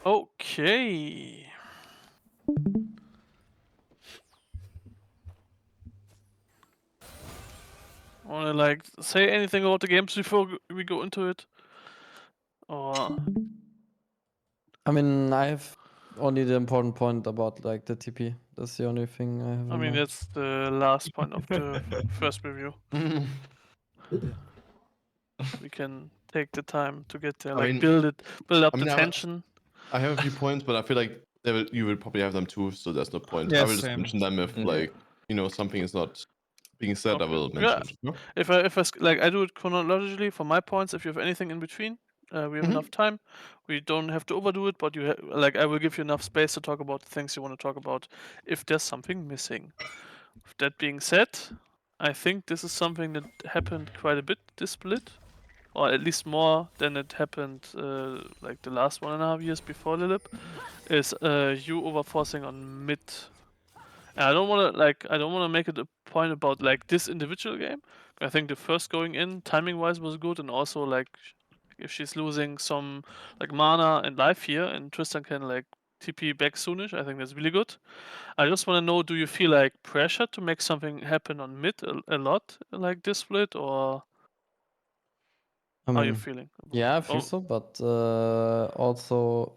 Okay. Wanna like say anything about the games before we go into it? Or I mean, I have only the important point about like the TP. That's the only thing I have. I in mean mind. that's the last point of the first review. We can take the time to get there, I like mean- build up I mean, the tension. I have a few points, but I feel like you will probably have them too, so there's no point. Yeah, I will just same. mention them if like something is not being said. I Okay. will Yeah. mention it. No? If I like I do it chronologically for my points. If you have anything in between, we have enough time. We don't have to overdo it, but you like I will give you enough space to talk about the things you want to talk about. If there's something missing. With that being said, I think this is something that happened quite a bit this split, or at least more than it happened like the last 1.5 years before Lilip. Is you overforcing on mid. And I don't want to make it a point about like this individual game. I think the first going in timing wise was good, and also like if she's losing some like mana and life here, and Tristan can like TP back soonish, I think that's really good. I just want to know, do you feel like pressure to make something happen on mid a lot like this split, or I how are you mean, feeling? yeah, I feel so, but also,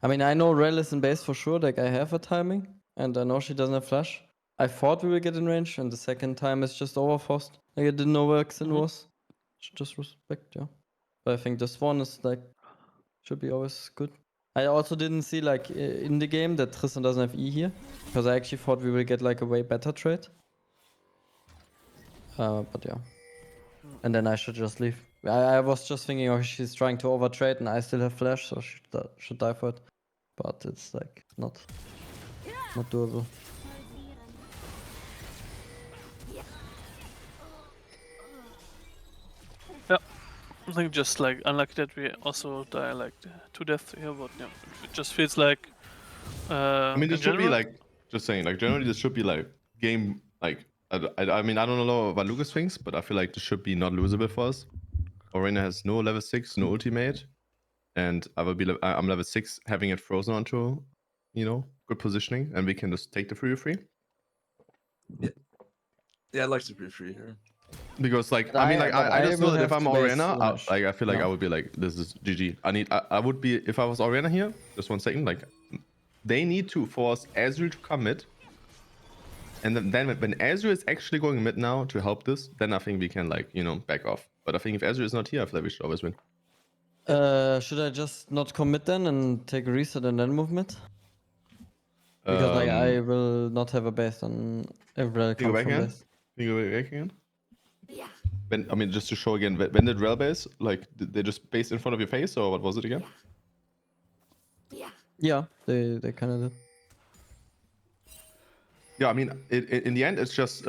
I mean, I know Rel is in base for sure. Like I have a timing, and I know she doesn't have flash. I thought we would get in range, and the second time it's just overforced. Like I didn't know where Xin was. Just respect, yeah. But I think this one is like should be always good. I also didn't see like in the game that Tristan doesn't have E here, because I actually thought we will get like a way better trade. But yeah. And then I should just leave. I was just thinking, oh, she's trying to overtrade, and I still have flash, so she should die for it. But it's like not doable. I think just like unlucky that we also die like to death here, but yeah, it just feels like. I mean, this in should be general, like just saying like generally this should be like game like I mean I don't know what Lucas thinks, but I feel like this should be not losable for us. Orena has no level 6, no ultimate, and I will be I'm level 6 having it frozen onto good positioning, and we can just take the 3-3. Yeah, I'd like to be free here. Because like But I mean like I just know will that if have I'm to base Orena, soonish, I feel like no? I would be like this is GG. I would be if I was Orena here. Just 1 second, like they need to force Azrael to come mid. And then when Azrael is actually going mid now to help this, then I think we can like, back off. But I think if Azrael is not here, I feel like we should always win. Should I just not commit then and take a reset and then move mid? Because like I will not have a base on if Rel Can you go comes back from again? base. Can you go back again? I mean, just to show again, when did Rel base? Like, did they just base in front of your face, or what was it again? Yeah, they kind of did. Yeah, I mean, in the end, it's just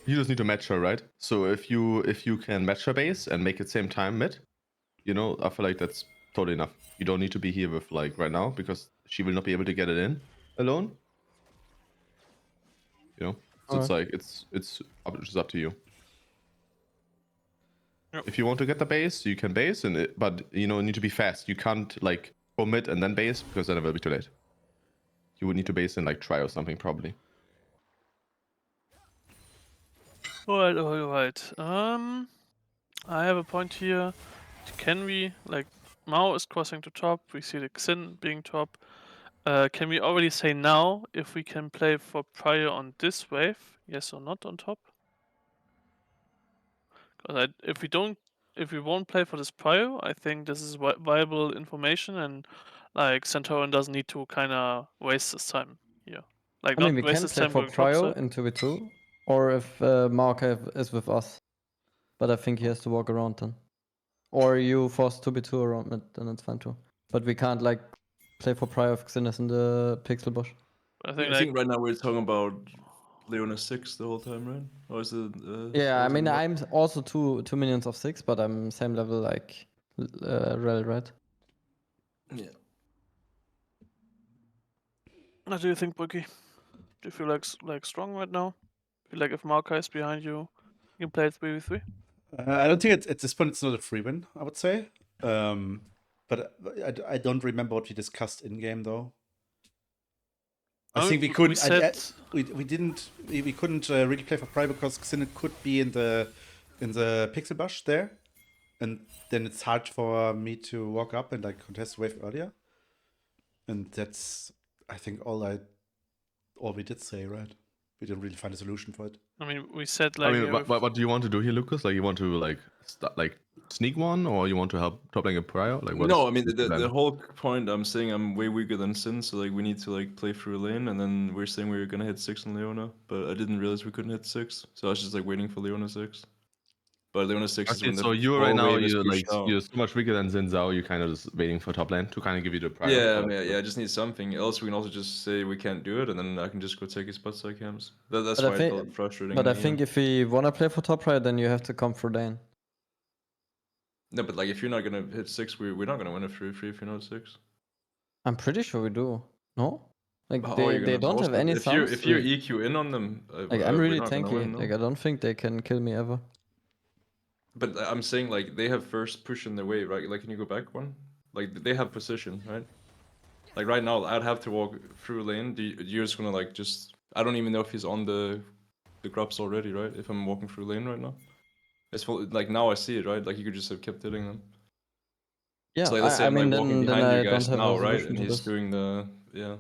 you just need to match her, right? So if you can match her base and make it same time mid, I feel like that's totally enough. You don't need to be here with like right now because she will not be able to get it in alone. So it's like it's just up to you. Yep. If you want to get the base, you can base, but you need to be fast. You can't like go mid and then base because then it will be too late. You would need to base and like try or something probably. Alright. I have a point here. Can we like Mao is crossing to top? We see the Xin being top. Can we already say now if we can play for Prior on this wave? Yes or not on top? Because if we won't play for this Prior, I think this is viable information, and like Centurion doesn't need to kind of waste his time here. Like I mean, not we waste can his play time for going top Prio side. in 2v2, or if Mark is with us. But I think he has to walk around then. Or you force 2v2 around it, then it's fine too. But we can't like play for Prio if Xin is in the pixel bush. I I think think right now we're talking about Leona 6 the whole time, right? Or is it? Yeah, I mean, I'm also two minions of 6, but I'm same level like Rel, right? Yeah. What do you think, Broeki? Do you feel like strong right now? Feel like if Marka is behind you, you can play it 3v3? I don't think at this point it's not a free win, I would say. But I don't remember what we discussed in game though. I think we could. We said we couldn't really play for Pry because Xin could be in the pixel bush there, and then it's hard for me to walk up and like contest wave earlier. And that's, I think, all we did say, right? We didn't really find a solution for it. I mean, we said like. I mean, yeah, we've- what do you want to do here, Lucas? Like, you want to like sneak one, or you want to help top lane a prior? Like, what No, is I mean the plan? whole point. I'm saying I'm way weaker than Sin, so like we need to like play through a lane, and then we're saying we were gonna hit 6 on Leona, but I didn't realize we couldn't hit 6, so I was just like waiting for Leona 6. But Leona 6 is Okay, when the so you right now wave is you're pushed out. you're so much weaker than Xin Zhao. You're kind of just waiting for top lane to kind of give you the prior. Yeah, I for, mean, yeah, I just need something. Else we can also just say we can't do it, and then I can just go take his spot side camps. That's But I why I think- felt frustrating. But I in the think end. if we wanna play for top right, then you have to come for lane. No, but like if you're not gonna hit 6, we're not gonna win a 3-3 if you're not 6. I'm pretty sure we do. No? Like How are they you gonna don't have bullshit? any If you're sums. EQ in on them, Like I'm we're really not gonna tanky. win, no? Like I don't think they can kill me ever. But I'm saying like they have first push in their way, right? Like can you go back one? Like they have position, right? Like right now I'd have to walk through lane. You're just gonna like just I don't even know if he's on the grubs already, right? If I'm walking through lane right now. It's full, like now I see it, right? Like you could just have kept hitting them. Yeah, So like, let's say I I'm like mean walking then behind I you don't guys have now, a right? solution And to he's this. doing the yeah.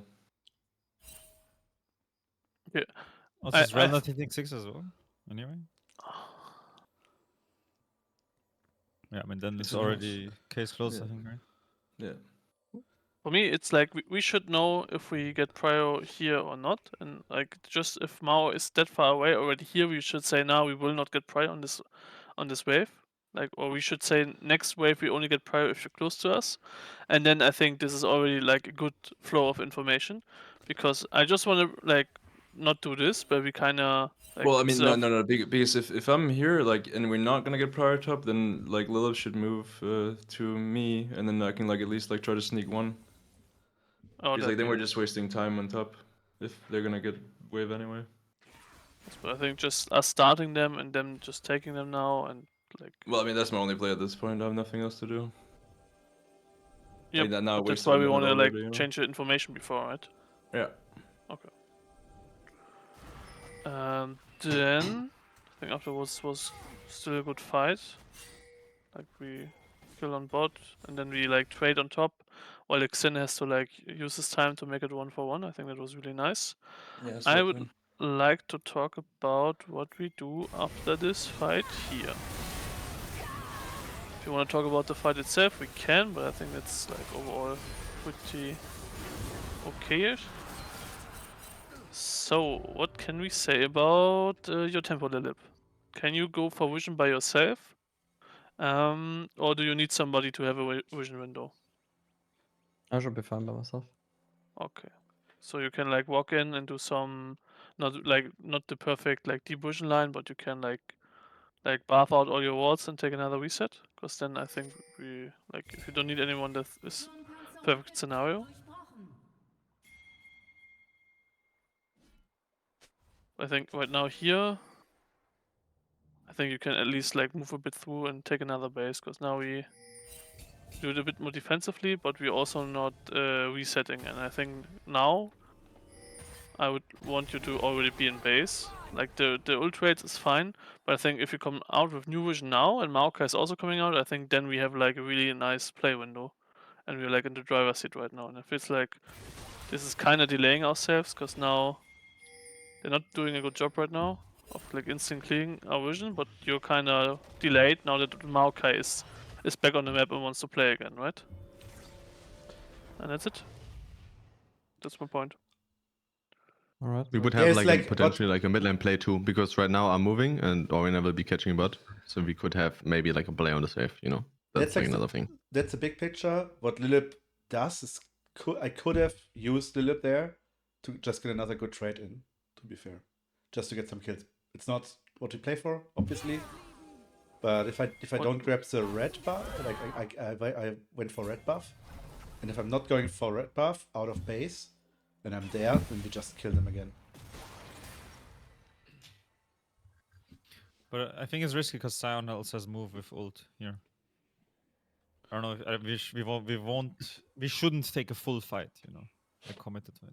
Also, I- is Ren not hitting 6 as well? Anyway? Yeah, I mean, then it's It's a loss. already case closed, I Yeah. think, right? Yeah. For me, it's like we should know if we get prio here or not, and like just if Mao is that far away already here, we should say now we will not get prio on this wave, like, or we should say next wave we only get prio if you're close to us, and then I think this is already like a good flow of information, because I just want to like not do this, but we kind of like. Well, I mean, no, surf- no, no, because if I'm here, like, and we're not gonna get prior top, then like Lilith should move to me, and then I can like at least like try to sneak one. Oh, Because that like then we're maybe. just wasting time on top, if they're gonna get wave anyway. But I think just us starting them and them just taking them now and like. Well, I mean that's my only play at this point. I have nothing else to do. Yeah, that now but that's wasted why a we minute want to like already, you know? change the information before, right? Yeah. And then I think afterwards was still a good fight. Like we kill on bot and then we like trade on top while Xin has to like use his time to make it 1-for-1. I think that was really nice. Yeah. I would like to talk about what we do after this fight here. If you want to talk about the fight itself, we can, but I think it's like overall pretty okay-ish. So, what can we say about your tempo, Lilip? Can you go for vision by yourself? Or do you need somebody to have a vision window? I should be fine by myself. Okay. So you can like walk in and do some not the perfect like deep vision line, but you can like buff out all your wards and take another reset. Because then I think we like if you don't need anyone, that is perfect scenario. I think right now here, I think you can at least like move a bit through and take another base. Because now we do it a bit more defensively, but we're also not resetting. And I think now I would want you to already be in base. Like the ult rates is fine, but I think if you come out with new vision now and Maokai is also coming out, I think then we have like a really nice play window, and we're like in the driver's seat right now. And it feels like this is kind of delaying ourselves because now they're not doing a good job right now of like instant clearing our vision, but you're kind of delayed now that Maokai is back on the map and wants to play again, right? And that's it. That's my point. All right. We would Yeah, have it's like, like, potentially like a mid lane play too, because right now I'm moving and Orina will be catching bot, so we could have maybe like a play on the save, you know. That's like like another thing. That's the big picture. What Lilip does is I could have used Lilip there to just get another good trade in, to be fair. Just to get some kills. It's not what we play for, obviously. But if I don't grab the red buff, like I went for red buff, and if I'm not going for red buff out of base, and I'm there, then we just kill them again. But I think it's risky because Sion also has move with ult here. I don't know. We shouldn't take a full fight. You know, like committed to it.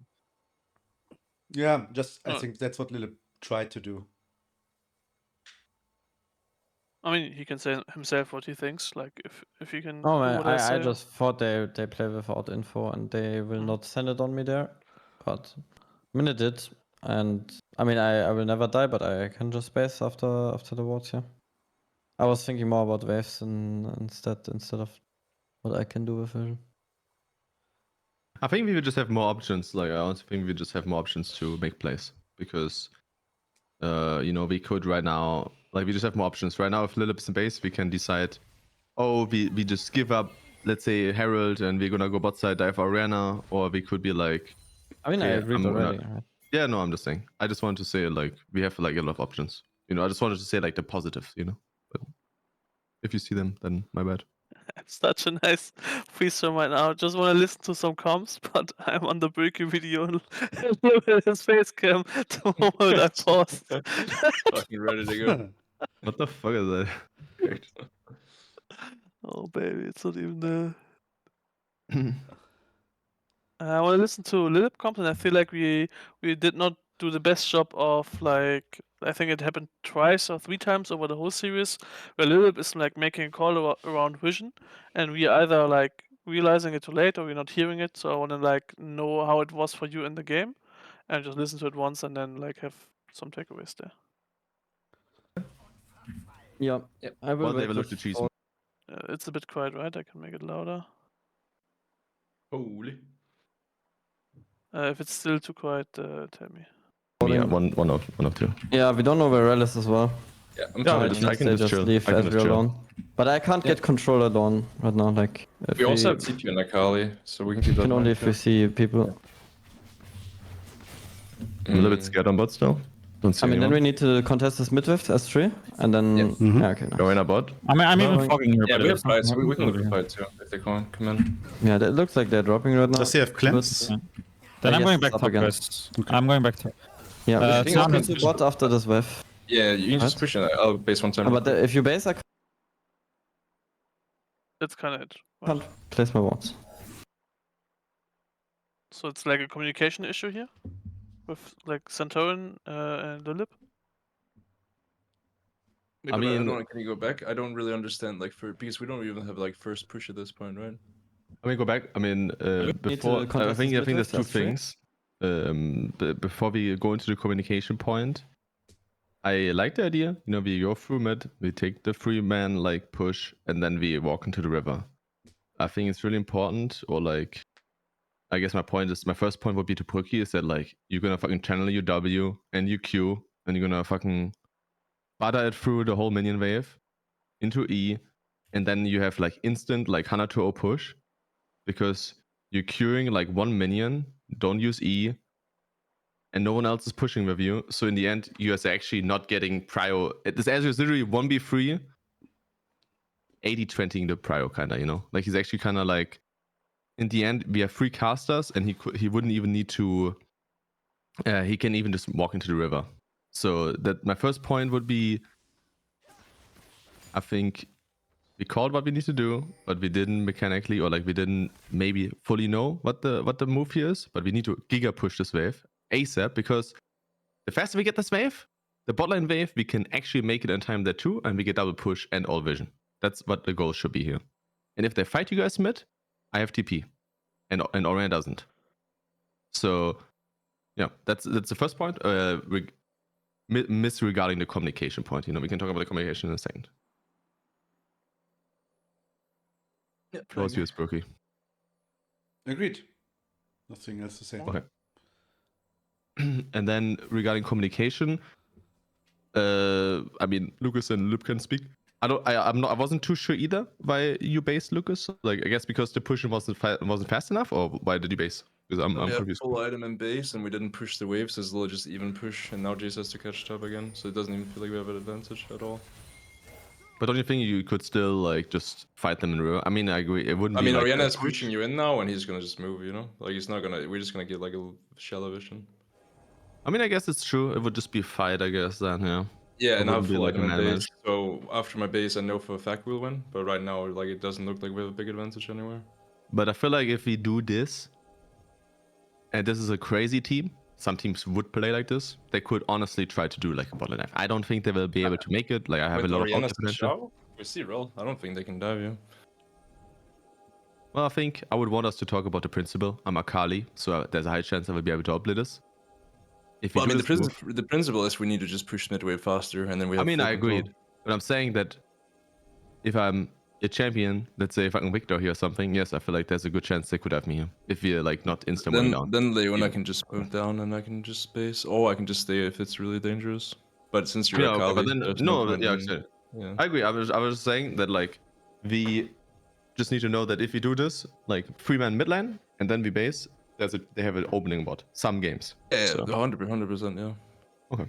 Yeah, just I No. think that's what Lilip tried to do. I mean, he can say himself what he thinks. Like if he can Oh do man, what I say. I just thought they play without info and they will not send it on me there. But I mean it did. And I mean I will never die, but I can just space after the wards, yeah. I was thinking more about waves instead of what I can do with vision. I think we would just have more options. Like, I also think we just have more options to make plays because, you know, we could right now, like, we just have more options. Right now, if Lilip is in base, we can decide, oh, we just give up, let's say, Herald and we're gonna go bot side, dive Arena, or we could be like, I mean I okay, agreed I'm gonna- already, right? yeah, no, I'm just saying. I just wanted to say, like, we have, like, a lot of options. You know, I just wanted to say, like, the positives, you know? But if you see them, then my bad. Such a nice freestyle right now. Just want to listen to some comms, but I'm on the Broeki video and look at his face cam the moment I paused. Fucking ready to go. What the fuck is that? Oh baby, it's not even the. I want to listen to Lilip comms, and I feel like we did not do the best job of like. I think it happened twice or 3 times over the whole series, where Lilip is like making a call around vision, and we either like realizing it too late or we're not hearing it. So I want to like know how it was for you in the game, and just listen to it once and then like have some takeaways there. Yeah. Yep. I will Well, they wait will look just to cheese. for- It's a bit quiet, right? I can make it louder. Holy. If it's still too quiet, tell me. Yeah, one of two. Yeah, we don't know where Rel is as well. Yeah, I'm Yeah, fine. I can just chill. leave I can just Ezreal chill. alone. But I can't get controller down right now, like if We also have TP and Akali, so we can keep that can in only mind, if we see people. I'm a little bit scared on bot still. Don't see I mean then anyone. we need to contest this mid with S3 and then Yep. yeah, okay. Go in a bot. I'm even Going- fogging here. Yeah, but we have it's not fights. We can happening. look at fight too if they come in. Yeah, it looks like they're dropping right now. Does he have cleanse? But- Then I I'm guess going it's back up top, again. guys. I'm going back top. Yeah, I we think can I'm go to bot after this wave. Yeah, you can just What? push it. I'll base one time. But if you base, I That's kind of it. right? can't place my wards. So it's like a communication issue here with like Santorin and Lilip. Maybe I I mean- don't know, can you go back? I don't really understand because we don't even have like first push at this point, right? I mean, go back. I mean, before I contest think this mid there's with two S3. things. Before we go into the communication point, I like the idea. You know, we go through mid, we take the 3-man like push, and then we walk into the river. I think it's really important. Or like, I guess my first point would be to Broeki is that like you're gonna fucking channel your W and your Q, and you're gonna fucking butter it through the whole minion wave into E, and then you have like instant like 100-0 push. Because you're queuing like one minion, don't use E, and no one else is pushing with you. So in the end, you are actually not getting prio. This Azure is literally 1v3, 80-20ing the prio, kind of, you know? Like he's actually kind of like, in the end, we have 3 casters, and he wouldn't even need to, he can even just walk into the river. So that my first point would be, I think we called what we need to do, but we didn't mechanically, or like we didn't maybe fully know what the move here is. But we need to giga push this wave ASAP, because the faster we get this wave, the botline wave, we can actually make it in time there too, and we get double push and all vision. That's what the goal should be here. And if they fight you guys mid, I have TP, and Orion doesn't. So yeah, that's the first point. Misregarding the communication point. You know, we can talk about the communication in a second. Yeah, Close yours, Broeki. Agreed. Nothing else to say. Okay. And then regarding communication, I mean, Lucas and Lip can speak. I wasn't too sure either why you based Lucas. Like, I guess because the push wasn't fast enough, or why did you base? Because I'm we have confused. full item and base, and we didn't push the waves, as little just even push, and now Jace has to catch top again, so it doesn't even feel like we have an advantage at all. But don't you think you could still like just fight them in real? I mean, I agree. It wouldn't. I be mean, like Oriana a is push. pushing you in now, and he's gonna just move, you know? Like, he's not gonna, we're just gonna get like a shallow vision. I mean, I guess it's true. It would just be a fight, I guess, then, yeah. Yeah, It and I have wouldn't be full like a item and man base. match. So after my base, I know for a fact we'll win. But right now, like it doesn't look like we have a big advantage anywhere. But I feel like if we do this, and this is a crazy team, some teams would play like this. They could honestly try to do like a bottleneck. Knife. I don't think they will be able to make it. Like I have With a lot of Oriana's hope potential. Shao, we see Rel. I don't think they can dive you. Well, I think I would want us to talk about the principle. I'm Akali, so there's a high chance I will be able to outplay this. If we Well, I do mean, this move, the principle is we need to just push mid wave faster, and then we have. I mean, full I control. agreed, but I'm saying that if I'm a champion, let's say if I'm Victor here or something, yes, I feel like there's a good chance they could have me here. If we're like not instant winning down. Then Leona Yeah. can just move down, and I can just space. Or I can just stay if it's really dangerous. But since you're Yeah, okay, Akali, but then there's no, point yeah, in- exactly. yeah. I agree. I was saying that like we just need to know that if we do this, like 3-man mid lane and then we base, they have an opening bot. Some games. Yeah, So, 100%, yeah. okay.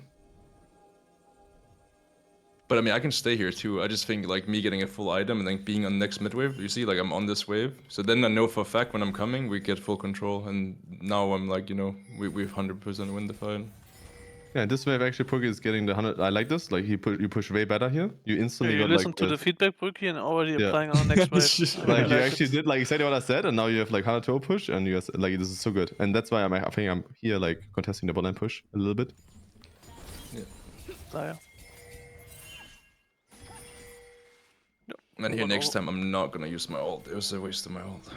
But I mean, I can stay here too. I just think like me getting a full item and then being on next mid wave. You see, like I'm on this wave, so then I know for a fact when I'm coming, we get full control. And now I'm like, we've 100% win the fight. Yeah, this wave actually Broeki is getting the 100. I like this. Like you push way better here. You instantly You got listen like to the this- feedback, Broeki, and already Yeah. applying on the next wave. I like really you like actually it. did like exactly what I said, and now you have like 100 push, and you like this is so good, and that's why I think I'm here like contesting the bottom push a little bit. Dire. And here One next over. time, I'm not gonna use my ult. It was a waste of my ult.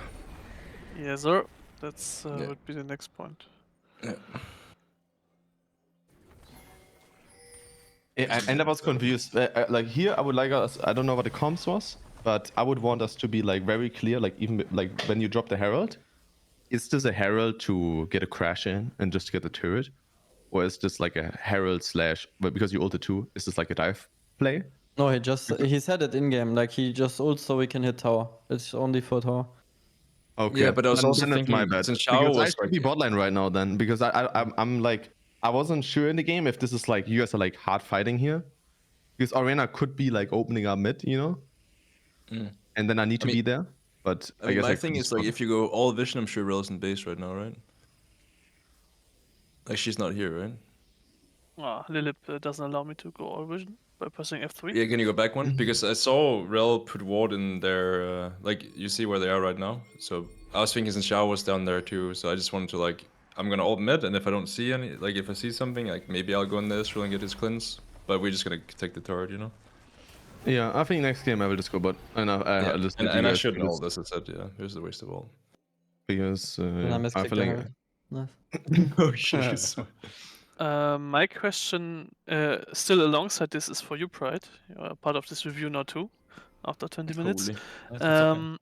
Yes, sir. That's Yeah. would be the next point. Yeah. And I was confused. Like here, I would like us. I don't know what the comms was, but I would want us to be like very clear. Like even like when you drop the Herald, is this a Herald to get a crash in and just get the turret, or is this like a Herald slash? But because you ulted too, is this like a dive play? No, he said it in game. Like he just ult so we can hit tower. It's only for tower. Okay. Yeah, but I was also then it's my thinking, bad. since Shao Because I was should like, be bot lane right now then, because I'm like I wasn't sure in the game if this is like you guys are like hard fighting here, because Arena could be like opening up mid, you know, and then I need to mean- be there. But I mean, guess my I thing could is just like, not. if you go all vision, I'm sure Rel's in base right now, right? Like she's not here, right? Lilip doesn't allow me to go all vision by pressing F3. Yeah, can you go back one? Because I saw Rel put ward in their, like, you see where they are right now. So I was thinking since Xiao was down there too, so I just wanted to like, I'm gonna ult mid, and if I don't see any, like if I see something, like maybe I'll go in the Israel and get his cleanse. But we're just gonna take the turret, you know? Yeah, I think next game I will just go bot. And Yeah. I'll just And, let you and I guys shouldn't do ult, this, as I said, yeah. Here's the waste of ult. because And I misclicked feel the like Herald. Nice. Oh shit. My question, still alongside this, is for you, Pride. You are part of this review now too, after 20 minutes. Holy. That's okay.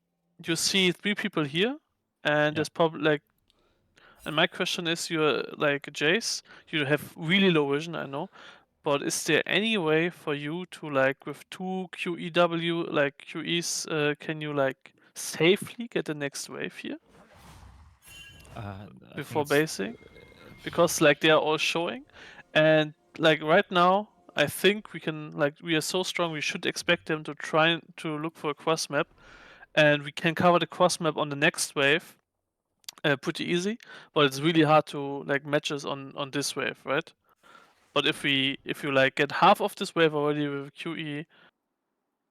You see 3 people here, and there's probably like. And my question is, you're like Jace. You have really low vision, I know. But is there any way for you to like with 2 QEW like QEs, can you like safely get the next wave here I think before it's- basing? Because like they are all showing, and like right now I think we can like we are so strong we should expect them to try to look for a cross map, and we can cover the cross map on the next wave pretty easy, but it's really hard to like matches on this wave, right? But if you like get half of this wave already with QE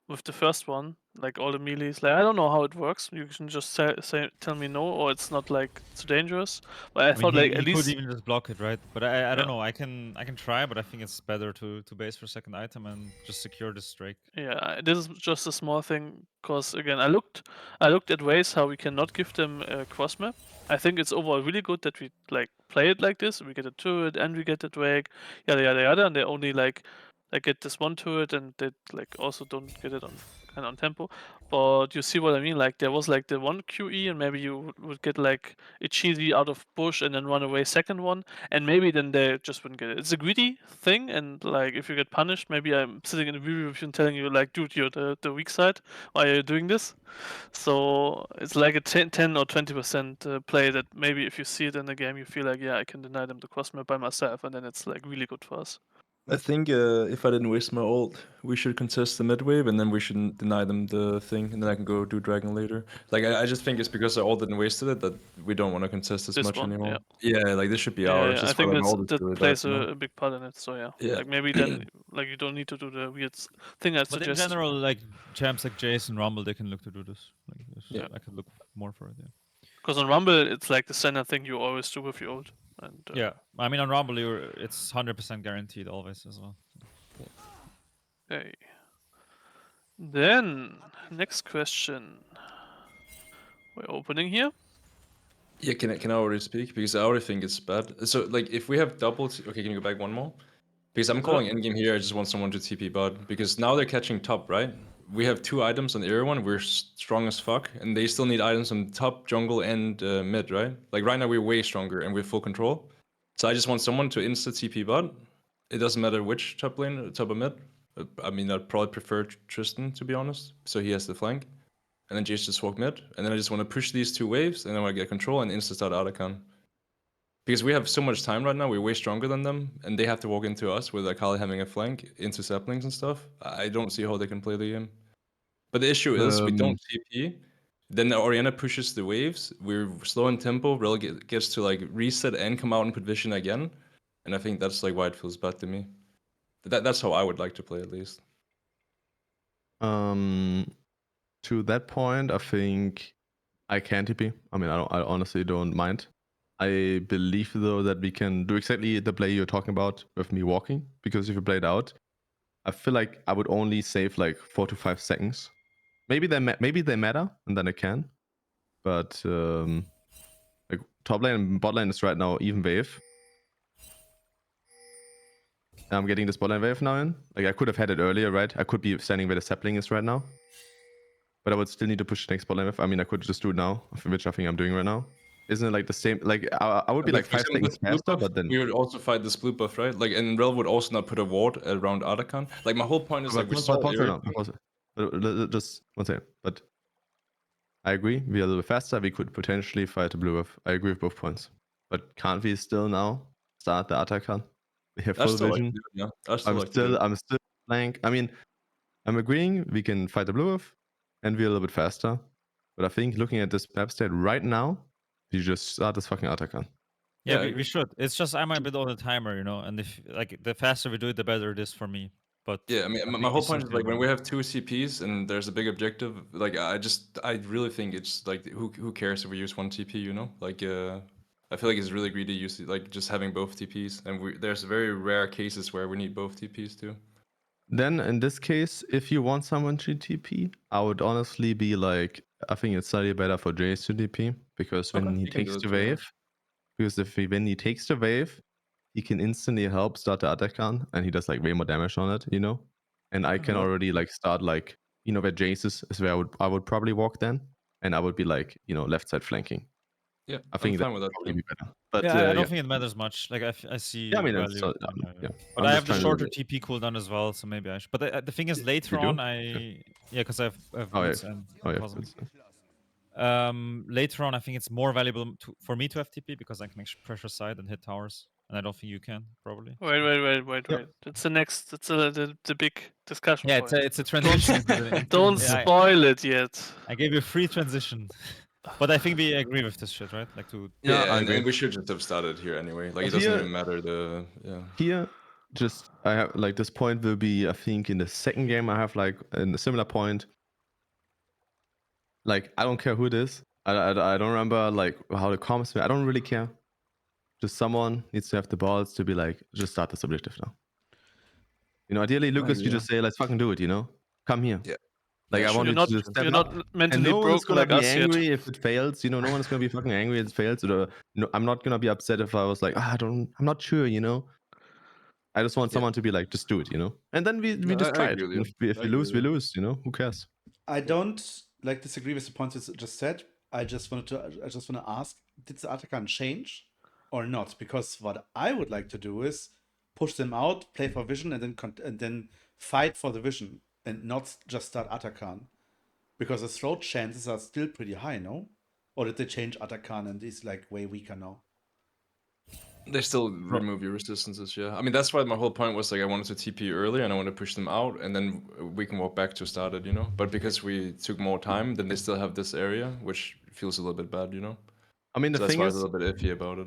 with the first one, like all the melees, like I don't know how it works. You can just tell me no, or it's not like too dangerous. But I I mean, thought he, like he at could least even just block it, right? But I don't Yeah. know. I can try, but I think it's better to base for second item and just secure this Drake. yeah, this is just a small thing. Cause again, I looked at ways how we cannot give them a cross map. I think it's overall really good that we like play it like this. We get a turret and we get the Drake, yada yada yada, and they only like get this one turret and they like also don't get it on kind of on tempo. But you see what I mean? Like there was like the one QE and maybe you would get like a cheesy out of bush and then run away second one, and maybe then they just wouldn't get it. It's a greedy thing, and like if you get punished, maybe I'm sitting in a review with you and telling you like, dude, you're the weak side. Why are you doing this? So it's like a 10 or 20% play that maybe if you see it in the game, you feel like, yeah, I can deny them the cross map by myself, and then it's like really good for us. I think if I didn't waste my ult, we should contest the mid wave, and then we should deny them the thing, and then I can go do dragon later. Like I just think it's because I ult didn't wasted it that we don't want to contest this much one, anymore. yeah. Yeah, like this should be Yeah, ours. yeah, I Just think for that's, ult is that really bad, plays you know? a big part in it. So yeah, Yeah. like maybe then like you don't need to do the weird thing I But in suggest. general, like champs like Jace and Rumble, they can look to do this. Like, Yeah. I could look more for it. Yeah. Because on Rumble, it's like the standard thing you always do with your ult. And Yeah, I mean on Rumble, it's 100% guaranteed always as well. Okay. Then next question. We're opening here. Yeah, can I already speak? Because I already think it's bad. So like if we have double okay, can you go back one more? Because I'm calling in game here, I just want someone to TP bot. Because now they're catching top, right? We have 2 items on the air one, we're strong as fuck, and they still need items on top, jungle, and mid, right? Like right now we're way stronger and we're full control. So I just want someone to insta TP bot. It doesn't matter which top lane, top or mid. I mean, I'd probably prefer Tristan, to be honest. So he has the flank. And then Jace just walk mid. And then I just want to push these 2 waves, and then I get control and insta start Arakan. Because we have so much time right now, we're way stronger than them, and they have to walk into us with Akali having a flank into saplings and stuff. I don't see how they can play the game. But the issue is we don't TP. Then the Orianna pushes the waves. We're slow in tempo. Rel gets to like reset and come out and put vision again. And I think that's like why it feels bad to me. That's how I would like to play at least. To that point, I think I can TP. I mean, I honestly don't mind. I believe though that we can do exactly the play you're talking about with me walking, because if you play it out, I feel like I would only save like 4 to 5 seconds. Maybe they matter, and then I can. But like top lane and bot lane is right now even wave. I'm getting this bot lane wave now in. Like I could have had it earlier, right? I could be standing where the sapling is right now. But I would still need to push the next bot lane wave. I mean, I could just do it now, which I think I'm doing right now. Isn't it like the same? Like I would be like 5 seconds faster, but then we would also fight this blue buff, right? Like, and Rel would also not put a ward around Arakan. Like, my whole point is like we saw just one second. But I agree. We are a little bit faster. We could potentially fight a blue buff. I agree with both points. But can't we still now start the Atakan? We have full vision. I'm still blank. I mean, I'm agreeing we can fight the blue buff and we're a little bit faster. But I think looking at this map state right now, you just start this fucking Atakan. Yeah, we should. It's just I'm a bit on the timer, you know, and if like the faster we do it, the better it is for me. But yeah, I mean, my whole point is like when we have 2 CPs and there's a big objective, like I really think it's like who cares if we use 1 TP, you know? Like I feel like it's really greedy use like just having both TPs, and there's very rare cases where we need both TPs too. Then in this case, if you want someone to TP, I would honestly be like, I think it's slightly better for Jace to TP, because when he takes the wave, when he takes the wave, he can instantly help start the Atakan, and he does like way more damage on it, you know. And I can already like start like, you know, where Jace is where I would probably walk then, and I would be like, you know, left side flanking. Yeah, I think that would probably be better. But yeah, I don't think it matters much. Like I see. Yeah, I mean, value. yeah. But I have the shorter TP cooldown as well, so maybe I should. But the thing is, later on, because I have boots and puzzles. Later on, I think it's more valuable for me to have TP because I can make pressure side and hit towers, and I don't think you can probably. Wait. It's the next. It's the big discussion. Yeah, point. it's a transition. Don't spoil it yet. I gave you a free transition. But I think we agree with this shit, right? Like to and we should just have started here anyway. Like it doesn't even matter Here, just I have like this point will be, I think, in the second game I have like in a similar point. Like I don't care who it is. I don't remember like how the comms were. I don't really care. Just someone needs to have the balls to be like, just start this objective now. You know, ideally, Lucas, you just say, let's fucking do it. You know, come here. Yeah. Like I want you to just step you're up. not mentally and no one is broken gonna like be us angry yet. if it fails. You know, no one is gonna be fucking angry if it fails. Or no, I'm not gonna be upset if I was like, I'm not sure. You know, I just want someone to be like, just do it. You know, and then we just try it. If we lose, we lose. You know, who cares? I don't like disagree with the points you just said. I just want to ask: did the Atakan change or not? Because what I would like to do is push them out, play for vision, and then fight for the vision, and not just start Atakan. Because the throw chances are still pretty high, no? Or did they change Atakan and he's like way weaker now? They still remove your resistances, yeah. I mean, that's why my whole point was like I wanted to TP early and I want to push them out, and then we can walk back to started, you know. But because we took more time, then they still have this area, which feels a little bit bad, you know. I mean, the So that's thing why I is, was a little bit iffy about it.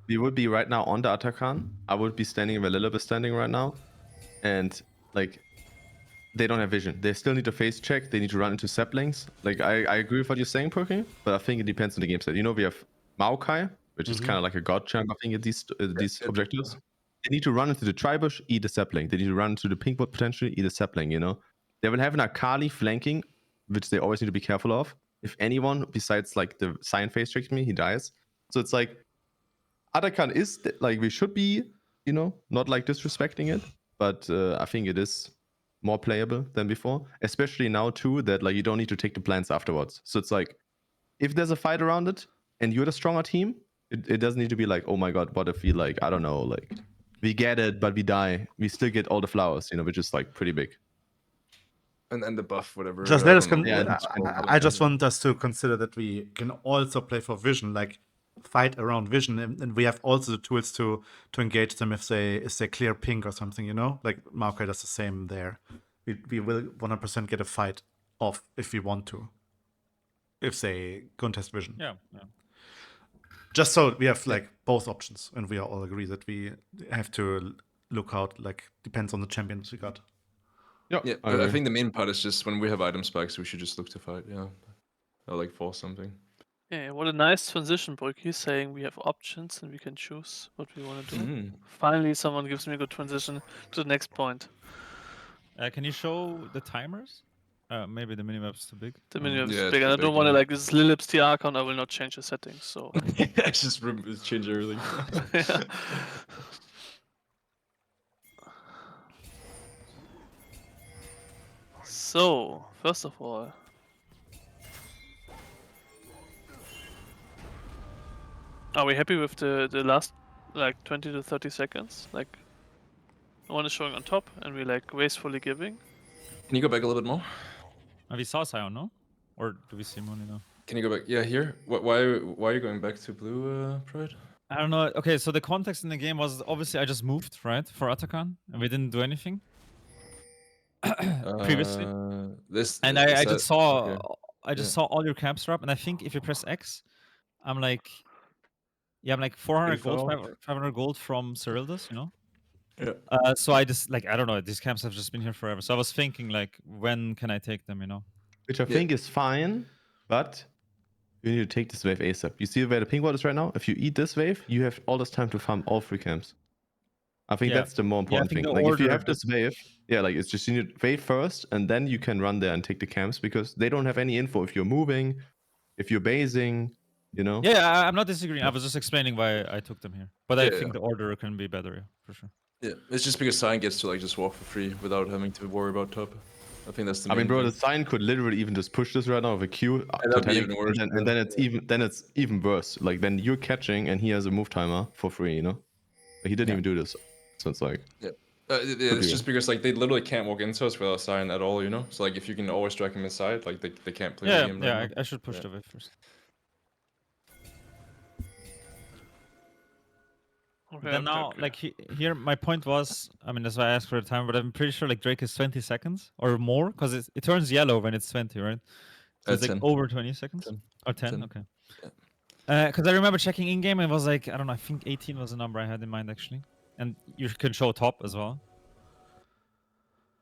we would be right now on the Atakan. I would be standing where Lilith is standing right now. And, like, they don't have vision. They still need to face check. They need to run into saplings. Like, I agree with what you're saying, Broeki, but I think it depends on the game set. You know, we have Maokai, which is kind of like a god chunk, I think, at these objectives. They need to run into the Tribush, eat a sapling. They need to run into the Pinkwood, potentially, eat a sapling, you know? They will have an Akali flanking, which they always need to be careful of. If anyone besides, like, the Cyan face checks me, he dies. So it's like, Atakan is, like, we should be, you know, not, like, disrespecting it, but I think it is more playable than before, especially now, too, that, like, you don't need to take the plants afterwards. So it's like, if there's a fight around it, and you're the stronger team, it doesn't need to be like, oh my god, what if we, like, I don't know, like, we get it, but we die. We still get all the flowers, you know, which is, like, pretty big. And the buff, whatever. Just I let us. don't know Yeah, what it's called, I but- just want us to consider that we can also play for vision, like fight around vision, and we have also the tools to engage them if they clear pink or something. You know, like Maokai does the same there. We will 100% get a fight off if we want to. If they contest vision. Yeah. Just so we have like both options, and we all agree that we have to look out. Like depends on the champions we got. Yeah, but I think the main part is just when we have item spikes, we should just look to fight, yeah. Or like force something. Yeah, what a nice transition, Broeki, saying we have options and we can choose what we want to do. Mhm. Finally, someone gives me a good transition to the next point. Can you show the timers? Maybe the minimap's too big. The minimap is Yeah, it's big, and I too don't big, want to yeah. like this is Lilip's TR account. I will not change the settings. So I just change early. yeah. So first of all, are we happy with the last like 20 to 30 seconds? Like one is showing on top, and we like wastefully giving. Can you go back a little bit more? We saw Sion, no? Or do we see Mooney now? Can you go back? Yeah, here. Why are you going back to blue, Pride? I don't know. Okay, so the context in the game was obviously I just moved, right, for Atakan, and we didn't do anything previously. And I just saw okay. I just saw all your camps drop, and I think if you press X, I'm like 400 gold, Pretty far 500 gold from Cerildus, you know. Yeah. So I just like I don't know. These camps have just been here forever. So I was thinking like, when can I take them, you know? Which I think is fine, but you need to take this wave ASAP. You see where the pink wall is right now? If you eat this wave, you have all this time to farm all 3 camps. I think Yeah. that's the more important think thing. the Like if you order have this wave, yeah, like it's just you need wave first, and then you can run there and take the camps because they don't have any info if you're moving, if you're basing, you know. Yeah, I'm not disagreeing. I was just explaining why I took them here. But I Yeah, think yeah. the order can be better, yeah, for sure. Yeah, it's just because Cyan gets to like just walk for free without having to worry about top. I think that's the I mean, main bro, the thing. sign could literally even just push this right now with a Q, that'd be Totalic, even worse, and then it's even worse. Like then you're catching and he has a move timer for free, you know. Like, he didn't even do this, so it's like It's be. just because like they literally can't walk into us without Cyan at all, you know. So like if you can always drag him inside, like they can't play the Yeah, game. yeah, right now. I should push Yeah. the wave first. Okay, Then now, like here, my point was, I mean, that's why I asked for the time, but I'm pretty sure like Drake is 20 seconds or more, because it turns yellow when it's 20, right? So it's like 10. over 20 seconds 10. or 10. 10. Okay. Because I remember checking in game and it was like, I don't know, I think 18 was the number I had in mind actually, and you can show top as well.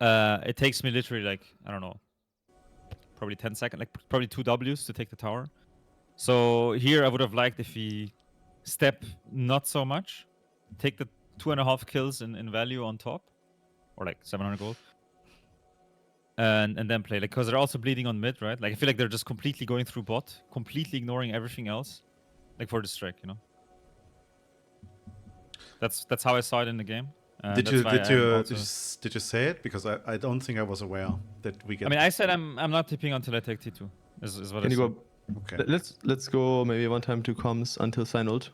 It takes me literally like, I don't know, probably 10 seconds, like probably 2 Ws to take the tower. So here I would have liked if we step not so much, take the 2.5 kills in value on top, or like 700 gold, and then play, like, because they're also bleeding on mid, right? Like I feel like they're just completely going through bot, completely ignoring everything else, like for the strike, you know. That's how I saw it in the game. Did that's you why I'm also- did you say it? Because I don't think I was aware that we get. I mean, I said I'm not tipping until I take T2. Is what Can I you said. go? Okay. Let's go maybe one time to comms until sign ult.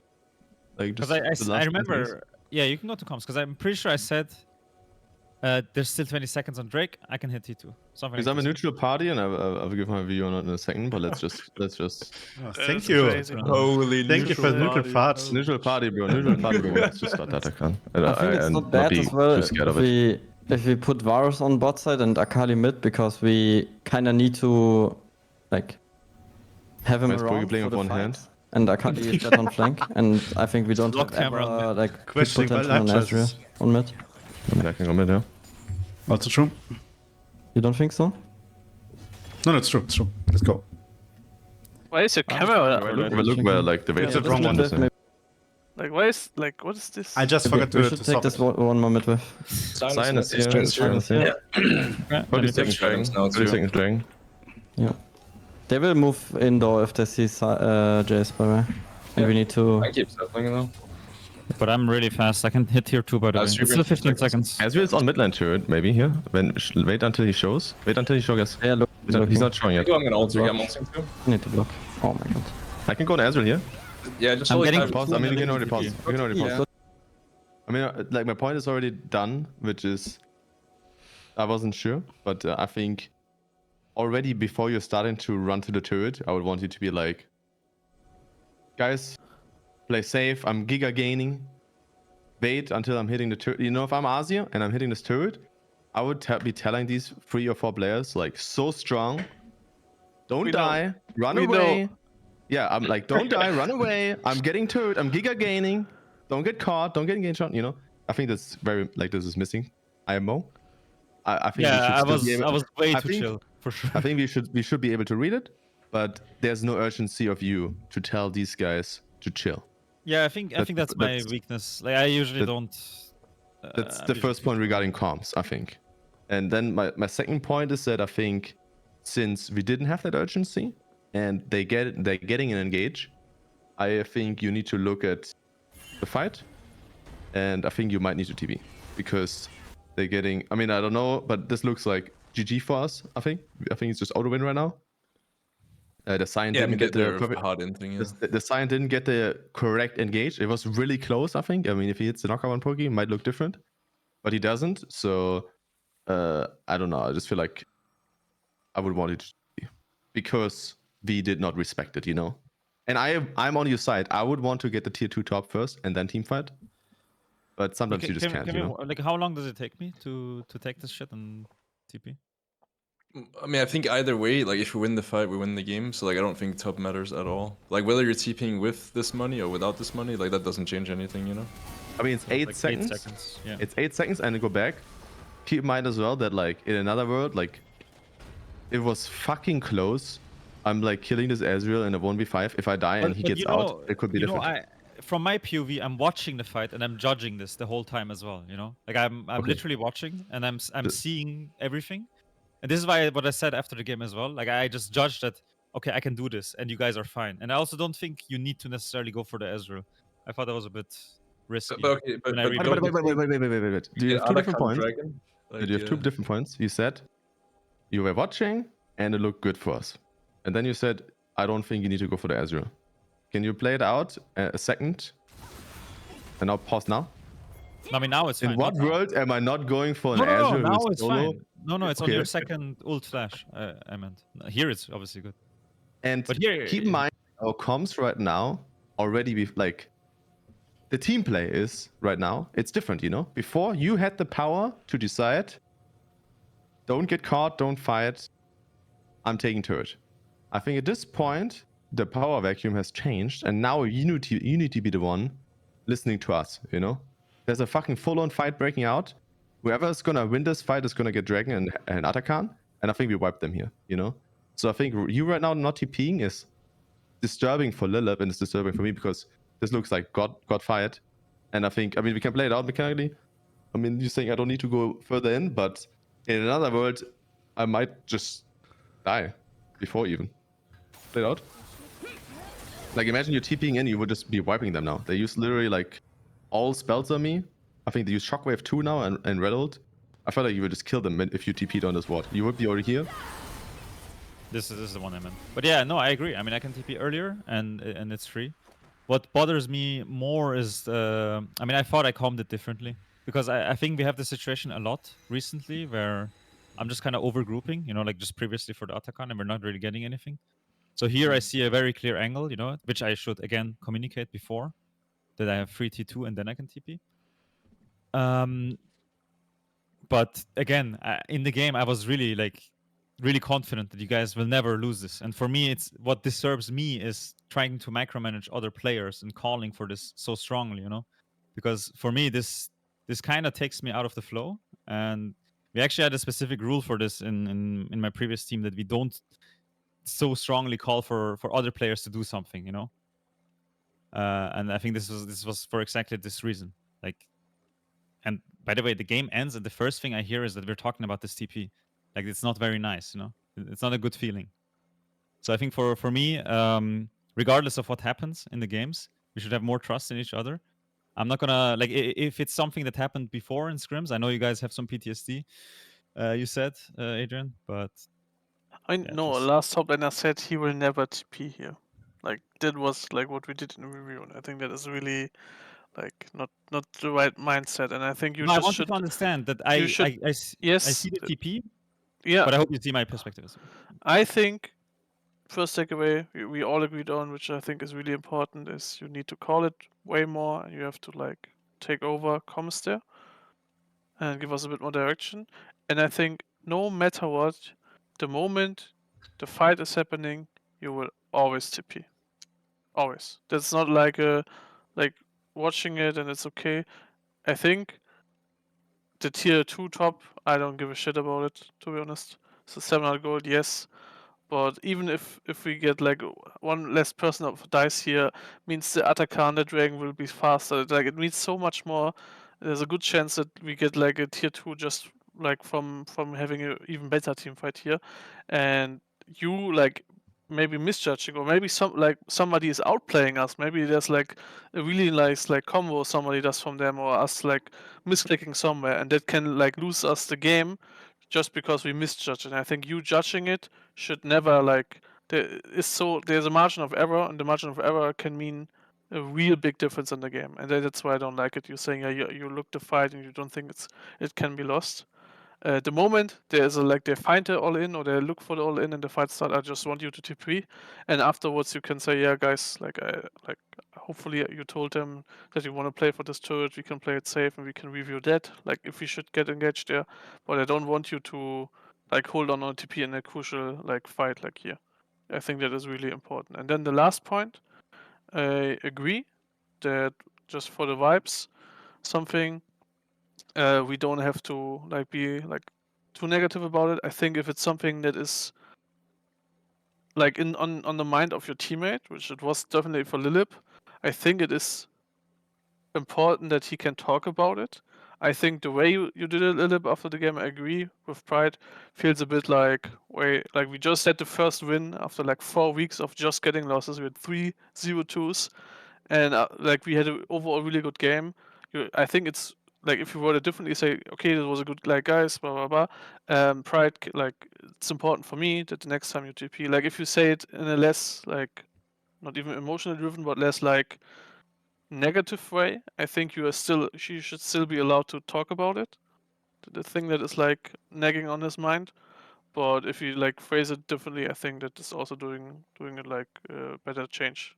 Like just Because the I last remember, yeah, you can go to comms because I'm pretty sure I said there's still 20 seconds on Drake. I can hit T2. Something Because like I'm a this. neutral party, and I will give my view on it in a second. But let's just Oh, That's thank you. crazy. Holy Thank you for the neutral part. neutral party, bro. Neutral party, bro. Let's just start Atakan. I think it's not bad as well if we put Varus on bot side and Akali mid, because we kind of need to like have him Why is Broeki around playing for with the one fight. hand? And Akali is dead on flank, and I think we don't Block have camera on ever mid. like good Questioning potential on by Ezreal Latches. on mid. I can go mid, yeah. Also true. You don't think so? No, it's true. It's true. Let's go. Why is your camera? Look where like the weight It's of the wrong one. is. Like, why is like what is this? I just forgot We to should take stop this it. one more mid wave. Sign is here. Sign is here. Okay, 30 seconds dragon. 30 seconds dragon. Yeah. They will move indoor if they see Jace, by the way. And we need to. I keep settling though. But I'm really fast. I can hit here too, by the way. It's super still 15 interesting. seconds. Ezreal is on midline turret, maybe here. Wait until he shows. Wait until he shows. Yeah, look. He's not showing yet. I'm gonna ult here. I'm ulting too. I need to block. Oh my god. I can go on Ezreal here. Yeah, just I'm hold getting time. Pause. I mean, you can already pause. You can already pause. Yeah. I mean, like my point is already done, which is I wasn't sure, but I think already before you're starting to run to the turret, I would want you to be like, guys, play safe. I'm giga gaining. Wait until I'm hitting the turret. You know, if I'm Asia and I'm hitting this turret, I would be telling these 3 or 4 players like, so strong. Don't We know. die. Run We away. know. Yeah, I'm like, don't die. Run away. I'm getting turret. I'm giga gaining. Don't get caught. Don't get engaged on. You know, I think that's very like this is missing. IMO. I think we Yeah, should I still be able, was way I too think- chill, for sure. I think we should be able to read it, but there's no urgency of you to tell these guys to chill. Yeah, I think that's my that's- weakness. Like, I usually that- don't. That's I'm the usually first too point chill. regarding comms, I think. And then my second point is that I think since we didn't have that urgency and they're getting an engage, I think you need to look at the fight, and I think you might need to TB because they're getting. I mean, I don't know, but this looks like GG for us. I think it's just auto win right now. The sign Yeah, I didn't mean, get the they're perfect. hard inting, yeah. The sign didn't get the correct engage. It was really close, I think. I mean, if he hits the knockout on Broeki, it might look different, but he doesn't. So I don't know. I just feel like I would want it to be because we did not respect it, you know. And I'm on your side. I would want to get the tier 2 top first and then team fight. But sometimes you just can't, you know. Like, how long does it take me to take this shit and TP? I mean, I think either way, like if we win the fight, we win the game. So like, I don't think top matters at all. Like whether you're TPing with this money or without this money, like that doesn't change anything, you know. I mean, it's 8 Like, seconds. 8 seconds. Yeah. It's 8 seconds and go back. Keep in mind as well that like in another world, like it was fucking close. I'm like killing this Ezreal in a 1v5. If I die and he But gets you know- out, it could be you different. know, from my POV, I'm watching the fight and I'm judging this the whole time as well. You know, like I'm Okay. literally watching and I'm The- seeing everything. And this is why what I said after the game as well. Like I just judged that okay, I can do this and you guys are fine. And I also don't think you need to necessarily go for the Ezreal. I thought that was a bit risky. But okay, but when I read Wait. the- Do you have 2 different points? Dragon? Do you have 2 different points? You said you were watching and it looked good for us. And then you said, I don't think you need to go for the Ezreal. Can you play it out a second? And now pause now. I mean, now it's fine. In what not now. world am I not going for an No, Ezreal? now who's it's solo? fine. No, it's on Okay. your second ult flash. I meant here it's obviously good. And But here- keep in mind, our comms right now already be like the team play is right now. It's different, you know. Before you had the power to decide, don't get caught, don't fight. I'm taking turret. I think at this point the power vacuum has changed, and now you need to be the one listening to us. You know, there's a fucking full-on fight breaking out. Whoever is gonna win this fight is gonna get Dragon and Atakan, and I think we wipe them here. You know, so I think you right now not TPing is disturbing for Lilith and it's disturbing for me because this looks like God fight, and I mean we can play it out mechanically. I mean you're saying I don't need to go further in, but in another world I might just die before even play it out. Like imagine you're TPing in, you would just be wiping them now. They use literally like all spells on me. I think they use Shockwave 2 now and Red Ult. I felt like you would just kill them if you TP'd on this ward. You would be already here. This is the one I meant. But yeah, no, I agree. I mean, I can TP earlier and it's free. What bothers me more is I mean, I thought I calmed it differently because I think we have the situation a lot recently where I'm just kind of overgrouping, like just previously for the Atakan, and we're not really getting anything. So here I see a very clear angle, which I should again communicate before, that I have free T2 and then I can TP. But again, in the game, I was really confident that you guys will never lose this. And for me, it's what disturbs me is trying to micromanage other players and calling for this so strongly, because for me, this kind of takes me out of the flow. And we actually had a specific rule for this in my previous team, that we don't so strongly call for other players to do something, and I think this was for exactly this reason. And by the way, the game ends, and the first thing I hear is that we're talking about this TP. It's not very nice, It's not a good feeling. So I think for me, regardless of what happens in the games, we should have more trust in each other. I'm not gonna if it's something that happened before in scrims. I know you guys have some PTSD. You said, Adrian, but I yeah, know just last top laner said he will never TP here. That was what we did in the review, and I think that is really not the right mindset. And I think you no, I just want you should to understand that you should I yes see the TP, yeah. but I hope you see my perspective as well. I think first takeaway we all agreed on, which I think is really important, is you need to call it way more, and you have to take over comms there and give us a bit more direction. And I think no matter what, the moment the fight is happening, you will always TP. Always. That's not like watching it and it's okay. I think the tier 2 top, I don't give a shit about it, to be honest. So 700 gold, yes. But even if we get one less person of dice here, means the Atakan, the dragon will be faster. It means so much more. There's a good chance that we get a tier 2 just from having an even better team fight here. And you maybe misjudging, or maybe somebody is outplaying us. Maybe there's a really nice combo somebody does from them, or us misclicking somewhere, and that can lose us the game just because we misjudge. And I think you judging it should never there's a margin of error, and the margin of error can mean a real big difference in the game. And that's why I don't like it. You're saying you look the fight and you don't think it can be lost. The moment there's they find the all in, or they look for the all in and the fight start, I just want you to TP, and afterwards you can say, yeah guys, hopefully you told them that you want to play for this turret, we can play it safe and we can review that, if we should get engaged there. But I don't want you to hold on TP in a crucial fight here. I think that is really important. And then the last point, I agree that just for the vibes, something we don't have to be too negative about it. I think if it's something that is on the mind of your teammate, which it was definitely for Lilip, I think it is important that he can talk about it. I think the way you did it, Lilip, after the game, I agree with Pride, feels a bit we just had the first win after 4 weeks of just getting losses. We had 3 0-2s, and we had an overall really good game. I think it's if you word it differently, say, okay, this was a good guys, blah blah blah. Pride, it's important for me that the next time you TP, if you say it in a less not even emotionally driven, but less negative way, I think she should still be allowed to talk about it. The thing that is nagging on his mind. But if you phrase it differently, I think that is also doing it better change.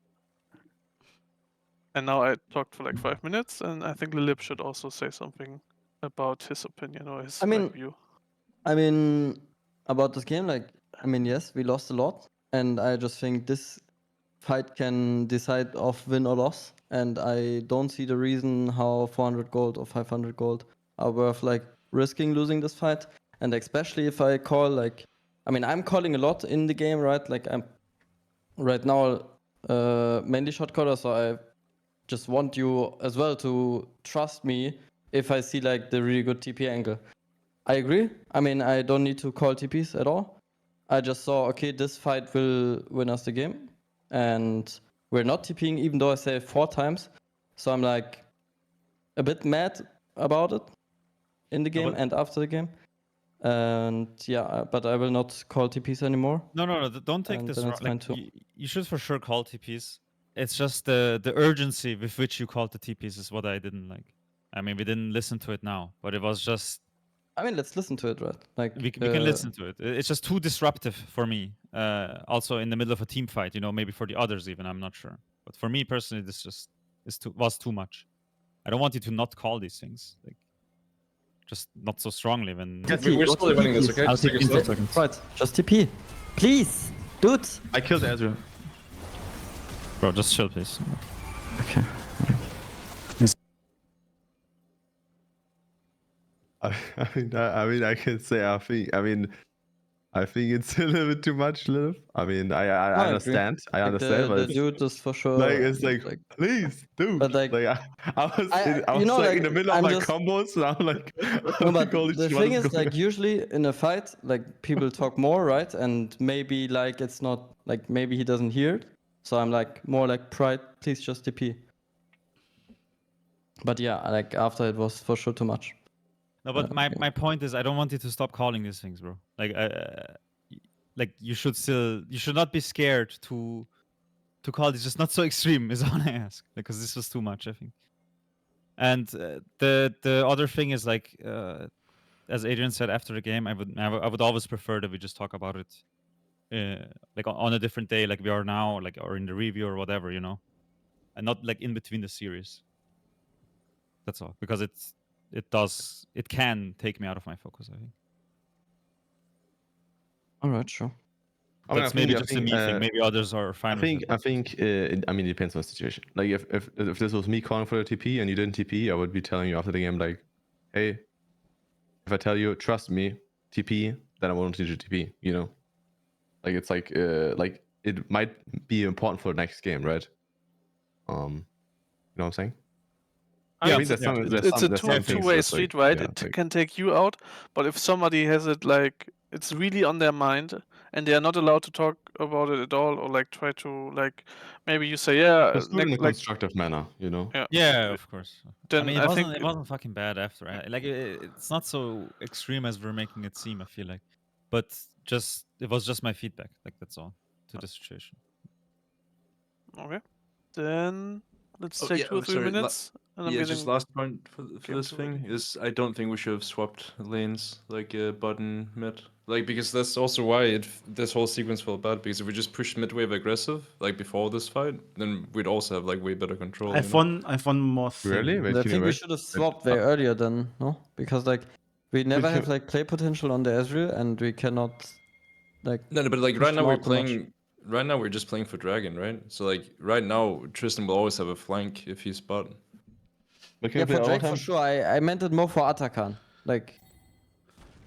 And now I talked for 5 minutes, and I think Lilip should also say something about his opinion or his view. I mean, about this game, yes, we lost a lot, and I just think this fight can decide of win or loss, and I don't see the reason how 400 gold or 500 gold are worth risking losing this fight, and especially if I call I'm calling a lot in the game, right? I'm right now mainly shot caller, so I just want you as well to trust me if I see the really good TP angle. I agree. I don't need to call TPs at all. I just saw, okay, this fight will win us the game. And we're not TPing, even though I say 4 times. So I'm a bit mad about it in the game and after the game. And yeah, but I will not call TPs anymore. No, don't take And this then wrong. it's fine too. You should for sure call TPs. It's just the urgency with which you called the TPs is what I didn't like. We didn't listen to it now, but it was just I mean, let's listen to it, right? Like We can listen to it. It's just too disruptive for me. Also in the middle of a team fight, you know, maybe for the others even, I'm not sure. But for me personally, this just was too much. I don't want you to not call these things, like, just not so strongly when. We're slowly winning this, okay? I'll Just take take it slow. 15 seconds. Right, just TP. Please, dude. I killed Ezreal. Bro, just chill, please. Okay. I mean, I can say I think it's a little bit too much, Lilith. I mean, I agree. understand. I Like, understand, the but it's, dude is for sure. like it's like, please, dude. But, like, I was, I- I you was know, like like, in the middle of I'm my just- combos, and I'm like, No, but holy the shit, what thing is, going like, usually in a fight, like, people talk more, right? And maybe, like, it's not, like, maybe he doesn't hear it. So I'm, like, more like, pride, please just TP. But yeah, like, after it was for sure too much. No, but Yeah. my point is, I don't want you to stop calling these things, bro. Like you should not be scared to call these, just not so extreme is all I ask, because this was too much, I think. And the other thing is, like, as Adrian said after the game, I would always prefer that we just talk about it, like on a different day, like we are now, like, or in the review or whatever, you know, and not like in between the series. That's all, because it can take me out of my focus, I think. All right, sure. I mean, That's I think- maybe I just a think, me thing. Maybe others are fine I with it. think. I mean, it depends on the situation. Like, if this was me calling for the TP and you didn't TP, I would be telling you after the game, like, hey, if I tell you trust me, TP, then I won't need you to TP. You know, like it's like it might be important for the next game, right? You know what I'm saying? I I mean, think it's a two-way two-way street, right? It can take you out, but if somebody has it, like, it's really on their mind and they are not allowed to talk about it at all, or like try to, like, maybe you say, yeah, Just do it in a like, constructive manner, you know. Yeah, of course. Then I mean, I think it wasn't fucking bad after. Like, it's not so extreme as we're making it seem, I feel like. But it was just my feedback. Like, that's all to the situation. okay. Then let's Oh, take yeah, 2 or 3 sorry, minutes, and I'm Yeah, getting just last point for game this to thing ready. is I don't think we should have swapped lanes, like button mid, like, because that's also why this whole sequence felt bad, because if we just pushed mid wave aggressive like before this fight, then we'd also have like way better control. I've one more thing. Really? Wait, I can you think we wait? should have swapped way earlier then, no? Because like we never have like play potential on the Ezreal, and we cannot like. No, but like push right now them we're out too much. playing. Right now we're just playing for dragon, right? So like right now Tristan will always have a flank if he's bot. But can Yeah, we play for all Drake the for time? sure. I meant it more for Atakan. Like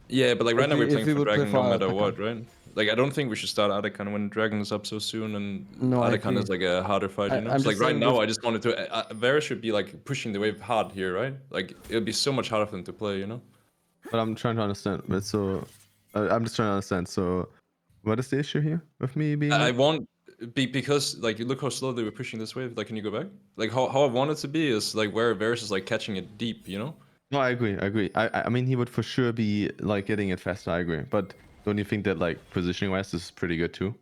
Yeah, but like right If now we- we're if playing we for would play dragon for no matter Atakan. what, right? Like I don't think we should start Atakan when dragon is up so soon, and No, I Atakan agree. is like a harder fight, you I- know. I'm So like just right saying now, with- I just wanted to. Varus should be like pushing the wave hard here, right? Like it would be so much harder for them to play, you know. But I'm trying to understand. But so, I'm just trying to understand. So, what is the issue here with me being? I like- want because like look how slow they were pushing this wave. Like, can you go back? Like how I want it to be is like where Varus is like catching it deep, you know. No, I agree. I mean, he would for sure be like getting it faster. I agree. But don't you think that like positioning wise this is pretty good too?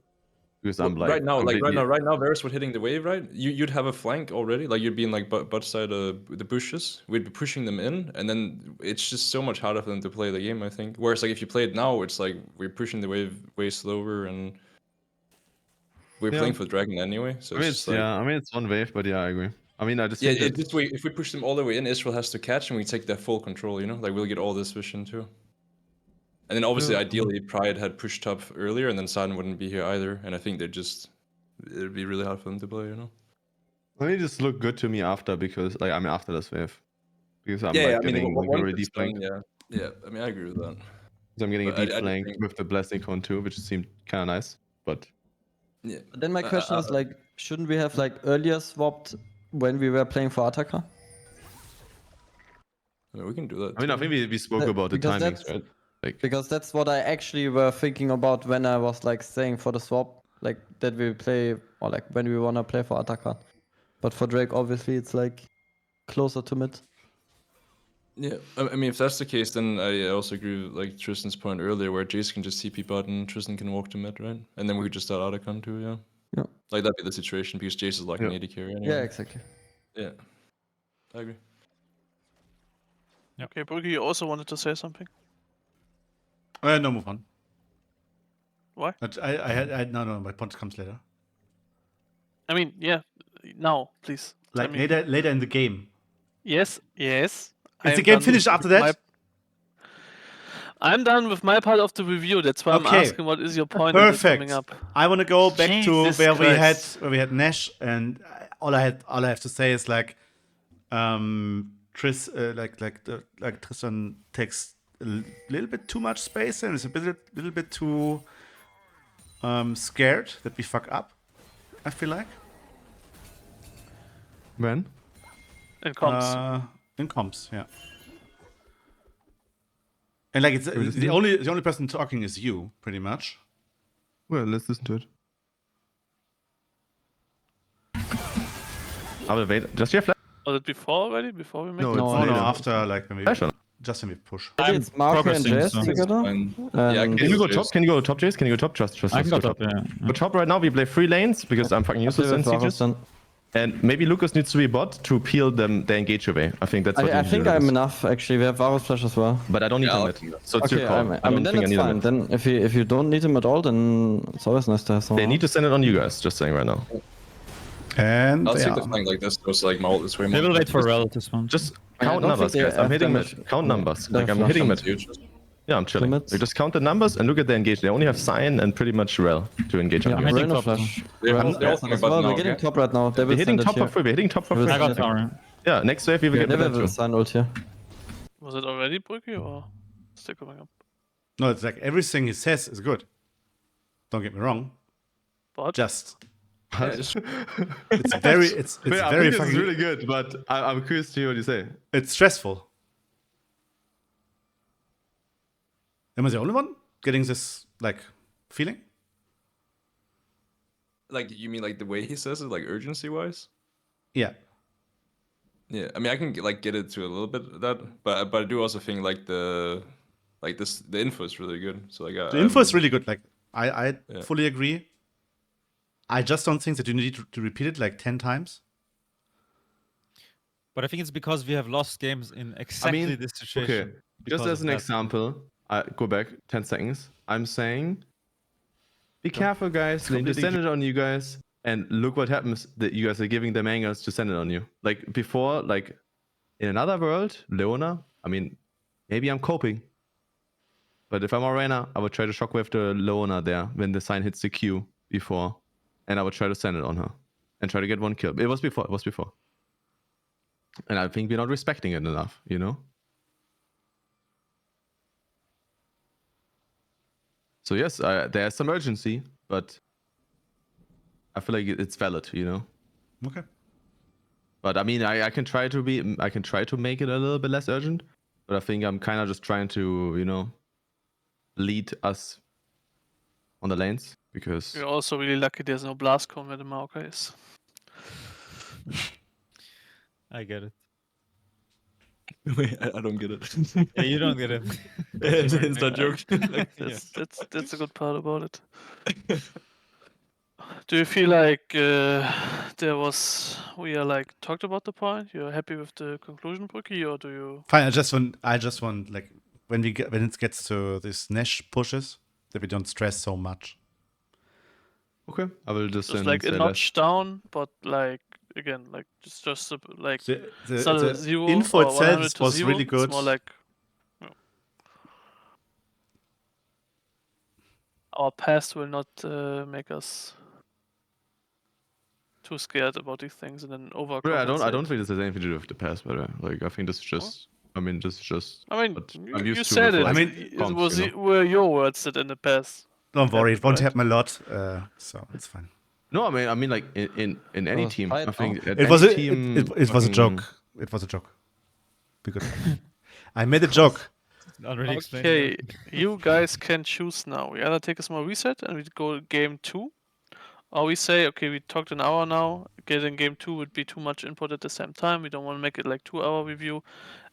Because I'm like right now, completely- right now, Varus would hitting the wave, right? You'd have a flank already, like you'd be in like butt side the bushes. We'd be pushing them in, and then it's just so much harder for them to play the game, I think. Whereas like if you play it now, it's like we're pushing the wave way slower, and we're Yeah. playing for dragon anyway. So I mean, it's just like I mean, it's one wave, but yeah, I agree. I mean, I just yeah, think that this way if we push them all the way in, Israel has to catch, and we take their full control. You know, like we'll get all this vision too. And then obviously, Yeah. ideally, Pride had pushed top earlier, and then Sudden wouldn't be here either. And I think it'd be really hard for them to play, you know. I mean, it just looked good to me after because like I mean after this wave because I'm Yeah, like I mean, getting like once very it's deep flank. done, yeah. I mean, I agree with that. So I'm getting a But I deep just flank think- with the blessing cone too, which seemed kind of nice. But Yeah. But then my question is like, shouldn't we have like earlier swapped when we were playing for Atakan? I mean, we can do that. I mean, I too. think we spoke That- about the because timings, that's- right? Like Because that's what I actually were thinking about when I was like saying for the swap, like that we play or like when we wanna play for Atakan. But for Drake, obviously, it's like closer to mid. Yeah, I mean, if that's the case, then I also agree with like Tristan's point earlier, where Jace can just TP button, Tristan can walk to mid, right? And then we could just start Otacon too, yeah. Yeah. Like that'd be the situation because Jace is like an Yeah. AD carry anyway. Yeah, exactly. Yeah. I agree. Okay, Broeki, you also wanted to say something? No, move on. Why? No, my point comes later. I mean, yeah. Now, please. Tell Like me. later in the game. Yes. Is I the am game done finished with after that? I'm done with my part of the review. That's why I'm Okay. asking what is your point in it coming Perfect. up. I want to go back to Jesus where Christ. we had Nash, and all I have to say is like, Tristan takes a little bit too much space and is a little bit too scared that we fuck up. I feel like When? In comps. in comps, yeah. And like it's we listen the to only person talking is you, pretty much. Well, let's listen to it. I will wait. Just your flash. Was it before already? Before we make No, it? it's No, later. after like when we Flash on. just when we push. Maybe it's Marco and progressing, Jazz so- together. Fine. Yeah, I And- Can you go Jace. top? Can you go top, Jace? Can you go top? Just I can go top, yeah. Go top right now. We play 3 lanes because I'm fucking useless in Varus sieges. then. And maybe Lucas needs to be bot to peel them the engage away. I think that's what I you think do, I'm Lucas. enough actually. We have Varus flash as well. But I don't need Yeah, him I'll it. take that. So it's Okay, your call. I mean don't then think it's need him fine. it. Then if you don't need him at all, then it's always nice to have someone. They need to send it on you guys. Just saying right now. And I'll yeah. take the flank like this. Because like my ult is way more. They will wait for Rel to spawn. Just I count don't numbers, think they guys. I'm have hitting damage. mid. Count Yeah, numbers. they Like have I'm hitting flash. mid. Yeah, I'm chilling. Limits. Like, just count the numbers and look at the engage. They only have Sign and pretty much Rel to engage Yeah, on I'm you. hitting Reno top flash. They're Reno all flash talking as about well. now, We're getting okay? top right now. They We're will hitting send it top for here. free. We're hitting top for We'll free. I got send it here. tower. Yeah, next wave we will Yeah, get they with will that too. sign ult here. Was it already Broeki or still coming up? No, it's like everything he says is good. Don't get me wrong. But Just Yeah, just it's very it's Wait, I very think this fucking is really good, but I'm curious to hear what you say. it's stressful. Am I the only one getting this like feeling? like you mean like the way he says it, like urgency wise. Yeah. Yeah, I mean I can get it to a little bit of that, but I do also think like the info is really good. So like The info is really good. Like I Yeah. fully agree. I just don't think that you need to repeat it like 10 times. But I think it's because we have lost games in exactly this situation. Okay, just because as of an that. example, I go back 10 seconds. I'm saying, be careful, guys. They need to send it on you guys. And look what happens that you guys are giving them angles to send it on you. Like before, like in another world, Leona, I mean, maybe I'm coping. But if I'm Arena, I would try to shockwave the Leona there when the sign hits the Q before. And I would try to send it on her. And try to get one kill. It was before. And I think we're not respecting it enough, you know? So yes, there's some urgency, but I feel like it's valid, you know? Okay. But I mean, I can try to make it a little bit less urgent, but I think I'm kind of just trying to, you know, lead us on the lanes because you're also really lucky there's no blast cone where the marker is. I get it. Wait, I don't get it. Yeah, you don't get it. It's that joke. That's a good part about it. Do you feel like we are like talked about the point? You're happy with the conclusion, Broeki, or do you? Fine. I just want like when it gets to this Nash pushes that we don't stress so much. okay, I will just Just then like a say notch down, but like again, like just like it's not a The 0 info or itself 100 to was 0. really good. It's more like our past will not make us too scared about these things and then over. I don't think this has anything to do with the past, but like I think this is just I mean this is just I mean, what you I'm used to said with, it. like, I mean, it comps, was you know? were your words that in the past. Don't worry, it won't Right. happen a lot. So it's fine. No, I mean like in any was team, tight, I think at It was any a team, it was a fucking- joke. It was a joke. Be good. I made a joke. Already explained. Okay, you guys can choose now. We either take a small reset and we go game 2, or we say, okay, we talked an hour now. Getting game 2 would be too much input at the same time. We don't want to make it like 2-hour review,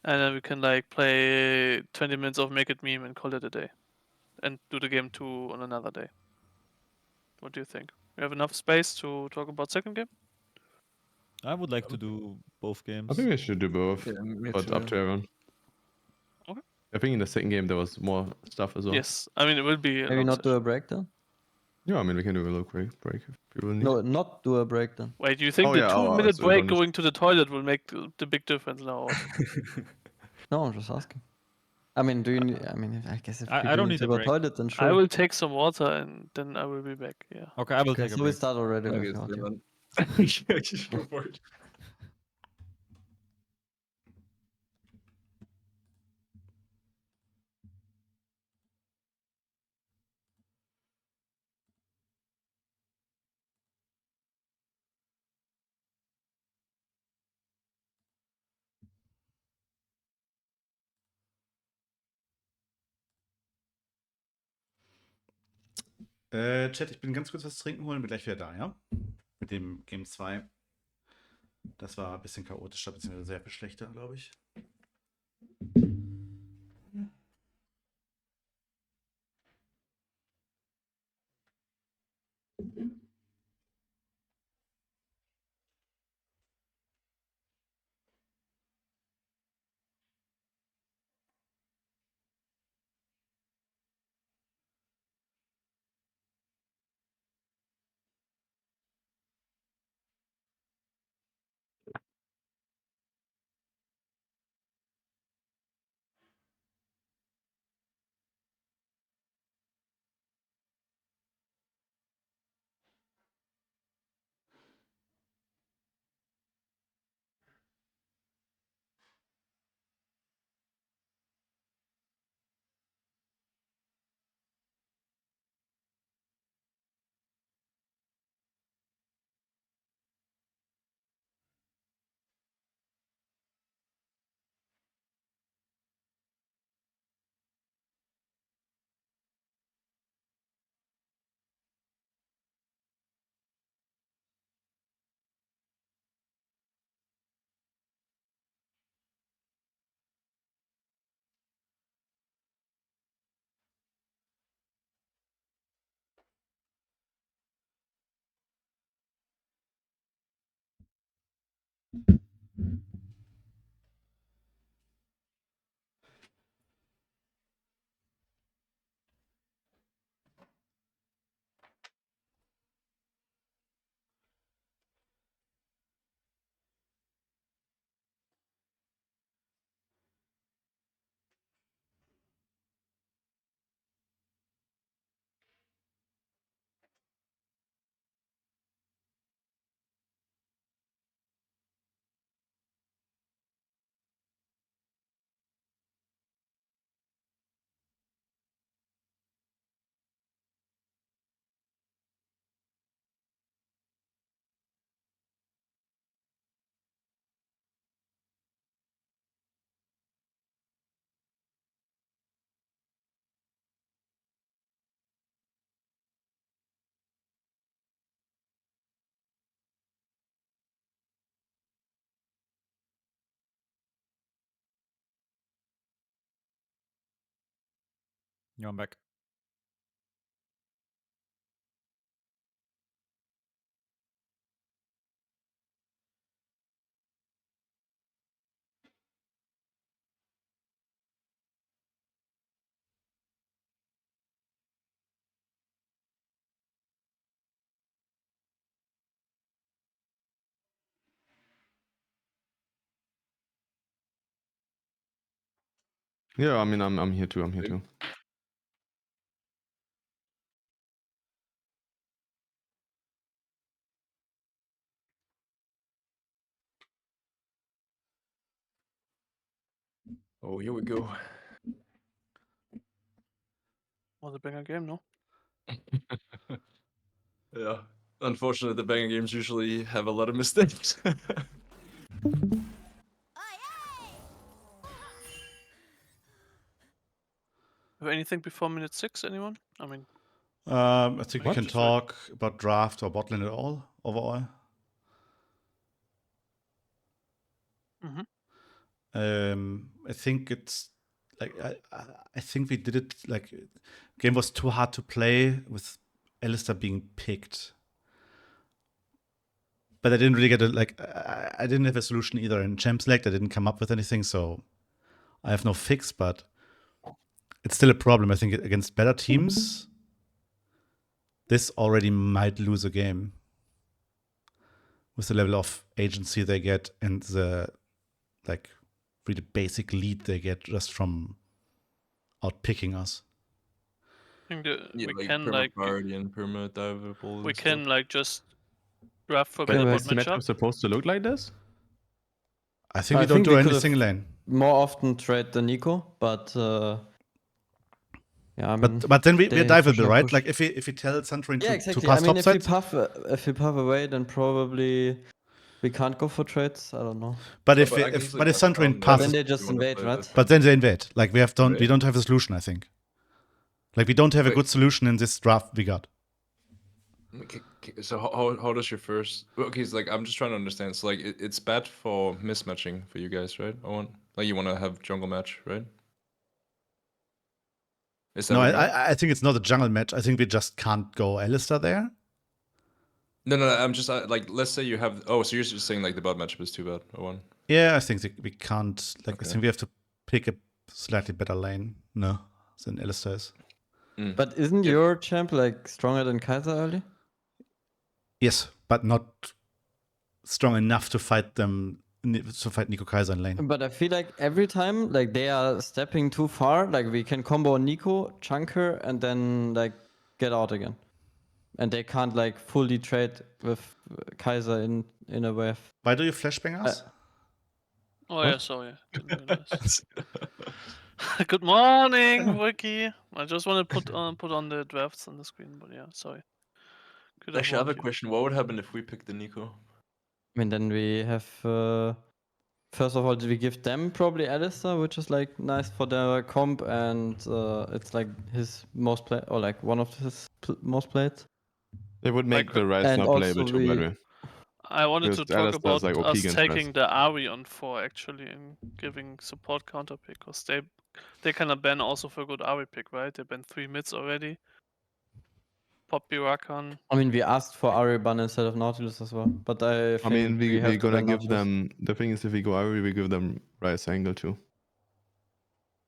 and then we can like play 20 minutes of Make It Meme and call it a day, and do the game 2 on another day. What do you think? We have enough space to talk about second game? I would like to do both games. I think we should do both, Yeah, me but too, up yeah. to everyone. Okay. I think in the second game there was more stuff as well. Yes, I mean it will be. A Maybe long not do session. a breakdown? Yeah, I mean we can do a little break if people need. No, not do a breakdown. Wait, you think Oh, the yeah, 2-minute so you break don't- going to the toilet will make the big difference now? Or what? No, I'm just asking. I mean, do you need, I mean, I guess if I people don't need need to a go break. toilet, then sure. I will take some water and then I will be back. Yeah. Okay, I will Okay, take a so we break. start already Okay, with so audio. then- Yeah, just go for it. Chat, ich bin ganz kurz was trinken holen, bin gleich wieder da, ja? Mit dem Game 2. Das war ein bisschen chaotischer, beziehungsweise sehr viel schlechter, glaube ich. Yeah, I'm back. Yeah, I mean I'm here too. I'm here too. Oh, here we go. Was a banger game, no? Yeah. Unfortunately, the banger games usually have a lot of mistakes. Have anything before minute 6? Anyone? I mean, I think we What? can Just like- talk about draft or botlane at all, overall. I think it's like I think we did it like game was too hard to play with Alistair being picked. But I didn't really get I didn't have a solution either in Champs Select. I didn't come up with anything, so I have no fix, but it's still a problem. I think against better teams, this already might lose a game with the level of agency they get and the like really basic lead they get just from outpicking us. I think Yeah, we like can perma like priority and perma diveable. we and can stuff. like just draft for But better Yeah, bot is the matchup matchup. supposed to look like this? I think I we don't think do we any could've single lane. more often trade the Nico, but yeah, I mean, But then we're they for diveable, sure right? push. Like if we tell Suntrain Yeah, to exactly. I pass mean, topside. if we puff away, then probably we can't go for trades. I don't know. But No, if but I if guess, but like, if Suntrain top-down, But then passes, they you just wanna invade, play right? different. but then they invade. Like we Right. don't have a solution. I think. Like we don't have a Wait. good solution in this draft we got. So how does your first? Okay, it's like I'm just trying to understand. So like it's bad for mismatching for you guys, right? Like you want to have jungle match, right? Is that No, what you mean? I think it's not a jungle match. I think we just can't go Alistair there. No. I'm just like, let's say you have. Oh, so you're just saying like the bot matchup is too bad. Yeah, I think we can't. Like I Okay. think we have to pick a slightly better lane. No, than Alistair is. But isn't Yeah. your champ like stronger than Kaiser early? Yes, but not strong enough to fight them. To fight Nico Kaiser in lane. But I feel like every time like they are stepping too far, like we can combo Nico, chunk her, and then like get out again. And they can't like fully trade with Kaiser in a wave. Why do you flashbang us? Oh What? yeah, sorry, didn't realize. Good morning, Broeki. I just want to put on the drafts on the screen, but yeah, sorry. Could have Actually, I have a warned you. question. What would happen if we pick the Nico? I mean, then we have first of all, we give them probably Alistair, which is like nice for their comp, and it's like his most play or like one of his most played. They would make Like, the Rise and not playable also too, by we- the way. I wanted to Because talk Alistair is, about like, OP us against taking Rise. the Ari on 4 actually and giving support counter pick, because they kind of ban also for a good Ari pick, right? They banned 3 mids already. Pop Rakan. I mean, we asked for Ariban instead of Nautilus as well, but I think I mean, we have we're to gonna ban give Nautilus. them. The thing is, if we go Ari, we give them Rise angle too.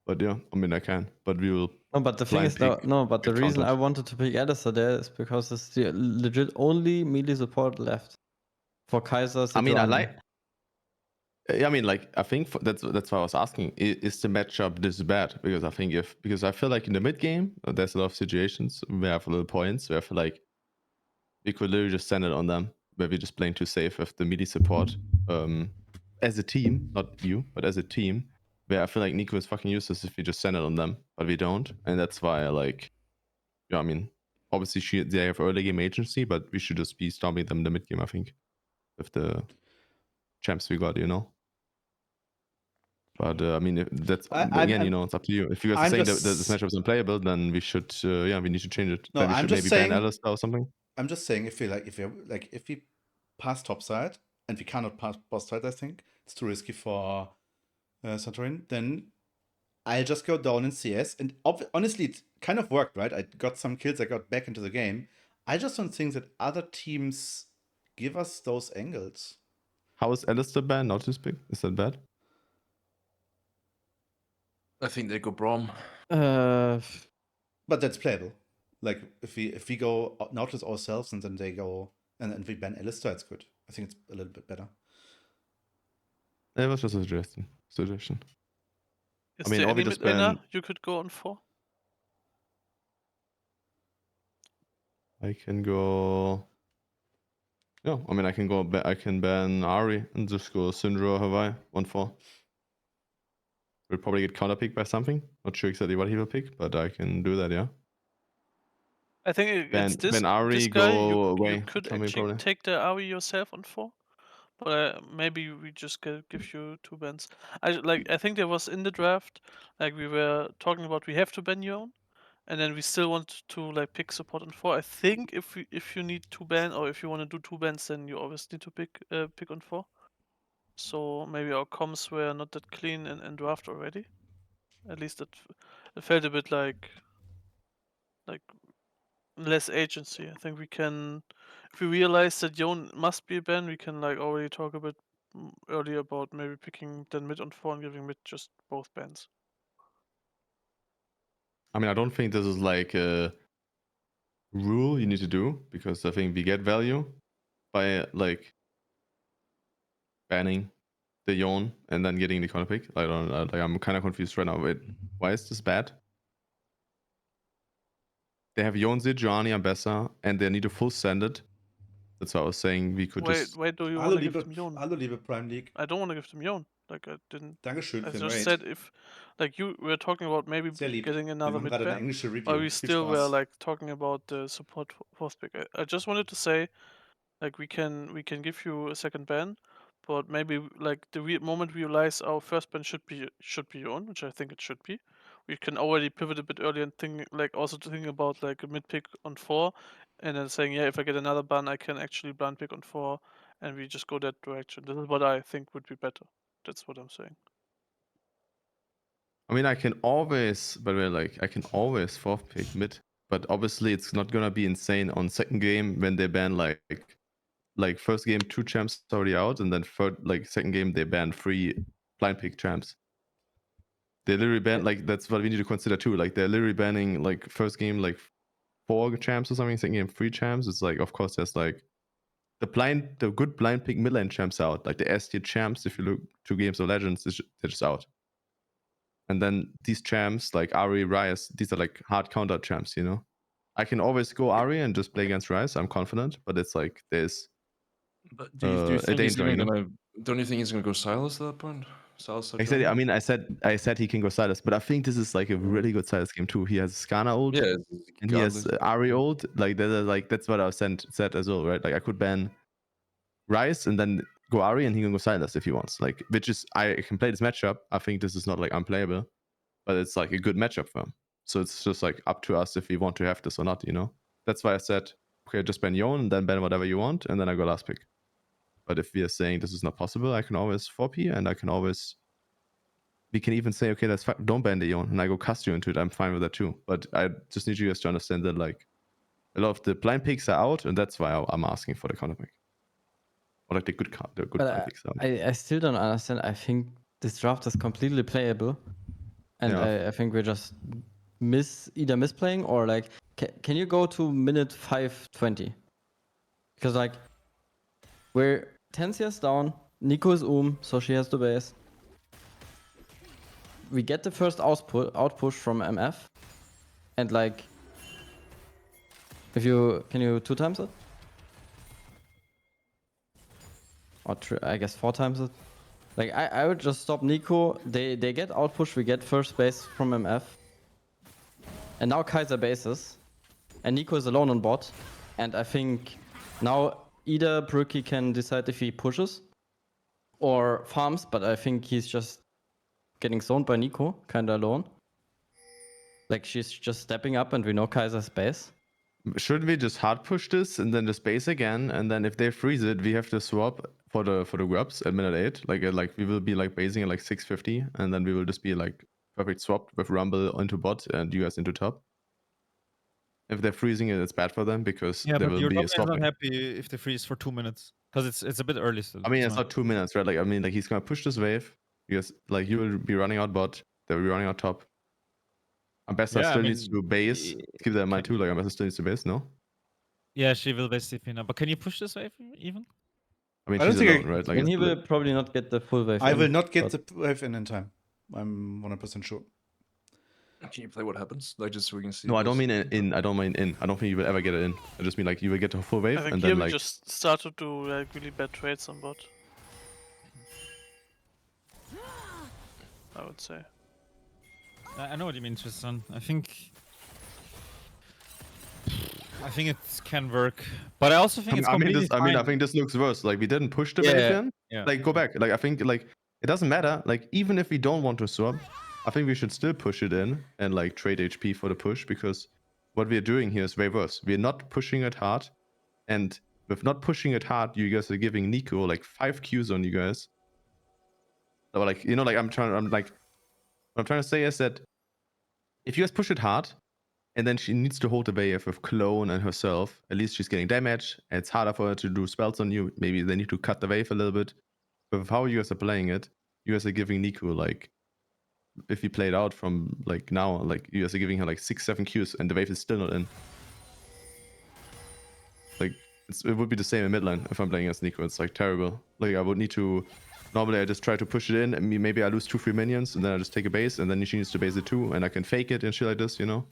But yeah, I mean, I can. But we will. No, but the thing blind is, no, pick no, but the get reason I countered. wanted to pick Alistair there is because it's the legit only melee support left for Kaiser. I mean, I Sejuani. like. I mean, like, I think that's why I was asking. Is the matchup this bad? Because I think because I feel like in the mid game, there's a lot of situations where we have little points where I feel like we could literally just send it on them, where we're just playing too safe with the melee support. As a team, not you, but as a team, where I feel like Nico is fucking useless if we just send it on them, but we don't, and that's why I like. Yeah, I mean, obviously they have early game agency, but we should just be stomping them in the mid game. I think with the champs we got, you know. But I mean, it's up to you. If you guys are saying that this matchup is unplayable, then we should, we need to change it. No, Then we I'm should just maybe saying- ban Alistair or something. I'm just saying if we pass topside and we cannot pass boss side, I think it's too risky for Santorin. Then I'll just go down in CS, and honestly, it kind of worked, right? I got some kills, I got back into the game. I just don't think that other teams give us those angles. How is Alistair ban? Not too big. Is that bad? I think they go Brom. Uh, But that's playable. Like if we go Nautilus ourselves and then they go and we ban Alistair, it's good. I think it's a little bit better. It was just a suggestion. Is I mean, there or we any just mid laner ban. you could go on 4? I can go. Yeah, I mean, I can go. I can ban Ari and just go Syndra Hawaii 1-4. We'll probably get counter picked by something. Not sure exactly what he will pick, but I can do that. Yeah. I think Ben- it's this, Ben Ari, this guy. go You away, could tell me actually probably. take the Ari yourself on 4. But maybe we just give you 2 bans. I think there was in the draft, like we were talking about, we have to ban your own, and then we still want to like pick support on 4. I think if you need 2 ban or if you want to do 2 bans, then you always need to pick on 4. So maybe our comms were not that clean in draft already. At least it felt a bit like less agency. I think we can, if we realize that Yon must be a ban, we can like already talk a bit earlier about maybe picking then mid on 4 and giving mid just both bans. I mean, I don't think this is like a rule you need to do, because I think we get value by like banning the Yon and then getting the counter pick. I don't know. Like, I'm kind of confused right now. Wait, why is this bad? They have Yon, Sejuani, Ambessa, and they need to full send it. That's why I was saying we could Wait, just. do you Hallo want to give liebe, them Yon? hallo liebe Prime League. I don't want to give them Yon. Like I didn't. Dankeschön I für den just Raid. said if, like you were talking about maybe Sehr lieb. getting Wir another machen mid gerade eine ban, englische but Review. we Viel still were Spaß. like talking about the support fourth pick. I just wanted to say, like we can give you a second ban, but maybe like the moment we realize our first ban should be Yon, which I think it should be. We can already pivot a bit early and think like also to think about like a mid pick on 4, and then saying yeah, if I get another ban, I can actually blind pick on 4, and we just go that direction. This is what I think would be better. That's what I'm saying. I mean, I can always, by the way, like I can always fourth pick mid, but obviously it's not gonna be insane on second game when they ban like first game 2 champs already out, and then second game they ban 3 blind pick champs. They literally ban like that's what we need to consider too. Like they're literally banning like first game like 4 champs or something, second game 3 champs. It's like of course there's like the good blind pick mid lane champs out, like the S tier champs. If you look 2 games of Legends, they're just out. And then these champs like Ari, Ryze, these are like hard counter champs, you know. I can always go Ari and just play against Ryze. I'm confident, but it's like there's But do you a think he's danger, even you know? gonna? Don't you think he's gonna go Silas at that point? Silas. I said he can go Silas, but I think this is like a really good Silas game too. He has Skana ult, Yeah, and he has Ari ult. Like that's what I said as well, right? Like I could ban Ryze and then go Ari, and he can go Silas if he wants. Like, which is I can play this matchup. I think this is not like unplayable, but it's like a good matchup for him. So it's just like up to us if we want to have this or not, you know. That's why I said, okay, just ban Yon and then ban whatever you want, and then I go last pick. But if we are saying this is not possible, I can always 4P, and I can always. We can even say, okay, that's fine. Don't ban the Yon, and I go cast you into it. I'm fine with that too. But I just need you guys to understand that like a lot of the blind picks are out, and that's why I'm asking for the counter pick. Or like the good blind picks are out. I still don't understand. I think this draft is completely playable, and Yeah. I think we're just either misplaying or like can you go to minute 5:20? Because like we're 10 CS down. Nico is so she has the base. We get the first outpush from MF, and like can you 2 times it? Or I guess 4 times it. Like I would just stop Nico. They get outpush. We get first base from MF, and now Kaiser bases, and Nico is alone on bot. And I think now either Broeki can decide if he pushes or farms, but I think he's just getting zoned by Nico, kinda alone. Like she's just stepping up, and we know Kaiser's base. Shouldn't we just hard push this and then just base again, and then if they freeze it, we have to swap for the grubs at minute 8. Like we will be like basing at like 650, and then we will just be like perfect swapped with Rumble into bot and you guys into top. If they're freezing it, it's bad for them because Yeah, there but will your be top a lane is swapping. not happy if they freeze for 2 minutes because it's a bit early still. I mean, it's not. not 2 minutes, right? Like I mean, like he's gonna push this wave. Because like you will be running out bot, they'll be running out top. Ambessa Yeah, I still needs mean, to base. Keep that in mind too. Like Ambessa still needs to base, no? Yeah, she will base TP now. But can you push this wave even? I mean, I don't she's think alone, right? Like And it's he will probably not get the full wave. I in, will not get but- the wave in time. I'm 100% sure. Can you play what happens? Like just so we can see. no, I don't this. mean in. I don't mean in. I don't think you will ever get it in. I just mean like you will get a full wave I think and here then we like just start to do like really bad trades on bot. I would say. I know what you mean, Tristan. I think it can work, but I also think it's completely fine. I think this looks worse. Like we didn't push the Yeah, wave in. yeah. Like go back. Like I think like it doesn't matter. Like even if we don't want to swap, I think we should still push it in and like trade HP for the push, because what we're doing here is way worse. We're not pushing it hard, and with not pushing it hard, you guys are giving Nico like 5 Qs on you guys. So like you know, like what I'm trying to say is that if you guys push it hard, and then she needs to hold the wave with Clone and herself, at least she's getting damage, and it's harder for her to do spells on you. Maybe they need to cut the wave a little bit. But with how you guys are playing it, you guys are giving Nico like if we play it out from like now, like you guys are giving her like 6-7 Qs and the wave is still not in. Like it would be the same in mid lane if I'm playing as Nico. It's like terrible. Like I would need to. Normally I just try to push it in and maybe I lose 2-3 minions and then I just take a base and then she needs to base it too and I can fake it and shit like this, you know?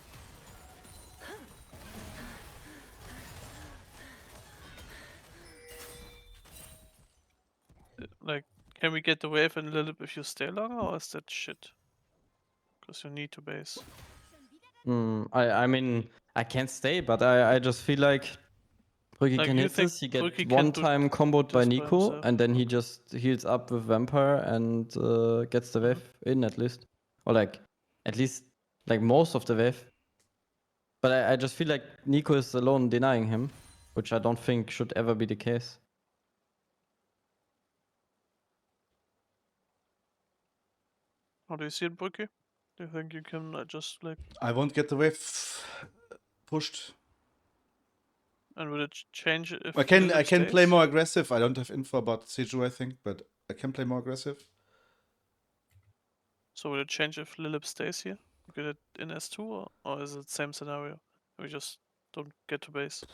Like, can we get the wave in a little bit if you stay longer, or is that shit? Because you need to base. I mean, I can't stay, but I just feel like Broeki Like, can you hit think this. He Broeki get can one do time comboed by this by Nico, himself? and then he Okay. just heals up with Vampire and gets the wave in at least. Or like, at least, like most of the wave. But I just feel like Nico is alone denying him, which I don't think should ever be the case. How do you see it, Broeki? Do you think you can just like, I won't get the wave pushed. and will it change if I can Lilith play stays? more aggressive. I don't have info about Seju, I think, but I can play more aggressive. So will it change if Lilith stays here? Get it in S2, or is it same scenario? We just don't get to base.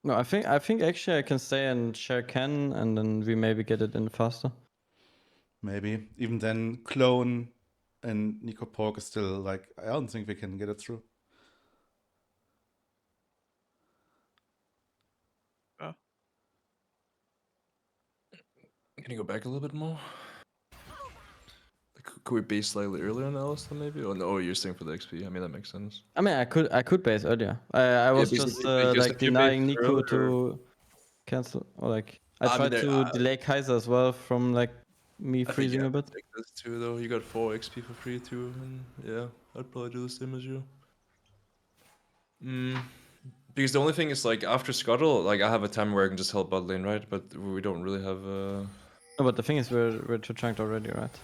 No, I think actually I can stay and share Ken, and then we maybe get it in faster. Maybe. Even then, Clone and Nico Pork is still like, I don't think we can get it through. Can you go back a little bit more? Could we base slightly earlier on Alistair maybe? Oh no, you're staying for the XP. I mean that makes sense. I mean, I could base earlier. I was because just if like you denying base Nico earlier- to cancel, or like I I mean, tried there- to delay Kaiser as well from like me I think freezing you a have to bit. take this too though. You got 4 XP for free too, and yeah, I'd probably do the same as you. Because the only thing is like after Scuttle, like I have a time where I can just help bot lane, right? But we don't really have No, but the thing is, we're too chunked already, right?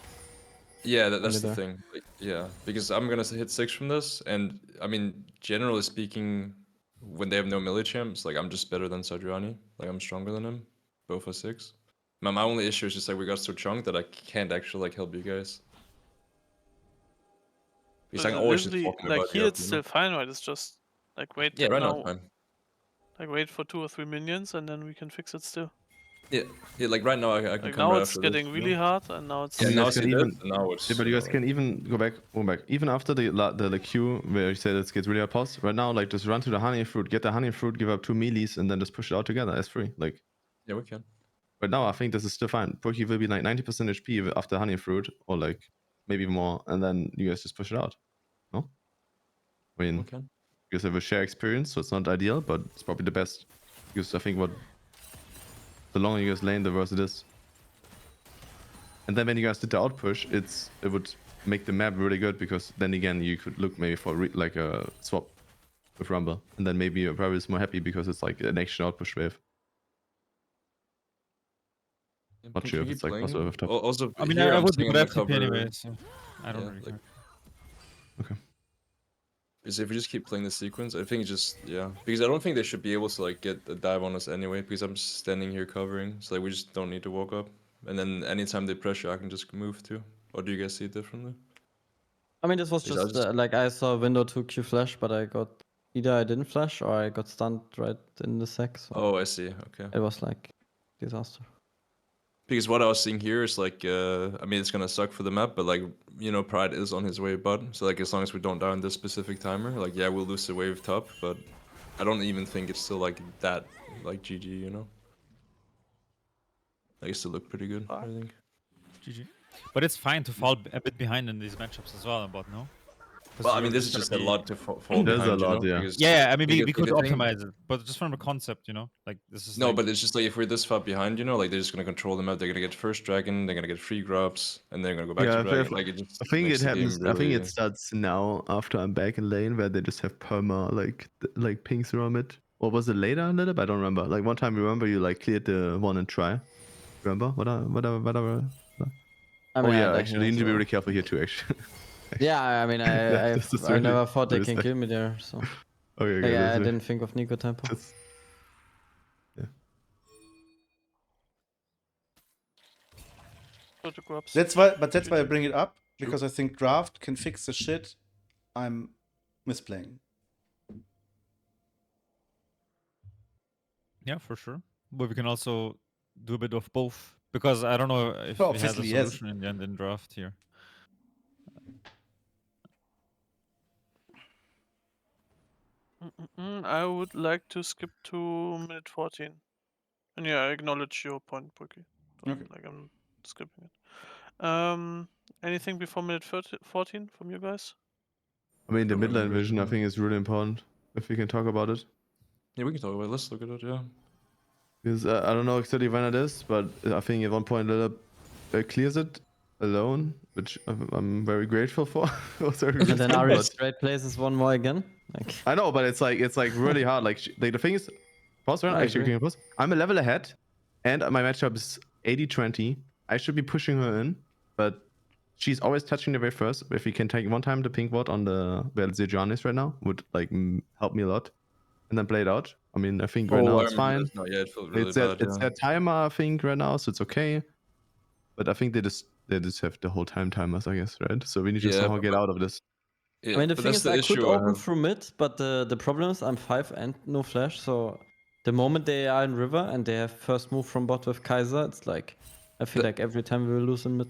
Yeah, that's Only the there. thing. Like, yeah, because I'm gonna hit 6 from this, and I mean, generally speaking, when they have no melee champs, like I'm just better than Sadrani. Like I'm stronger than him, both are 6. My only issue is just like we got so chunked that I can't actually like help you guys. Because I can always just Literally, talking like about here you. it's still fine, right? It's just like wait Yeah, right now now, it's fine. like wait for 2 or 3 minions, and then we can fix it still. Yeah, like right now I can Like come now right it's after getting this, really hard, and now it's Yeah, You now guys it's can this, even, and now it's. yeah, but you guys can even go back, even after the Q where you said it gets really hard pause. Right now, like just run to the honey fruit, get the honey fruit, give up 2 melees, and then just push it out together as free. Like Yeah, we can. right now, I think this is still fine. Broeki will be like 90% HP after honey fruit, or like maybe more, and then you guys just push it out. No, I mean, We can. you guys have a share experience, so it's not ideal, but it's probably the best. Because I think the longer you guys lane, the worse it is. And then when you guys did the outpush, it would make the map really good, because then again you could look maybe for like a swap with Rumble, and then maybe your Rumble is more happy because it's like an action outpush wave. Not Can sure you if keep it's like playing? possible with top. Also, I mean, here I I'm would saying be I'm good gonna FTP cover. anyway, so I don't Yeah, really like- care. Okay. Because if we just keep playing the sequence, I think it's just because I don't think they should be able to like get a dive on us anyway. Because I'm just standing here covering, so like we just don't need to walk up. And then anytime they pressure, I can just move too. Or do you guys see it differently? I mean, this was Because I just just- like I saw a window to Q flash, but I got either I didn't flash or I got stunned right in the sec. So Oh, I see. Okay. it was like disaster. Because what I was seeing here is like, I mean, it's gonna suck for the map, but like, Pride is on his way, bud. So like, as long as we don't die on this specific timer, like, yeah, we'll lose the wave top, but I don't even think it's still like that, like GG, Like, it still look pretty good, I think. GG. But it's fine to fall a bit behind in these matchups as well, but no? 'Cause Well, I you're mean, this is just a gonna be- lot to fall There's behind, a lot, yeah. because- Yeah, I mean, we because could the thing- optimize it, but just from a concept, like this is No, like, but it's just like if we're this far behind, like they're just gonna control the map. They're gonna get first dragon, they're gonna get free grubs, and they're gonna go back Yeah, to if- dragon. Like it just I think makes it the game happens. I think really- it starts now after I'm back in lane, where they just have perma like pings around it. Or was it later a little bit? I don't remember. Like one time, remember you like cleared the one and try. Remember? Whatever. I Oh mean, I yeah, died actually, you here need as to be well. really careful here too. Actually. Yeah, I mean, This is I really- never thought they really can sad. kill me there. So Okay, like, I that's didn't think of Nico tempo. just- go to grubs. That's why I bring it up, because I think draft can fix the shit I'm misplaying. Yeah, for sure. But we can also do a bit of both because I don't know if Well, we had a obviously, yes. solution in the end in draft here. I would like to skip to minute 14. And yeah, I acknowledge your point, Broeki. Okay. Like I'm skipping it. Anything before minute 14 from you guys? I mean, the Don't midline remember. vision, I think, is really important if we can talk about it. Yeah, we can talk about it. Let's look at it, yeah. Because I don't know exactly when it is, but I think at one point Lillip clears it alone, which I'm very grateful for. It was very And then risky, Ari but- straight places one more again. Like, I know, but it's like really hard. Like the thing is, pause right now. I Actually, agree. can you pause? I'm a level ahead, and my matchup is 80-20. I should be pushing her in, but she's always touching the wave first. If we can take one time the pink ward on the Velsebub is right now, would like help me a lot, and then play it out. I mean, I think right now I it's remember fine. this now. Yeah, it felt really It's bad. it's their timer, I think, right now, so it's okay. But I think they just have the whole time timers, I guess, right? So we need to Yeah, somehow but- get out of this. Yeah, I mean, the but thing that's is, the I could issue I open have. through mid, but the problem is I'm 5 and no flash. So the moment they are in river and they have first move from bot with Kaiser, it's like I feel like every time we will lose in mid.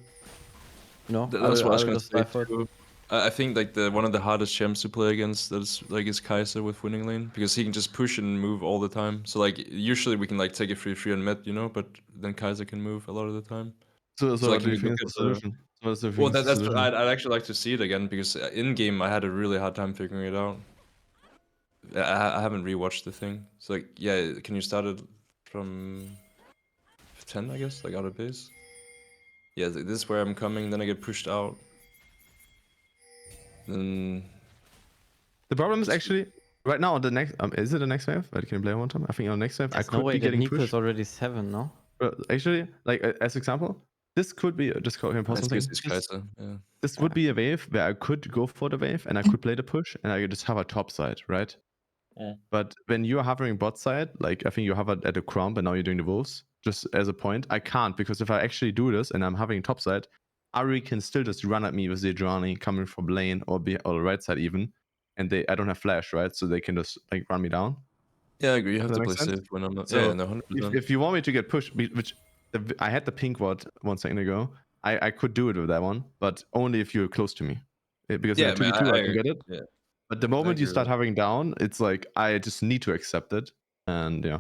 No, That's what I was gonna just say die for it. too. I think like one of the hardest champs to play against is Kaiser with winning lane, because he can just push and move all the time. So like usually we can like take it free on mid, but then Kaiser can move a lot of the time. So like, what do can you we think look is the at the- solution? What is the Well, that's what solution? I'd actually like to see it again, because in game I had a really hard time figuring it out. I haven't rewatched the thing. So like, yeah, can you start it from 10, I guess, like out of base? Yeah, this is where I'm coming. Then I get pushed out. Then The problem is actually right now on the next. Is it the next wave? Wait, can you play one time? I think on the next wave I There's no could way be that getting Nico is pushed. already 7, no? Actually, like as example, this could be just can I pause something? it's Kaiser. Yeah. This would be a wave where I could go for the wave and I could play the push and I could just have a top side, right? Yeah. But when you're hovering bot side, like I think you hovered at the crown, but now you're doing the wolves. Just as a point, I can't, because if I actually do this and I'm having top side, Ari can still just run at me with Zedrani coming from lane or the right side even, and I don't have flash, right? So they can just like run me down. Yeah, I agree. You have Does to that play make sense? safe when I'm not. So yeah, no, 100%. if you want me to get pushed, which I had the pink ward 1 second ago, I could do it with that one, but only if you're close to me. Because Yeah, in a 2v2 I can get it. Yeah. But the moment you agree start with hovering down, it's like I just need to accept it, and yeah.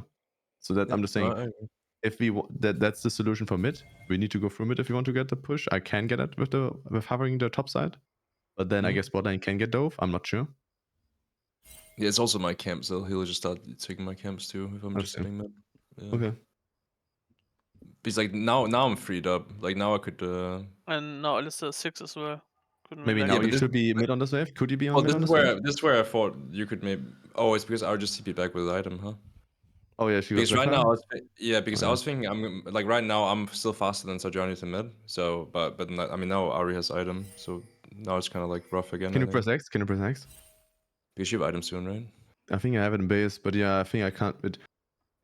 So that I'm just saying, I agree. if we that's the solution for mid. We need to go through mid if you want to get the push. I can get it with hovering the top side, but then I Mhm. guess bot lane can get dove. I'm not sure. Yeah, it's also my camp, so he'll just start taking my camps too if I'm I just see. sitting mid. Yeah. Okay. Because like now I'm freed up. Like now I could. And now Alistair 6 as well. Couldn't Maybe relax. now Yeah, but you this- should be mid on this wave. Could you be on Well, mid this on is this wave? where I thought you could maybe. Oh, it's because I would just TP back with the item, huh? Oh yeah, she goes Because right back now, fire? because Oh, I yeah. was thinking like right now I'm still faster than Sajani to mid. So, but I mean now Ari has item, so now it's kind of like rough again. Can I you think. press X? Can you press X? Because you have item soon, right? I think I have it in base, but yeah, I think I can't.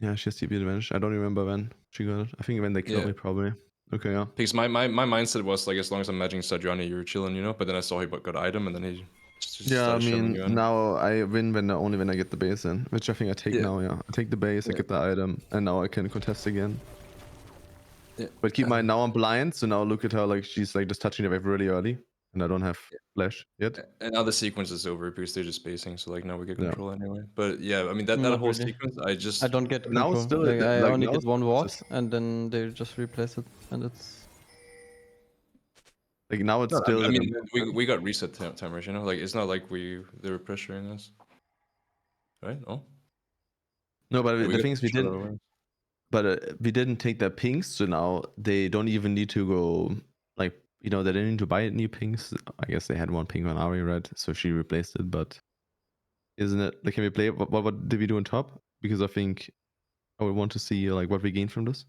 Yeah, she has TP advantage. I don't remember when she got it. I think when they killed Yeah. me, probably. Okay, yeah. Because my mindset was like, as long as I'm matching Sajani, you're chilling, But then I saw he got item, and then he just Yeah, I started shoving mean, you in. now I win only when I get the base in, which I think I take Yeah. now, yeah. I take the base, I Yeah. get the item, and now I can contest again. Yeah. But keep in mind, now I'm blind, so now look at her, like, she's like just touching the wave really early, and I don't have flash yet. And now the sequence is over because they're just spacing, so like now we get Yeah. control anyway. But yeah, I mean that Not whole really. sequence, I don't get Now control. still, Like, I like, only now get one it's ward, just- and then they just replace it, and it's like now it's No, still. I mean, we got reset timers, Like it's not like they were pressuring us, right? Oh, No, but Yeah, the got thing is, we shut didn't. over. But we didn't take their pings, so now they don't even need to go, like, they didn't need to buy new pings. I guess they had one ping on Ari, right? So she replaced it, but isn't it, like, can we play, what did we do on top? Because I think I would want to see, like, what we gained from this.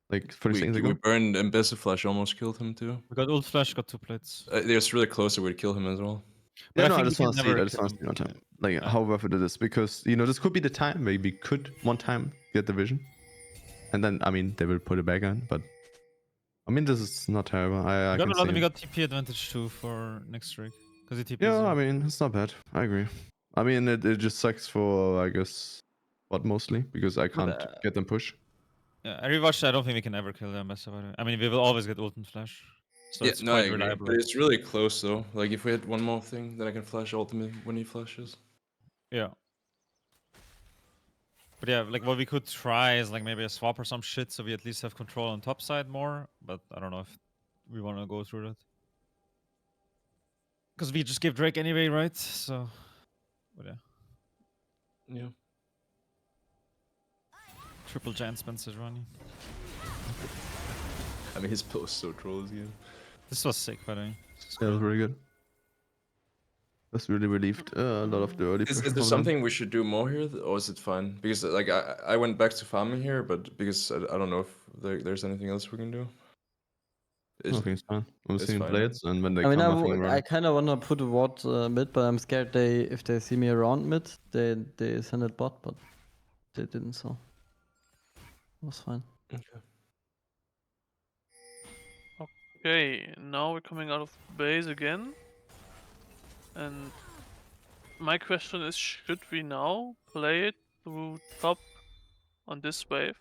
Like, 30 seconds We ago? burned, and Bessa Flash almost killed him too. We got ult flash, got 2 plates. It was really close; it would kill him as well. But Yeah, I no, I think we just can want to see it. never I just want to kill see one him. time. Like, Yeah. how worth it is. Because, this could be the time where we could one time get the vision. And then, I mean, they will put it back on, but I mean, this is not terrible. I We got can a lot. see We it. got TP advantage too for next streak because he TP. Yeah, I mean, it's not bad. I agree. I mean, it just sucks for, I guess, what mostly? Because I can't get them push. Yeah, I rewatched. I don't think we can ever kill the ambassador. I mean, we will always get ult and flash, so Yeah, it's no, I quite agree. reliable. But it's really close though. Like if we had one more thing, then I can flash ultimate when he flashes. Yeah. But yeah, like what we could try is like maybe a swap or some shit, so we at least have control on top side more. But I don't know if we want to go through that because we just give Drake anyway, right? So, but yeah, Yeah. triple giant Spencer running. I mean, his post so troll this game. This was sick, by the way. Yeah, it was really good. That's really relieved a lot of the early Is pressure there from them. something we should do more here, or is it fine? Because like I went back to farming here, but because I don't know if there's anything else we can do. I think it's fine. I'm it's seeing fine, blades, and when they I mean, come, I think I kind of want to put a ward mid, but I'm scared if they see me around mid, they send it bot, but they didn't, so it was fine. Okay. Okay, now we're coming out of base again. And my question is, should we now play it through top on this wave?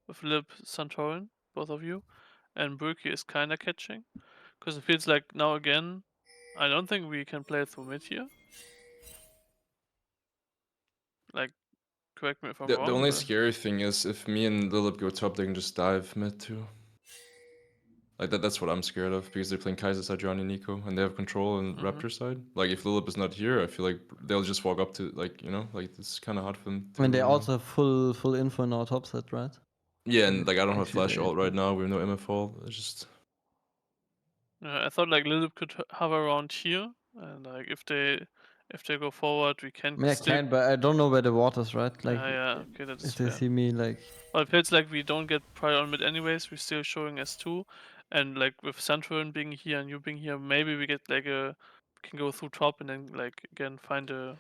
With Lib, Santorin, both of you. And Broeki is kinda catching. Because it feels like now again, I don't think we can play it through mid here. Like, correct me if I'm The wrong. only but- scary thing is if me and Lilip go top, they can just dive mid too. Like that's what I'm scared of because they're playing Kaiser side, Johnny, Nico, and they have control on Raptor side. Like if Lilip is not here, I feel like they'll just walk up to like like it's kind of hard for them. I mean, they to, also have full info in our top set, right? Yeah, and like I don't have Actually, flash they- ult right now. We have no MF ult. It's just I thought like Lilip could hover around here, and like if they go forward, we can I mean, I still. can, but I don't know where the water's, right? Like, Yeah, okay, that's if they fair. see me, like, But it feels like we don't get prior on mid anyways. We're still showing S2, and like with Santorin being here and you being here, maybe we get like can go through top and then like again find a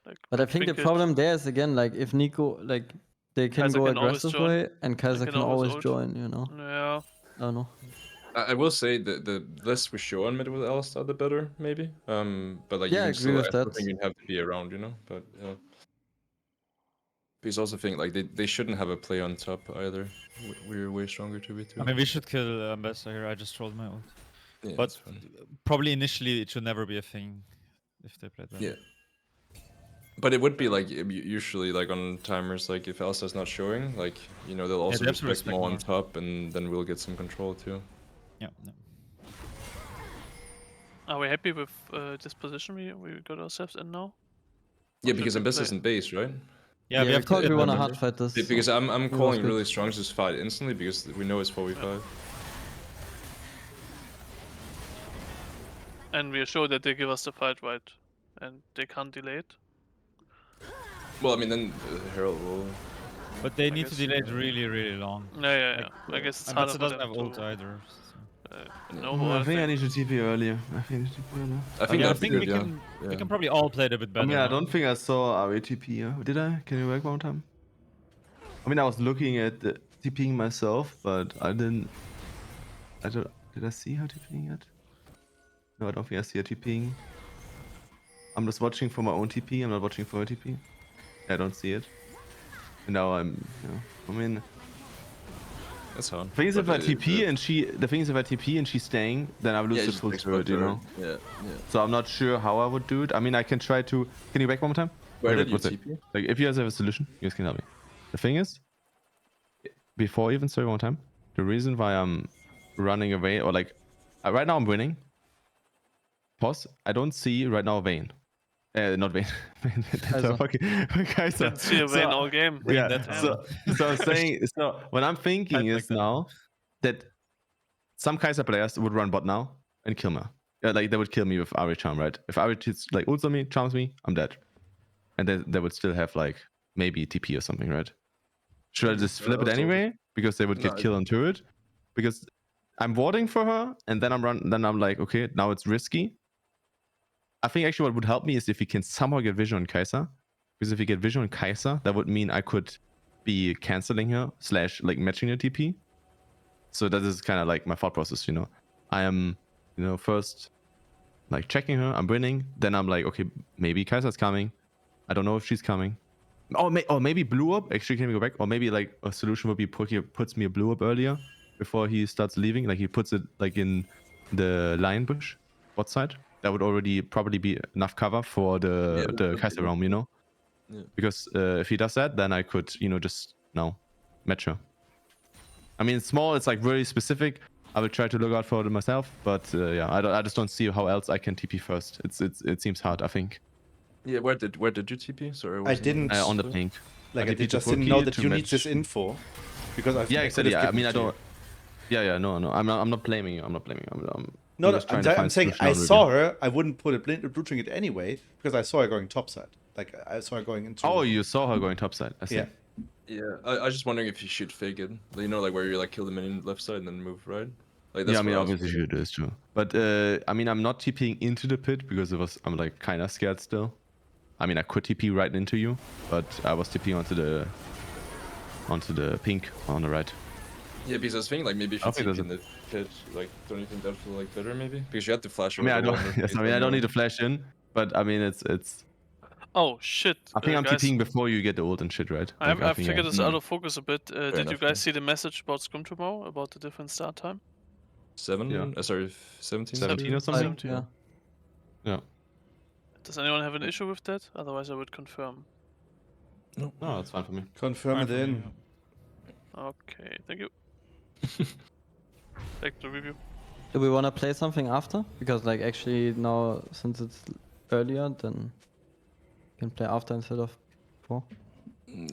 like. But I good think the trinket. problem there is again, like, if Nico, like, they can Kaiser go can always aggressive join. way, and Kaiser can can always always ult. join, you know? Yeah. I don't know. I will say that the less we show on mid with Alistar, the better maybe. But like Yeah, I you can agree still, with I still that. think you have to be around, But yeah. Because I also think like they shouldn't have a play on top either. We're way stronger 2v2. I mean, we should kill ambassador here. I just rolled my ult. Yeah, But that's fine. probably initially it should never be a thing if they play that. Yeah. But it would be like usually like on timers, like if Alistar's not showing, like they'll also they have to respect respect more on more. top, and then we'll get some control too. Yeah. Are we happy with this position we got ourselves in now? Yeah, should because we Ambassador's play? in base, right? Yeah, we have thought to. we want to remember. hard fight this. Because so I'm it was calling good. really strong this fight instantly because we know it's 4v5. And we are sure that they give us the fight right, and they can't delay it. Well, I mean then Herald will. But they I need to guess. delay it really, really long. Yeah. Like, I guess it's harder Ambassador for doesn't them have ult to either. So. know I what think I need to TP earlier. I think I need to TP earlier. I think Yeah, I that'd think be we good, can. yeah. We can probably all play it a bit I better. mean, I now. don't think I saw our TP. Did I? Can you work one time? I mean, I was looking at the TPing myself, but I didn't. Did I see her TPing yet? No, I don't think I see her TPing. I'm just watching for my own TP. I'm not watching for her TP. I don't see it. And now I mean, That's hard. the thing is, if I But, TP and she's staying, then I lose yeah, the just full export turret, her. Yeah. So I'm not sure how I would do it. I mean, I can try to. Can you back one more time? Where Okay, did wait, you what's it? TP? Like, if you guys have a solution, you guys can help me. The thing is, before even starting one time, the reason why I'm running away, or like, right now I'm winning. Pause. I don't see right now Vayne. Not Vayne. Kaiser. Kaiser. Didn't see a Vayne all game. Yeah. that So I'm saying. So what I'm thinking Type is like that. now that some Kaiser players would run bot now and kill me. Like they would kill me with Ari Charm, right? If Ari just like ults on me, charms me, I'm dead. And then they would still have like maybe TP or something, right? Should I just flip it that's also- anyway? Because they would No, get killed on turret. Because I'm warding for her, and then I'm like, okay, now it's risky. I think actually what would help me is if we can somehow get vision on Kaiser. Because if we get vision on Kaiser, that would mean I could be canceling her / like matching her TP. So that is kind of like my thought process, you know. I am, you know, first like checking her, I'm winning, then I'm like, okay, maybe Kaiser's coming. I don't know if she's coming. Or maybe blue up, actually can we go back? Or maybe like a solution would be Broeki puts me a blue up earlier before he starts leaving. Like he puts it like in the lion bush, bot side. That would already probably be enough cover for the Kaiser realm, you know? Yeah. Because if he does that, then I could, you know, just match her. I mean, it's small, it's like very specific. I will try to look out for it myself, but yeah, I just don't see how else I can TP first. It seems hard, I think. Yeah, where did you TP? Sorry, I wasn't didn't. On the pink. Like I I TP'd to just didn't Broeki know that to you need this match- info because I Yeah, I exactly. could've Yeah, I given mean, it I to you. don't. Yeah, no. I'm not blaming you. I'm not blaming you. No, just trying to I'm find saying solution I out with saw you. her. I wouldn't put a blue trinket anyway because I saw her going topside. Like I saw her going into. Oh, you saw her going topside. I see. Yeah. Yeah, I was just wondering if you should fake it. You know, like where you like kill the minion left side and then move right. Like that's Yeah, I mean, what was obviously thinking. it is true. But I mean, I'm not TPing into the pit because I'm like kind of scared still. I mean, I could TP right into you, but I was TPing onto the pink on the right. Yeah, because I was thinking like maybe if you I think TP that's in the pit, like don't you think that would feel like better maybe? Because you had to flash I mean, over I the wall. don't. Yes, I mean, I don't need to flash in, but I mean, it's. Oh shit! I think I'm guys, TPing before you get the ult and shit, right? Like, I think figured this Mm. out of focus a bit. Did you enough, guys yeah. see the message about Scrum tomorrow about the different start time? 7? Yeah. Sorry, 17. 17 or something. Seventeen. Yeah. Yeah. Does anyone have an issue with that? Otherwise, I would confirm. No. No, that's fine for me. Confirm Fine it for me, in. yeah. Okay, thank you. Back to the review. Do we want to play something after? Because like actually now since it's earlier, then we can play after instead of before.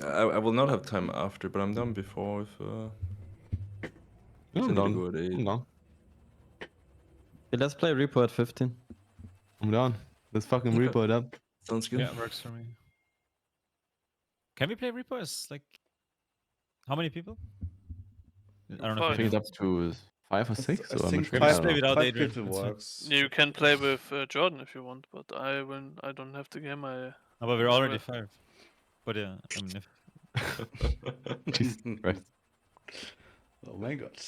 I will not have time after, but I'm done before if Yeah, I I'm need to down. go at 8. I'm down. Okay, let's play Repo at 15. I'm down. Let's fucking Okay. repo it up. Sounds good. Yeah, works for me. Can we play Repo as like how many people? I don't know I if Five. you think know. it's up to 5 or 6. I So I'm think not sure. Maybe I just don't play know. without five Adrian. people That's fine. works. You can play with Jordan if you want, but I don't have the game. No, but we're already 5. But yeah, I mean, if Jesus Christ. Oh my god.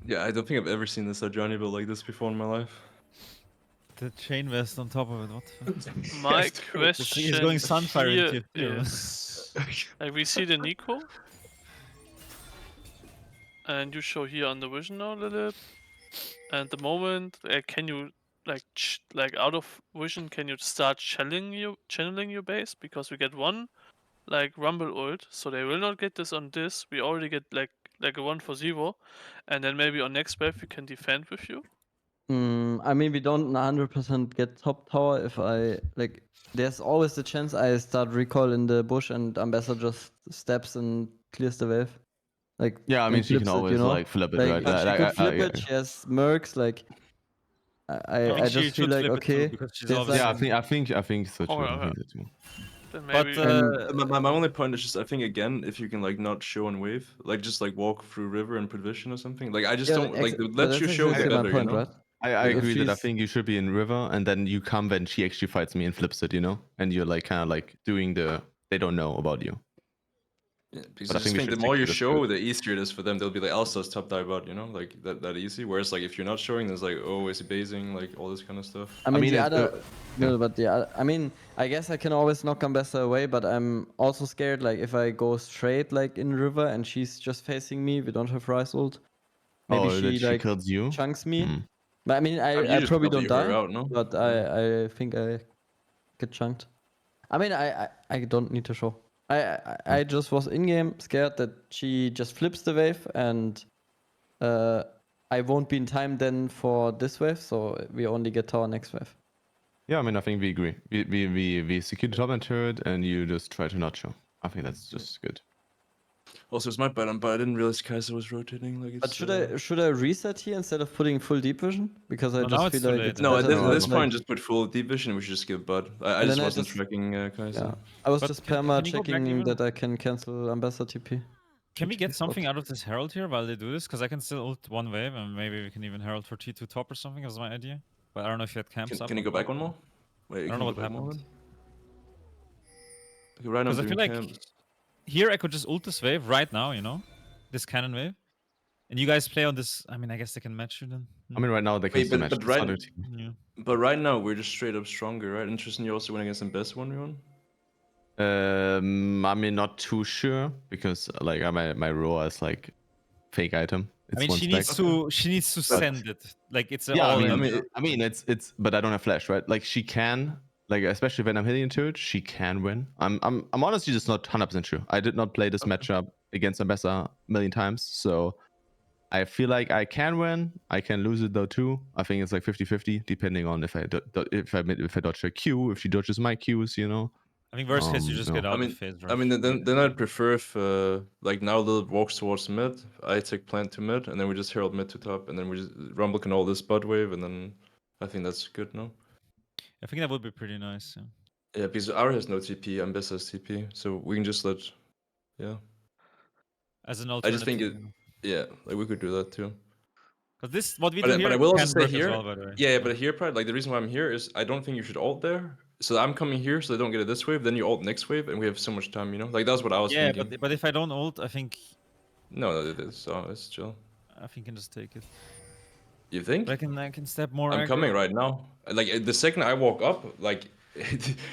Yeah, I don't think I've ever seen this Johnny build like this before in my life. the chain vest on top of it, what? My Yes, dude. question He's going Sunfire in here Tier 2. is, like we see the Nico, and you show here on the vision now, Lilith. And the moment, can you like out of vision, can you start channeling your base? Because we get one like Rumble ult, so they will not get this on this. We already get like a 1 for 0, and then maybe on next wave we can defend with you. I mean, we don't 100% get top tower if I like. There's always the chance I start recoil in the bush and Ambassador just steps and clears the wave. Like Yeah, I and mean, she can flips it, always you know? like flip it, Like right? she Like, could flip yeah. it. She has mercs. Like I I think she just feel should like flip it too, okay. because she's there's obviously- like- Yeah, I think so too. Oh, I yeah. think so too. Then But maybe My only point is just I think again if you can like not show on wave, like just like walk through river and put vision or something. Like I just don't like but let that's you show the exactly my better, point, you know? right? I If agree that I she's- think you should be in river, and then you come when she actually fights me and flips it, you know, and you're like kind of like doing the they don't know about you. Yeah, because But I I just think we think the should more stick you to this show, group. the easier it is for them. They'll be like, Alsa's top dive bot, you know, like that easy. Whereas like if you're not showing, there's like, oh, is he basing, like all this kind of stuff. I mean, the it's, other. No, but I mean, I guess I can always knock Ambassador away, but I'm also scared. Like, if I go straight, like in river, and she's just facing me, we don't have Rise ult. Maybe oh, that she she like kills you. chunks me. Hmm. But I mean, You I just probably W don't her die, out, no? but I think I get chunked. I mean, I don't need to show. I just was in game scared that she just flips the wave and I won't be in time then for this wave, so we only get tower next wave. Yeah, I mean, I think we agree. We secure the top end turret, and you just try to not show. I think that's just good. Also, it's my bad, but I didn't realize Kaiser was rotating. Like, it's, But should I reset here instead of putting full deep vision? Because I No, now just it's feel too like late. it's No, better at to this have, point, like- just put full deep vision. We should just give Bud. I And just then I wasn't just- tracking Kaiser. Yeah. I was But just can perma you go back checking even? that I can cancel Ambassador TP. Can we HP get spot. something out of this Herald here while they do this? Because I can still ult one wave, and maybe we can even Herald for T2 top or something, is my idea. But I don't know if you had camps up. Can you go back one more? Wait, I you don't can know go what back more happened. then? Okay, right now I'm Because I doing feel like camps. here I could just ult this wave right now, you know? This cannon wave. And you guys play on this. I mean, I guess they can match you then. I mean, right now they can Wait, still but- match. but It's right- not their team. Yeah. But right now we're just straight up stronger, right? Interesting. You also win against them best 1v1. I mean, not too sure because like my roar is like fake item. It's I mean, one she spec. needs to. She needs to send it. Like it's Yeah, all. I in. mean, it's, but I don't have flash, right? Like she can, like especially when I'm hitting into it, she can win. I'm honestly just not 100% sure. I did not play this matchup against Ambessa a million times, so I feel like I can win. I can lose it though too. I think it's like 50-50 depending on if I dodge her Q, if she dodges my Qs, you know. I think worst case you just no. get out I mean, of phase. I mean, then I'd prefer if like now Lil walks towards mid, I take plant to mid, and then we just Herald mid to top, and then we just Rumble can all this bud wave, and then I think that's good, no? I think that would be pretty nice. Yeah. Yeah, because Ara has no TP, Ambessa has TP, so we can just let, yeah. As an I alternative. just think it, yeah, like we could do that too. Because this, what we But do I- here, but I will also can say work here- as well, by the way. Yeah, but here, Pride, like the reason why I'm here is I don't think you should ult there. So I'm coming here, so they don't get it this wave. Then you ult next wave, and we have so much time, you know. Like that's what I was Yeah, thinking. but if I don't ult, I think No, it is. So it's chill. I can just take it. You think? But I can step more. I'm aggro. coming right now. Like the second I walk up, like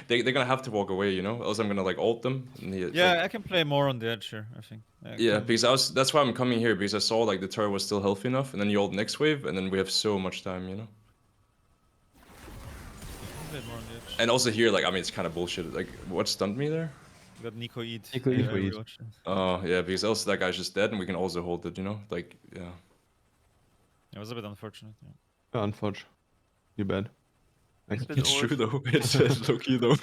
they're gonna have to walk away, you know. Else I'm gonna like ult them. And Yeah, like, I can play more on the edge here. I think. yeah, because that's why I'm coming here because I saw like the turret was still healthy enough, and then you ult next wave, and then we have so much time, you know. More on the edge. And also here, like I mean, it's kind of bullshit. Like what stunned me there? We got Nico eat. Nico eat. Yeah, Eat. rewatch it. Oh yeah, because else that guy's just dead, and we can also hold it, you know. Like yeah. It was a bit unfortunate. Yeah. Unfortunate. You bad. Thanks. Bit It's old. true though. It's low key though.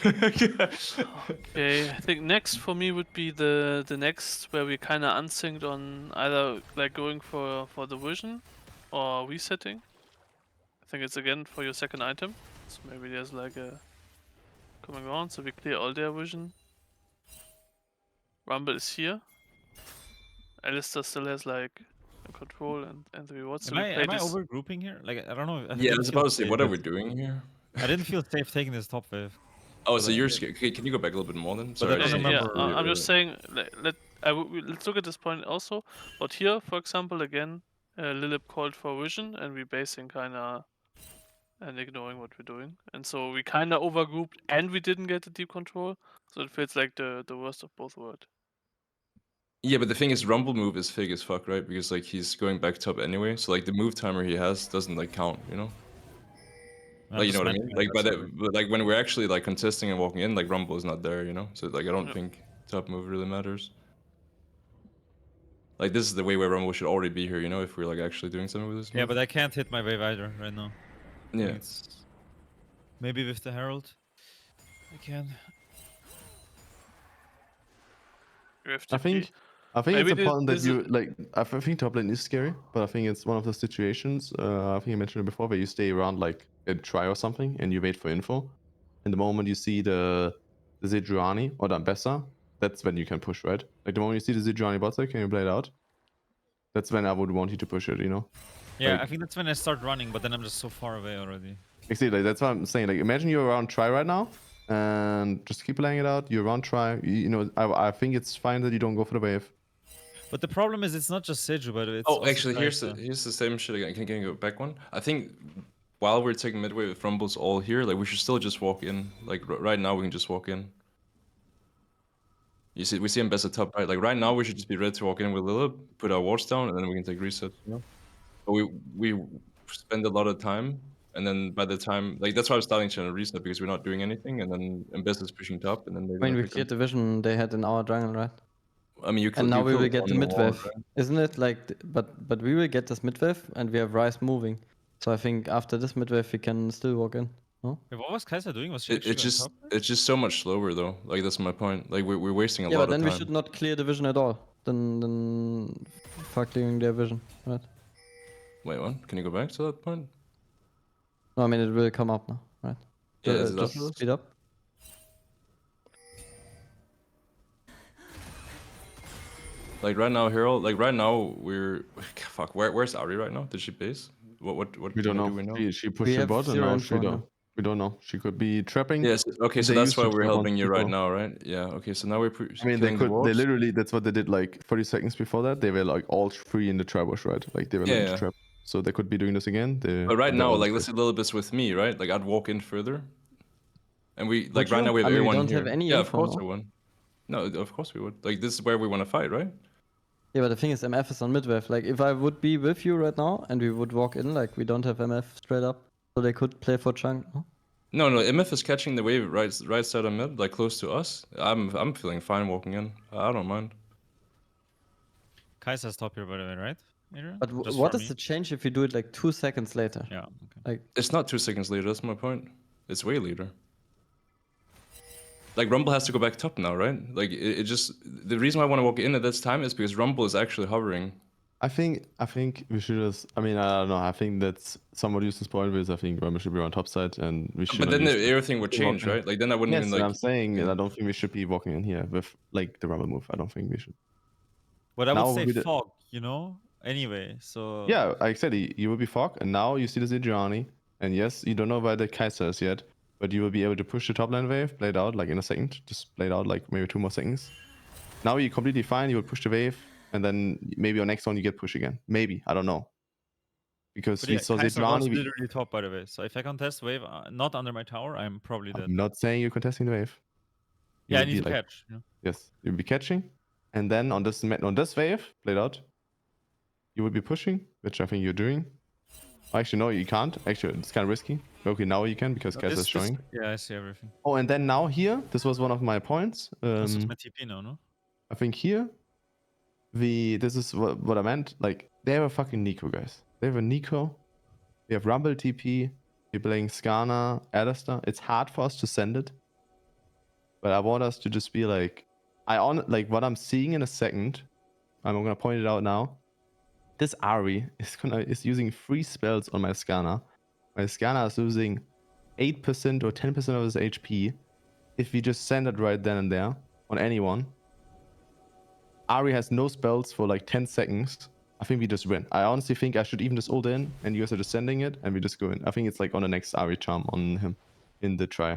Okay, I think next for me would be the next where we kind of unsynced on either like going for the vision or resetting. I think it's again for your second item. So maybe there's like a coming around, so we clear all their vision. Rumble is here. Alistair still has like a control and the rewards. So Am we I play am I this. over grouping here? Like I don't know. Yeah, I didn't was feel about to say, safe. what are we doing here? I didn't feel safe taking this top wave. Oh, so you're scared. Okay, can you go back a little bit more then? Sorry, I don't remember. I'm just saying. Let's look at this point also. But here, for example, again, Lilip called for vision, and we basing kind of and ignoring what we're doing, and so we kind of overgrouped, and we didn't get the deep control. So it feels like the worst of both worlds. Yeah, but the thing is, Rumble move is fake as fuck, right? Because like he's going back top anyway, so like the move timer he has doesn't like count, you know? I'm Like you just know what I mean? mentioning Like that, by sorry. but like when we're actually like contesting and walking in, like Rumble is not there, you know? So like I don't Yeah. think top move really matters. Like this is the way where Rumble should already be here, you know, if we're like actually doing something with this. Yeah, move. but I can't hit my wave either right now. I yeah. think it's maybe with the Herald. I can. You have I TP. think Maybe it's this- important that this is- you like. I think top lane is scary, but I think it's one of the situations. I think I mentioned it before, where you stay around like a try or something, and you wait for info. And the moment you see the Zidruani or the Ambessa, that's when you can push, right? Like the moment you see the Zidruani bot side, can you play it out? That's when I would want you to push it, you know. Yeah, Like- I think that's when I start running, but then I'm just so far away already. Exactly, like, that's what I'm saying. Like imagine you're around try right now, and just keep playing it out. You're around try. You know, I think it's fine that you don't go for the wave. But the problem is, it's not just Seju, but it's Oh, also actually, here's Kai'Sa. the same shit again. Can you go back one? I think while we're taking midway with Rumbles all here, like we should still just walk in. Like right now, we can just walk in. You see, we see him best at top right. Like right now, we should just be ready to walk in with Lilith, put our wards down, and then we can take reset. You know? But we spend a lot of time, and then by the time like that's why I'm starting to reset because we're not doing anything, and then Mbess is pushing top, and then they're I mean, gonna we pick cleared them. the vision they had in our jungle, right? I mean, you And now you we will killed get the one mid ward, wave, right? isn't it? Like, but we will get this mid wave, and we have Ryze moving. So I think after this mid wave, we can still walk in. No? Wait, what was Kai'Sa doing? Was she It, actually it's going just top? it's just so much slower though. Like that's my point. Like we're wasting a Yeah, lot but then of we time. should not clear the vision at all. Then fuck clearing their vision, right? Wait, what? Can you go back to that point? No, I mean it will come up now, right? Yeah, is it Just afterwards? speed up. Like right now, Herald. Like right now, we're fuck. Where's Ari right now? Did she base? What We don't know. do we know? She pushed We the have bot, and zero now info she on don't. her. We don't know. She could be trapping. Yes. Okay, so They that's used why to we're trap on helping you right people. now, right? Yeah. Okay, so now we're I mean, killing the they wards. literally, that's what they did like 30 seconds before that. They were like all three in the trap bush, right? Like they were Yeah, learning yeah. to trap. So they could be doing this again. But right now, all like, this let's say Lilibus with me, right? Like, I'd walk in further. And we, like, Would right you? now we have I mean, we everyone don't here. have any Yeah, of info, course no? I would. No, of course we would. Like, this is where we want to fight, right? Yeah, but the thing is, MF is on mid-wave. Like, if I would be with you right now and we would walk in, like, we don't have MF straight up, so they could play for chunk. No? No, MF is catching the wave right side of mid, like close to us. I'm feeling fine walking in. I don't mind. Kaiser's top here, by the way, right? Adrian? But Just what for is me? the change if you do it like 2 seconds later? Yeah, okay. Like, It's not 2 seconds later, that's my point. It's way later. Like, Rumble has to go back top now, right? Like, it just... The reason why I want to walk in at this time is because Rumble is actually hovering. I think we should just. I mean, I don't know. I think that's somewhat useless point because I think Rumble should be on top side and we should. But not then use everything would change, walking. right? Like, then I wouldn't Yes, even, and like... I'm saying yeah. I don't think we should be walking in here with like the Rumble move. I don't think we should. But I Now would say we did- fog, you know? Anyway, so... Yeah, I said you will be fog, and now you see the Zidjani, and yes, you don't know where the Kaiser is yet, but you will be able to push the top lane wave, play it out like in a second, just play it out like maybe 2 more seconds. Now you're completely fine. You will push the wave, and then maybe on next one you get push again. Maybe, I don't know. Because But we yeah, saw Kaiser was Zidjani. literally top, by the way. So if I contest wave not under my tower, I'm probably dead. I'm not saying you're contesting the wave. You Yeah, I will need be to like, catch. You know? yes, you'll be catching, and then on this wave, played out, you will be pushing, which I think you're doing. Actually, no, you can't. Actually, it's kind of risky. Okay, now you can because Kaiser is showing. Yeah, I see everything. Oh, and then now here, this was one of my points. This is my TP now, no? I think here, this is what I meant. Like, they have a fucking Nico, guys. They have a Nico. We have Rumble TP. We're playing Skana, Alistair. It's hard for us to send it. But I want us to just be like, like what I'm seeing in a second. I'm gonna point it out now. This Ari is using 3 spells on my Skana. My Skana is losing 8% or 10% of his HP. If we just send it right then and there on anyone, Ari has no spells for like 10 seconds. I think we just win. I honestly think I should even just ult in and you guys are just sending it and we just go in. I think it's like on the next Ari charm on him in the try.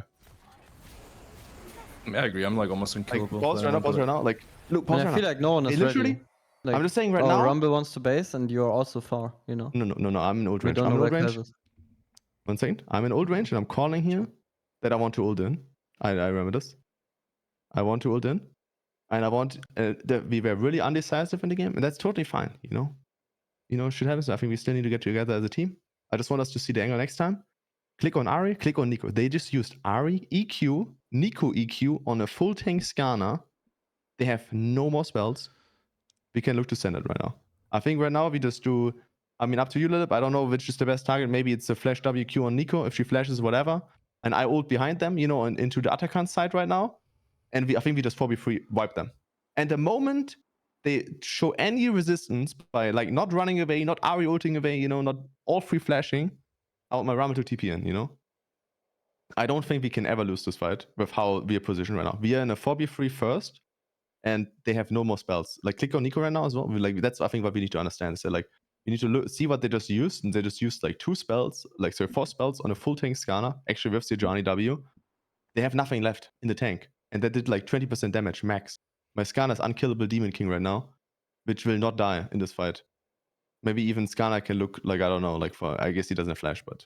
I agree. I'm like almost Like, unkillable. pause right now. Like, look, and pause I right feel now. like no one is Literally, ready. Like, I'm just saying right now. Rumble wants to base and you're also far, you know? No, I'm in old We range. don't I'm know in where old range. Kaiser's. 1 second. I'm in old range and I'm calling here that I want to ult in. I remember this. I want to ult in. And I want that we were really undecisive in the game, and that's totally fine, you know? You know, shit happens. I think we still need to get together as a team. I just want us to see the angle next time. Click on Ari, click on Nico. They just used Ari, EQ, Nico EQ on a full tank Skana. They have no more spells. We can look to send it right now. I think right now we just do, I mean, up to you, Lilip. I don't know which is the best target. Maybe it's a flash WQ on Nico if she flashes whatever. And I ult behind them, you know, and into the Atakan side right now. And I think we just 4v3 wipe them. And the moment they show any resistance by like not running away, not Ari ulting away, you know, not all free flashing, I want my Rumble to TP in, you know? I don't think we can ever lose this fight with how we are positioned right now. We are in a 4v3 first, and they have no more spells. Like, click on Nico right now as well. Like, that's I think what we need to understand. Is that like we need to see what they just used, and they just used like 2 spells, like 4 spells on a full tank Skana, actually with Sejuani W. They have nothing left in the tank, and that did like 20% damage max. My Skana is unkillable Demon King right now, which will not die in this fight. Maybe even Skana can look like, I don't know, like for, I guess he doesn't have flash, but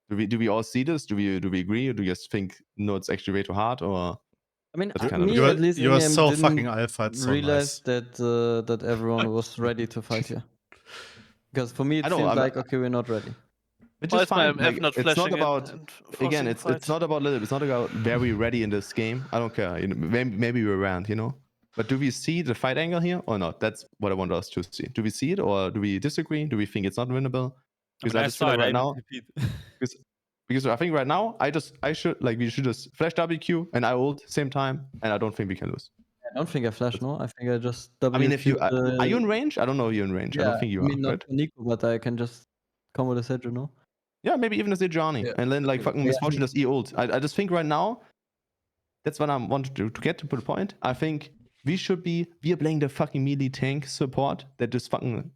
do we all see this? Do we agree, or do you guys think no, it's actually way too hard, or? I mean, That's kinda me logical. at least You are in-game so didn't fucking alpha. It's so realize nice. that everyone was ready to fight here. Because for me it I know, seemed I'm- like, okay, we're not ready. Which Why is is my fine. MF Like, not it's not flashing in about and again. forcing It's fight? not about little. It's not about very ready in this game. I don't care. You know, maybe we're around. You know. But do we see the fight angle here or not? That's what I want us to see. Do we see it or do we disagree? Do we think it's not winnable? Because I just feel like right now, because I think right now we should just flash WQ and I ult same time, and I don't think we can lose. I don't think I flash, no? I think I just I mean, if you WQ'd, are you in range? I don't know if you're in range. I yeah, don't think you I mean, are, not right? for Nico, but I can just come with a Sedge, you know? Yeah, maybe even as a Johnny, Yeah. and then like fucking Yeah, misfortune just ult. I just think right now, that's what I want to do to get to the point. I think we are playing the fucking melee tank support that just fucking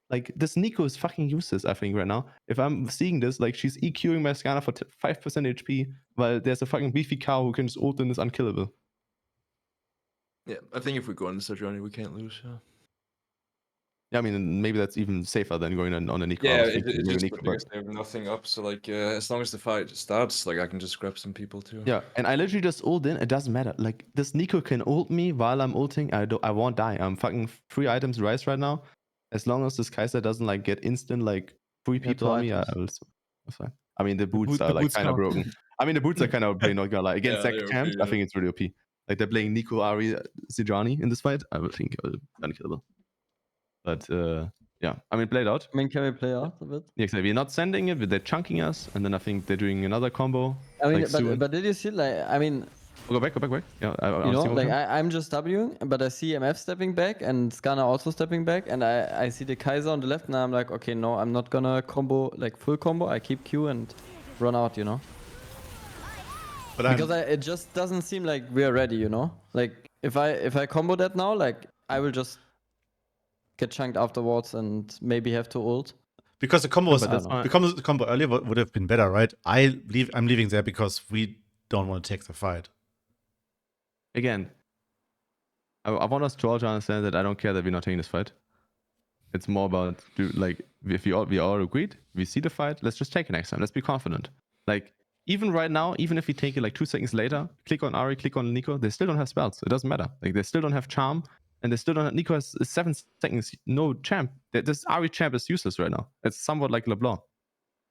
Like, this Nico is fucking useless, I think, right now. If I'm seeing this, like, she's EQing my Scanner for 5% HP, while there's a fucking beefy cow who can just ult and is unkillable. Yeah, I think if we go on this journey, we can't lose. Yeah. Yeah, I mean, maybe that's even safer than going on a Nico. Yeah, I was it's thinking maybe just Nico, because they have nothing up. So like, as long as the fight starts, like I can just grab some people too. yeah, and I literally just ult in. It doesn't matter. Like, this Nico can ult me while I'm ulting. I won't die. I'm fucking 3 items rise right now. As long as this Kai'Sa doesn't like get instant like 3 Yeah, people 2 on me, I items. will. That's fine. I mean, the boots are the like boots kind of count. broken. I mean, the boots are kind of OP, not gonna lie. Against Yeah, Zach they're OP, champs, I yeah. think it's really OP. Like, they're playing Nico, Ari, Sijani in this fight. I would think unkillable. But yeah, I mean, play it out. I mean, can we play out a bit? Yeah, exactly. We're not sending it, but they're chunking us, and then I think they're doing another combo. I mean, like, soon. but did you see, like, I mean, Oh, go back. Yeah, you know, like I'm just Wing, but I see MF stepping back and Scanner also stepping back, and I see the Kai'Sa on the left, and I'm like, okay, no, I'm not gonna combo, like full combo. I keep Q and run out, you know. But Because it just doesn't seem like we're ready, you know. Like if I combo that now, like I will just get chunked afterwards and maybe have to ult. because the combo was but that's fine. because the combo earlier would have been better, right? I'm leaving there because we don't want to take the fight. Again, I want us to all to understand that I don't care that we're not taking this fight. It's more about like if we all agreed, we see the fight, let's just take it next time. Let's be confident. Like even right now, even if we take it like 2 seconds later, click on Ari, click on Nico, they still don't have spells. It doesn't matter. Like they still don't have charm, and they still don't have, Nico has 7 seconds, no champ. This Ari champ is useless right now. It's somewhat like LeBlanc.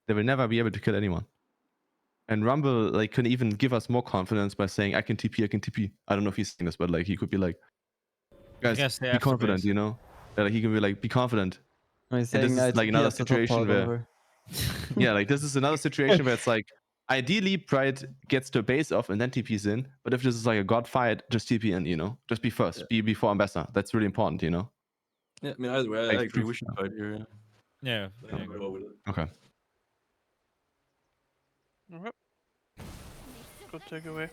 They will never be able to kill anyone. And Rumble like can even give us more confidence by saying I can TP. I don't know if he's saying this, but like he could be like, guys, guess they be have to confident, base. you know? Like he can be like, be confident. I'm this saying is like ITP another at the top situation part where- over. Yeah, like this is another situation where it's like ideally Pride gets to base off and then TP's in, but if this is like a god fight, just TP in, you know? Just be first, be before Ambassador. That's really important, you know? Yeah, I mean, either way, I Like, agree. We should fight here. Yeah. Yeah. Go with it. Okay. Alright. Good takeaway.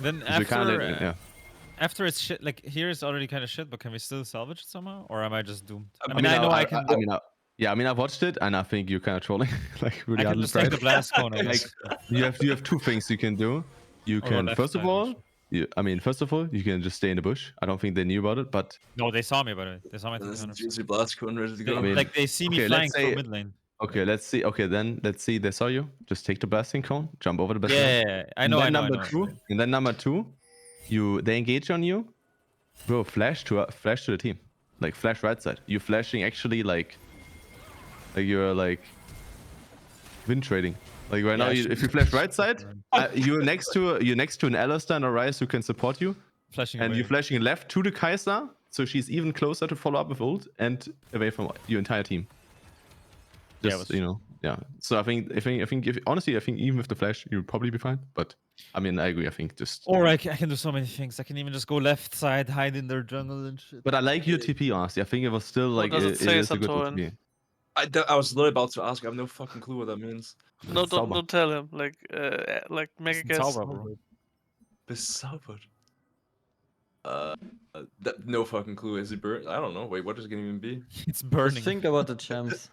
Then So we kinda after let- yeah. after it's shit, like here is already kind of shit, but can we still salvage it somehow, or am I just doomed? I I mean, I know I can. I've watched it and I think you're kind of trolling, like really I can hard just with take Pride. the blast cone. I Like guess. you have 2 things you can do. You Or can left first of side, all, actually. first of all, you can just stay in the bush. I don't think they knew about it, but No, they saw me, by the way. They saw me. There's a 100%. juicy blast cone ready to They, go. I mean, like they see me okay, flying let's through say- mid lane. okay, let's see. Okay, then let's see. They saw you. Just take the blasting cone, jump over the blasting cone. Yeah, I know. I know. I know. And then number 2, they engage on you, bro. Flash to the team, like flash right side. You flashing actually like you're like win trading. Like right now, if you flash right side, you're next to an Alistair and a Ryze who can support you, Flashing and away. you're flashing left to the Kai'Sa, so she's even closer to follow up with ult and away from your entire team. Yeah, Just it was- yeah. So I think honestly, I think even with the flash, you'll probably be fine. But I mean, I agree. I think just. Or I can do so many things. I can even just go left side, hide in their jungle and shit. But I like your TP, honestly. I think it was still like does it say, is a good Santorin? TP. I was literally about to ask. I have no fucking clue what that means. No, Sauber. don't tell him. Like make a It's guess. Sauber, bro. Besauber. No fucking clue. Is it burnt? I don't know. Wait, what is it gonna even be? It's Just burning. think about the champs.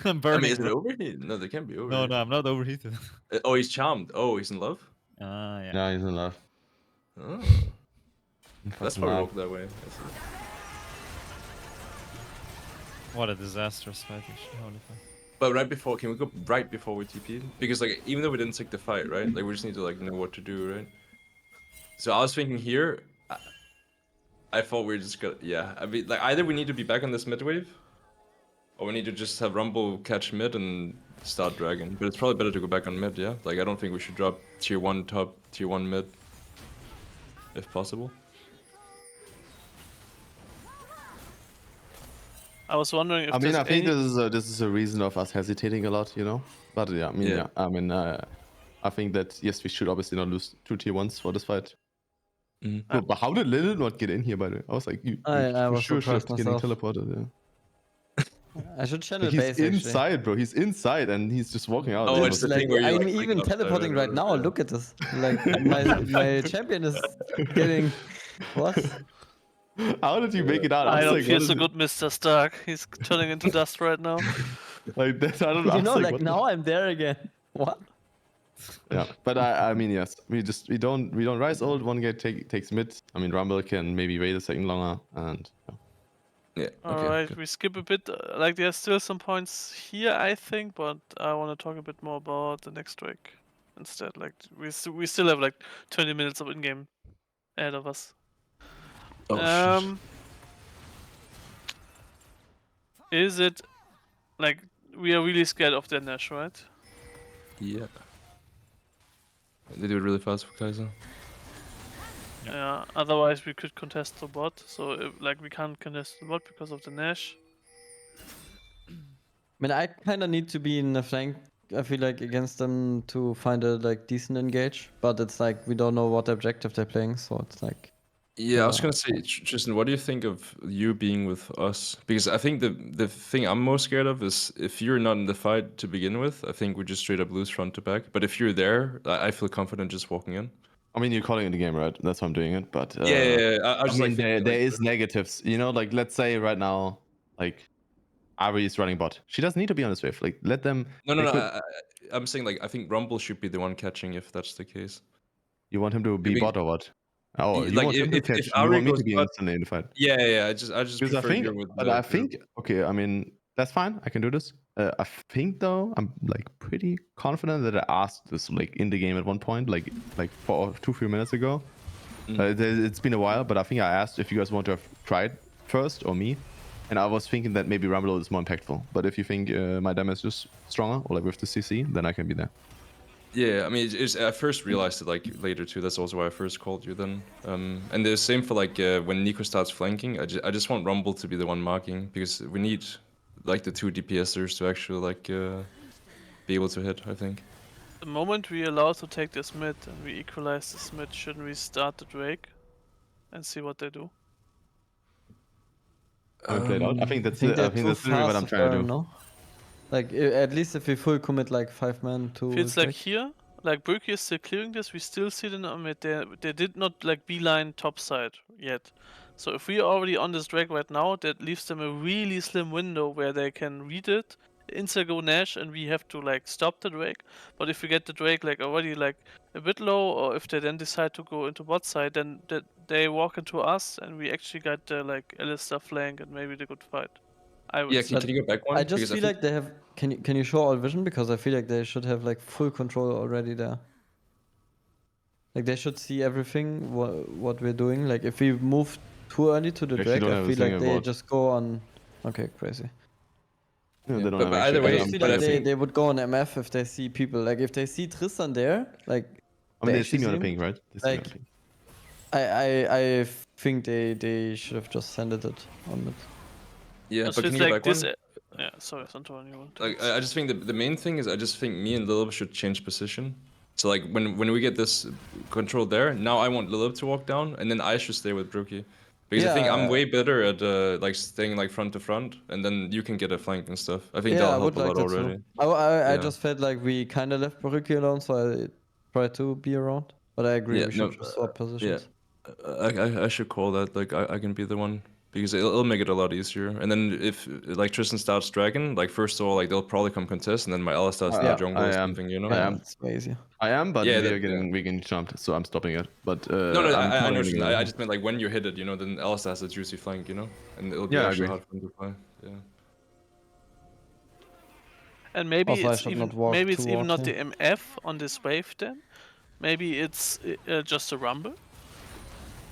I'm I burning. mean, is it bro. overheated? No, they can't be No, overheated. no, I'm not overheated. Oh, he's charmed. Oh, he's in love. Ah, yeah. Yeah, he's in love. Oh, that's Fucking why we love. walk that way. I see. What a disastrous fight. Actually. Holy fuck. But right before, can we go right before we TP? Because like, even though we didn't take the fight, right? Like, we just need to like know what to do, right? So I was thinking here. I thought we were just gonna, yeah. I mean, like either we need to be back on this mid wave, or we need to just have Rumble catch mid and start dragging. But it's probably better to go back on mid, yeah. Like I don't think we should drop tier 1 top, tier 1 mid, if possible. I was wondering if I mean, there's I think any... this is a reason of us hesitating a lot, you know. But yeah, I mean, Yeah. yeah. I mean, I think that yes, we should obviously not lose 2 tier 1s for this fight. Mhm. Oh, but how did Lil not get in here? By the way, I was like, you I for was sure should have surprised getting myself. teleported. Yeah. I should channel Like, he's base actually. inside, bro. He's inside, and he's just walking out. Oh, It it's was- the Like, thing where you, I'm like, click even upside, teleporting right now. yeah. Look at this. Like my champion is getting what? How did you make it out? I was don't like, feel what so is good, Mr. Stark. He's turning into dust right now. it? Like that, I don't. I You was know, like what the- now I'm there again. What? Yeah, but I mean, yes, we don't rise old. One gate takes mid. I mean, Rumble can maybe wait a second longer, and Yeah. Okay. Alright, good. we skip a bit. Like, there's still some points here, I think, but I want to talk a bit more about the next Drake instead. Like, we still have like 20 minutes of in-game ahead of us. Oh shit. Is it like we are really scared of their Nash, right? Yeah. They do it really fast for Kaiser. Yeah. Yeah. Otherwise, we could contest the bot. So, like, we can't contest the bot because of the Nash. I mean, I kind of need to be in the flank. I feel like against them to find a like decent engage, but it's like we don't know what objective they're playing, so it's like. Yeah, I was gonna say, Tristan, what do you think of you being with us? Because I think the thing I'm most scared of is if you're not in the fight to begin with, I think we just straight up lose front to back. But if you're there, I feel confident just walking in. I mean, you're calling it the game, right? That's why I'm doing it. But Yeah. I I was mean, like, thinking, there like, is negatives. You know, like let's say right now, like Ari is running bot. She doesn't need to be on this wave. Like let them. no. they could- I'm saying like I think Rumble should be the one catching if that's the case. You want him to be we- bot or what? Oh, you like want him to if catch. You Ari want me goes to be bot, instantly in the fight. yeah. I just Because I prefer think, you with but the I group. think, okay, I mean, that's fine. I can do this. I think though, I'm like pretty confident that I asked this like in the game at one point, like 2-3 minutes ago. It's been a while, but I think I asked if you guys want to have tried first or me, and I was thinking that maybe Rumble is more impactful. But if you think my damage is stronger or like with the CC, then I can be there. Yeah, I mean, I first realized it like later too. That's also why I first called you then. And the same for like when Nico starts flanking. I just want Rumble to be the one marking because we need like the 2 DPSers to actually like be able to hit. I think. The moment we allow to take this mid and we equalize this mid, shouldn't we start the Drake and see what they do? Haven't played out. I think that's they're I think too that's literally what fast I'm trying to do. No? Like at least if we full commit like 5 man to. Feels like Drake. here, like Broeki is still clearing this, we still see them on mid. They did not like beeline top side yet. So if we are already on this Drake right now, that leaves them a really slim window where they can read it, insta go Nash, and we have to like stop the Drake. But if we get the Drake like already like a bit low, or if they then decide to go into bot side, then they walk into us and we actually got the like Alistar flank and maybe the good fight. I would Yeah, say. can you go back one? I just Because feel like they have. Can you show all vision, because I feel like they should have like full control already there. Like they should see everything what we're doing. Like if we move too early to the Actually Drake, don't I have a feel thing like they about- just go on. Okay, crazy. No, Yeah, they don't but have either actually- I way, just feel but like I think- they would go on MF if they see people. Like if they see Tristan there, like. I mean, they actually see me on a him. ping, right? They see me on a Like- ping. I think they should have just sended it on it. yeah, It but can feels you go like back this. one? Yeah, sorry, Santor, you want to Like I just think the main thing is I just think me and Lilib should change position. So like when we get this control there, now I want Lilib to walk down, and then I should stay with Broeki. Because I think I'm Yeah. way better at like staying like front to front, and then you can get a flank and stuff. I think Yeah, that'll I help would a like lot that already. too. I Yeah. just felt like we kind of left Broeki alone, so I tried to be around. But I agree, Yeah, we should no, just swap positions. I should call that. Like I can be the one because it'll make it a lot easier. And then if like Tristan starts dragon, like first of all, like they'll probably come contest, and then my Ella starts Yeah, the jungle I or am. something, you know. I Yeah, am. it's way easier. I am, but Yeah, we are that- getting jumped, so I'm stopping it. But No, I'm I calling know. it Tristan. again. I just meant like when you hit it, you know, then Alistair has a juicy flank, you know, and it'll be Yeah, I actually agree. hard for him to play. Yeah. And maybe Also, I it's should even not walk even not towards the MF on this wave then. Maybe it's just a rumble.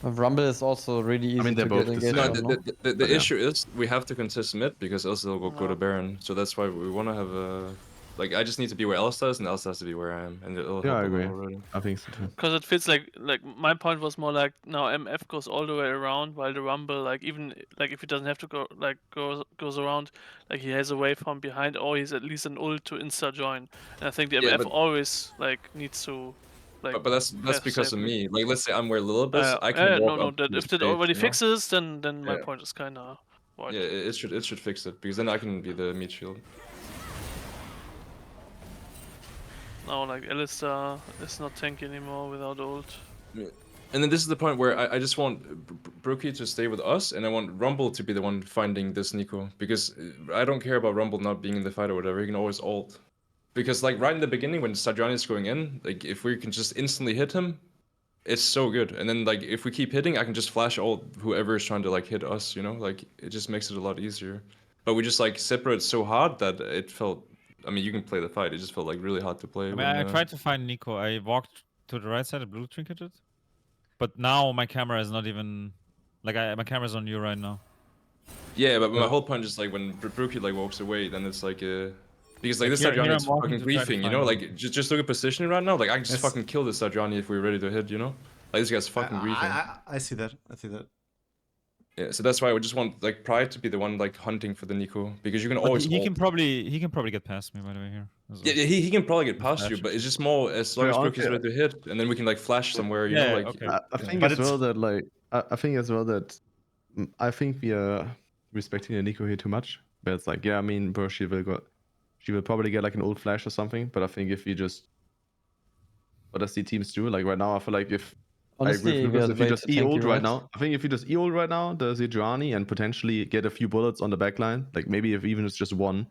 Rumble is also really easy mean, they're to both get the engaged same. No, on, no? the But yeah. issue is we have to contest mid because else they'll go to Baron. So that's why we want to have a. Like I just need to be where Alistair is, and Alistair has to be where I am, and it'll Yeah, help I a lot agree. already. I think so too. Because it feels like my point was more like now MF goes all the way around while the rumble like even like if he doesn't have to go like goes around like he has a wave from behind or he's at least an ult to insta join. And I think the Yeah, MF but- always like needs to like. But that's yeah, because of save me. Like let's say I'm where Lilith is, I can no, walk no. up That to if his that face, already you know? fixes, then my Yeah. point is kind of void. Yeah, it should fix it because then I can be the meat shield. Now like Alistar is not tanky anymore without ult. And then this is the point where I just want Broeki to stay with us, and I want Rumble to be the one finding this Nico, because I don't care about Rumble not being in the fight or whatever. He can always ult. Because like right in the beginning when Sajani is going in, like if we can just instantly hit him, it's so good. And then like if we keep hitting, I can just flash ult whoever is trying to like hit us, you know? Like it just makes it a lot easier. But we just like separate so hard that it felt. I mean, you can play the fight. It just felt like really hard to play. I mean, I tried to find Nico. I walked to the right side of blue trinketed, but now my camera is not even like my camera's on you right now. Yeah, but my whole point is like when Broeki like walks away, then it's like because like this Here Sajani I'm is walking fucking to try to griefing, you know? find Like just look at positioning right now. Like I can just Yes. fucking kill this Sajani if we're ready to hit, you know? Like this guy's fucking griefing. I see that. I see that. Yeah, so that's why I just want like Pride to be the one like hunting for the Nico, because you can But always he ult. can probably get past me by the way here. as well. Yeah, he can probably get With past you, flash but and it's just more as long Yeah, as Brook is honestly, ready to hit, and then we can like flash somewhere, you know, Yeah, like. okay. I think But as it's- well that like I think as well that I think we are respecting the Nico here too much. But it's like, yeah, I mean, bro, she will probably get like an old flash or something. But I think if we just, what does the teams do? Like right now, I feel like if Honestly, I agree with we Lucas, are if you way just too E ult tanky, right right? now, I think if you just E ult right now, the Sejuani and potentially get a few bullets on the backline, like maybe if even it's just one,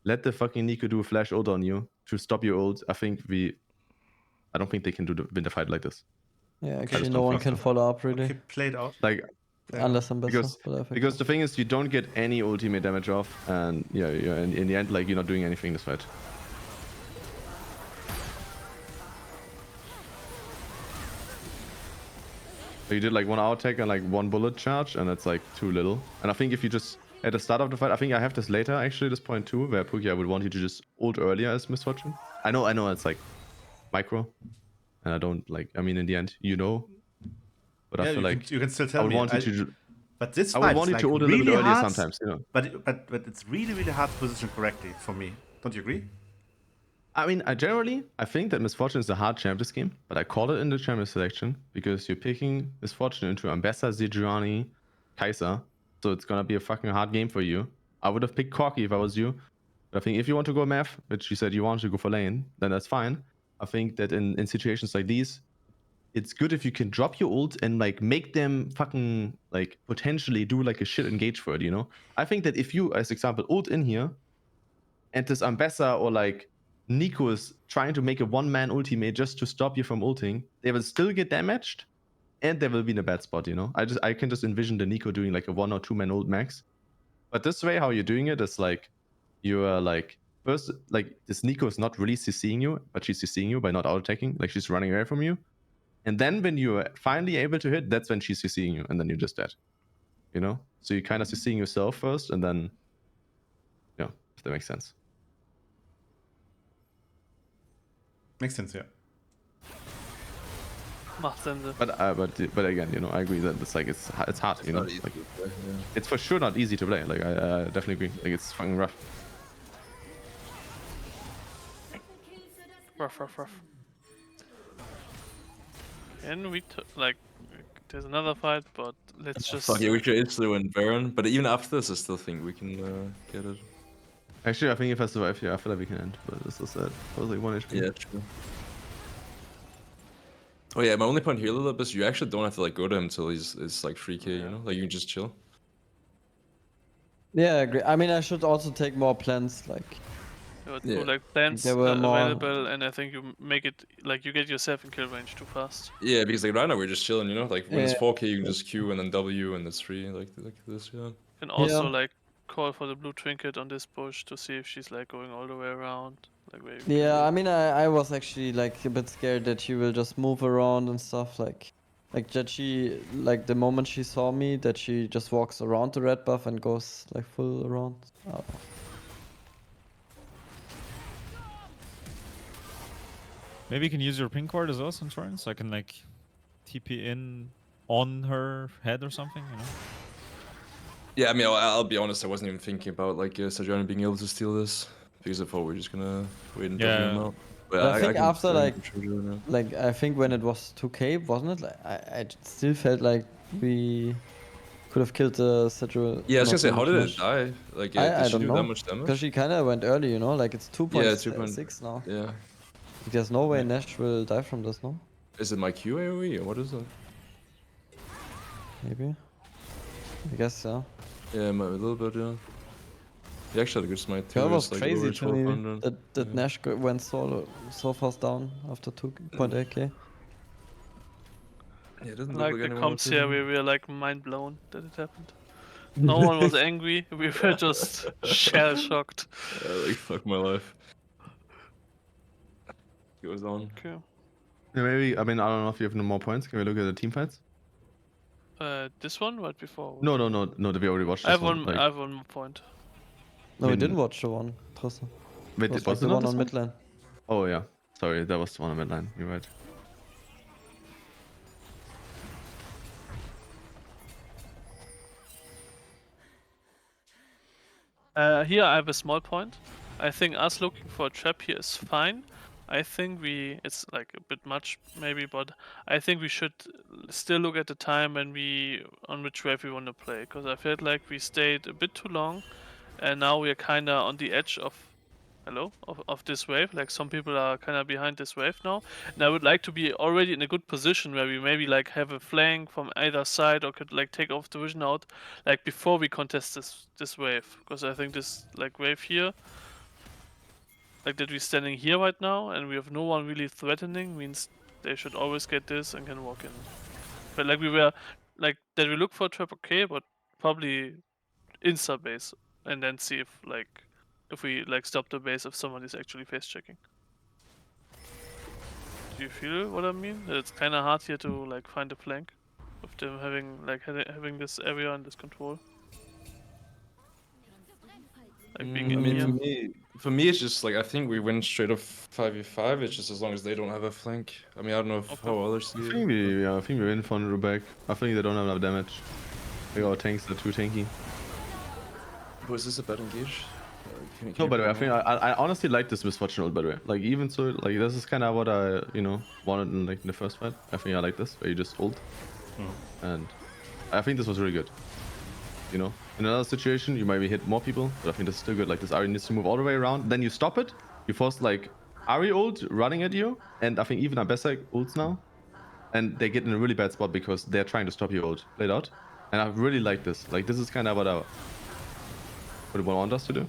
let the fucking Nico do a flash ult on you to stop your ult. I don't think they can win the fight like this. Yeah, just actually, don't no one think can so. follow up really, Okay, played out. Like unless I'm better. because but I think because so. the thing is you don't get any ultimate damage off, and yeah, in the end, like you're not doing anything this fight. So you did like one hour tech and like one bullet charge, and that's like too little. And I think if you just at the start of the fight, I think I have this later actually, this point too, where Broeki, I would want you to just ult earlier as Misfortune. I know it's like micro, and I don't like. I mean, in the end, you know, but Yeah, I feel you like can, you can still I tell would me. want you to. But this I fight would want is you like to ult a little really bit earlier hard. sometimes, you know. But it's really really hard to position correctly for me. Don't you agree? I mean, I think that Misfortune is a hard champ this game, but I call it in the champion selection because you're picking Misfortune into Ambessa, Sejuani, Kai'Sa, so it's gonna be a fucking hard game for you. I would have picked Corki if I was you, but I think if you want to go math, which you said you want to go for lane, then that's fine. I think that in situations like these, it's good if you can drop your ult and like make them fucking like potentially do like a shit engage for it, you know? I think that if you, as example, ult in here, and this Ambessa or like Nico is trying to make a one-man ultimate just to stop you from ulting, they will still get damaged, and they will be in a bad spot, you know? I can just envision the Nico doing like a 1 or 2 man ult max. But this way, how you're doing it is like, you are like, first, like, this Nico is not really CCing you, but she's CCing you by not out-attacking, like she's running away from you. And then when you're finally able to hit, that's when she's CCing you, and then you're just dead. You know? So you're kind of CCing yourself first, and then, yeah, if that makes sense. Makes sense, yeah. Macht Sinn. But again, you know, I agree that it's like it's hard, you know. not easy Like, to play, yeah. it's for sure not easy to play. Like I definitely agree. Like it's fucking rough. Rough. Can we like? There's another fight, but let's just. Fuck yeah, we should instantly win Baron, but even after this, I still think we can get it. Actually, I think if I survive here, I feel like we can end. But it's so sad. I was like 1 HP. Yeah, true. Oh yeah, my only point here, Lilip, is you actually don't have to like go to him until it's like 3k, you know? Like you can just chill. Yeah, I agree. I mean, I should also take more plans. Like, Yeah. Like plans There were more- available, and I think you make it like you get yourself in kill range too fast. Yeah, because like right now we're just chilling, you know? Like when it's Yeah. 4k, you can just Q and then W and it's 3, like this, yeah. And also Yeah. like call for the blue trinket on this bush to see if she's like going all the way around. Like where you yeah, can- I mean, I was actually like a bit scared that she will just move around and stuff. Like that she, like the moment she saw me, that she just walks around the red buff and goes like full around. Oh. Maybe you can use your ping cord as well, Centurion, so I can like TP in on her head or something, you know? Yeah, I mean, I'll be honest, I wasn't even thinking about like Sajani being able to steal this, because I thought we are just gonna wait and W him Yeah. out. But I think can- after, I can like- show you now. Like I think when it was 2k, wasn't it? Like, I still felt like we could have killed the Cedral. Yeah, I was gonna say, how did it die? Like, I did she don't do know, that much damage? because she kind of went early, you know. Like it's 2.6 2.6 now. Yeah. There's no way Nash will die from this, no? Is it my Q AoE or what is it? maybe. I guess so. Yeah, maybe a little bit, yeah. He actually had a good smite too. That it was like crazy over to me 1200. that Yeah. Nash went so fast down after 2.8k. Yeah, it doesn't Like look the like comps here, we were like mind blown that it happened. No one was angry. We were just shell shocked. Like fuck my life. Goes on. Okay. Yeah, maybe. I mean, I don't know if you have no more points. Can we look at the team fights? This one right before. No. We already watched I this have one. Like, I have one more point. No, we When- didn't watch the one, Tristan. wait, It was was like it the not one this on one? mid lane. Oh yeah. Sorry, that was the one on midline. You're right. Here I have a small point. I think us looking for a trap here is fine. I think it's like a bit much maybe, but I think we should still look at the time on which wave we want to play, because I felt like we stayed a bit too long, and now we are kind of on the edge of this wave. Like some people are kind of behind this wave now, and I would like to be already in a good position where we maybe like have a flank from either side, or could like take off the vision out like before we contest this wave, because I think this like wave here, like that we're standing here right now and we have no one really threatening, means they should always get this and can walk in. But like we were like that we look for a trap, okay, but probably insta base and then see if we like stop the base if someone is actually face checking. Do you feel what I mean? That it's kind of hard here to like find a flank with them having this area and this control. Like being I in mean, here. for me, it's just like I think we win straight up 5v5. It's just as long as they don't have a flank. I mean, I don't know how others see I it. think I think we win for back. I think they don't have enough damage. I think our tanks are too tanky. Was this a bad engage? No, by the way, I think I honestly like this misfortune ult, by the way. Like even so, like this is kind of what I wanted in like in the first fight. I think I like this where you just ult, and I think this was really good. In another situation, you maybe hit more people, but I think this is still good. Like this Ari needs to move all the way around, then you stop it. You force like Ari ult running at you, and I think even Abessa ults now, and they get in a really bad spot because they're trying to stop your ult. Play it out, and I really like this. Like this is kind of what I want us to do.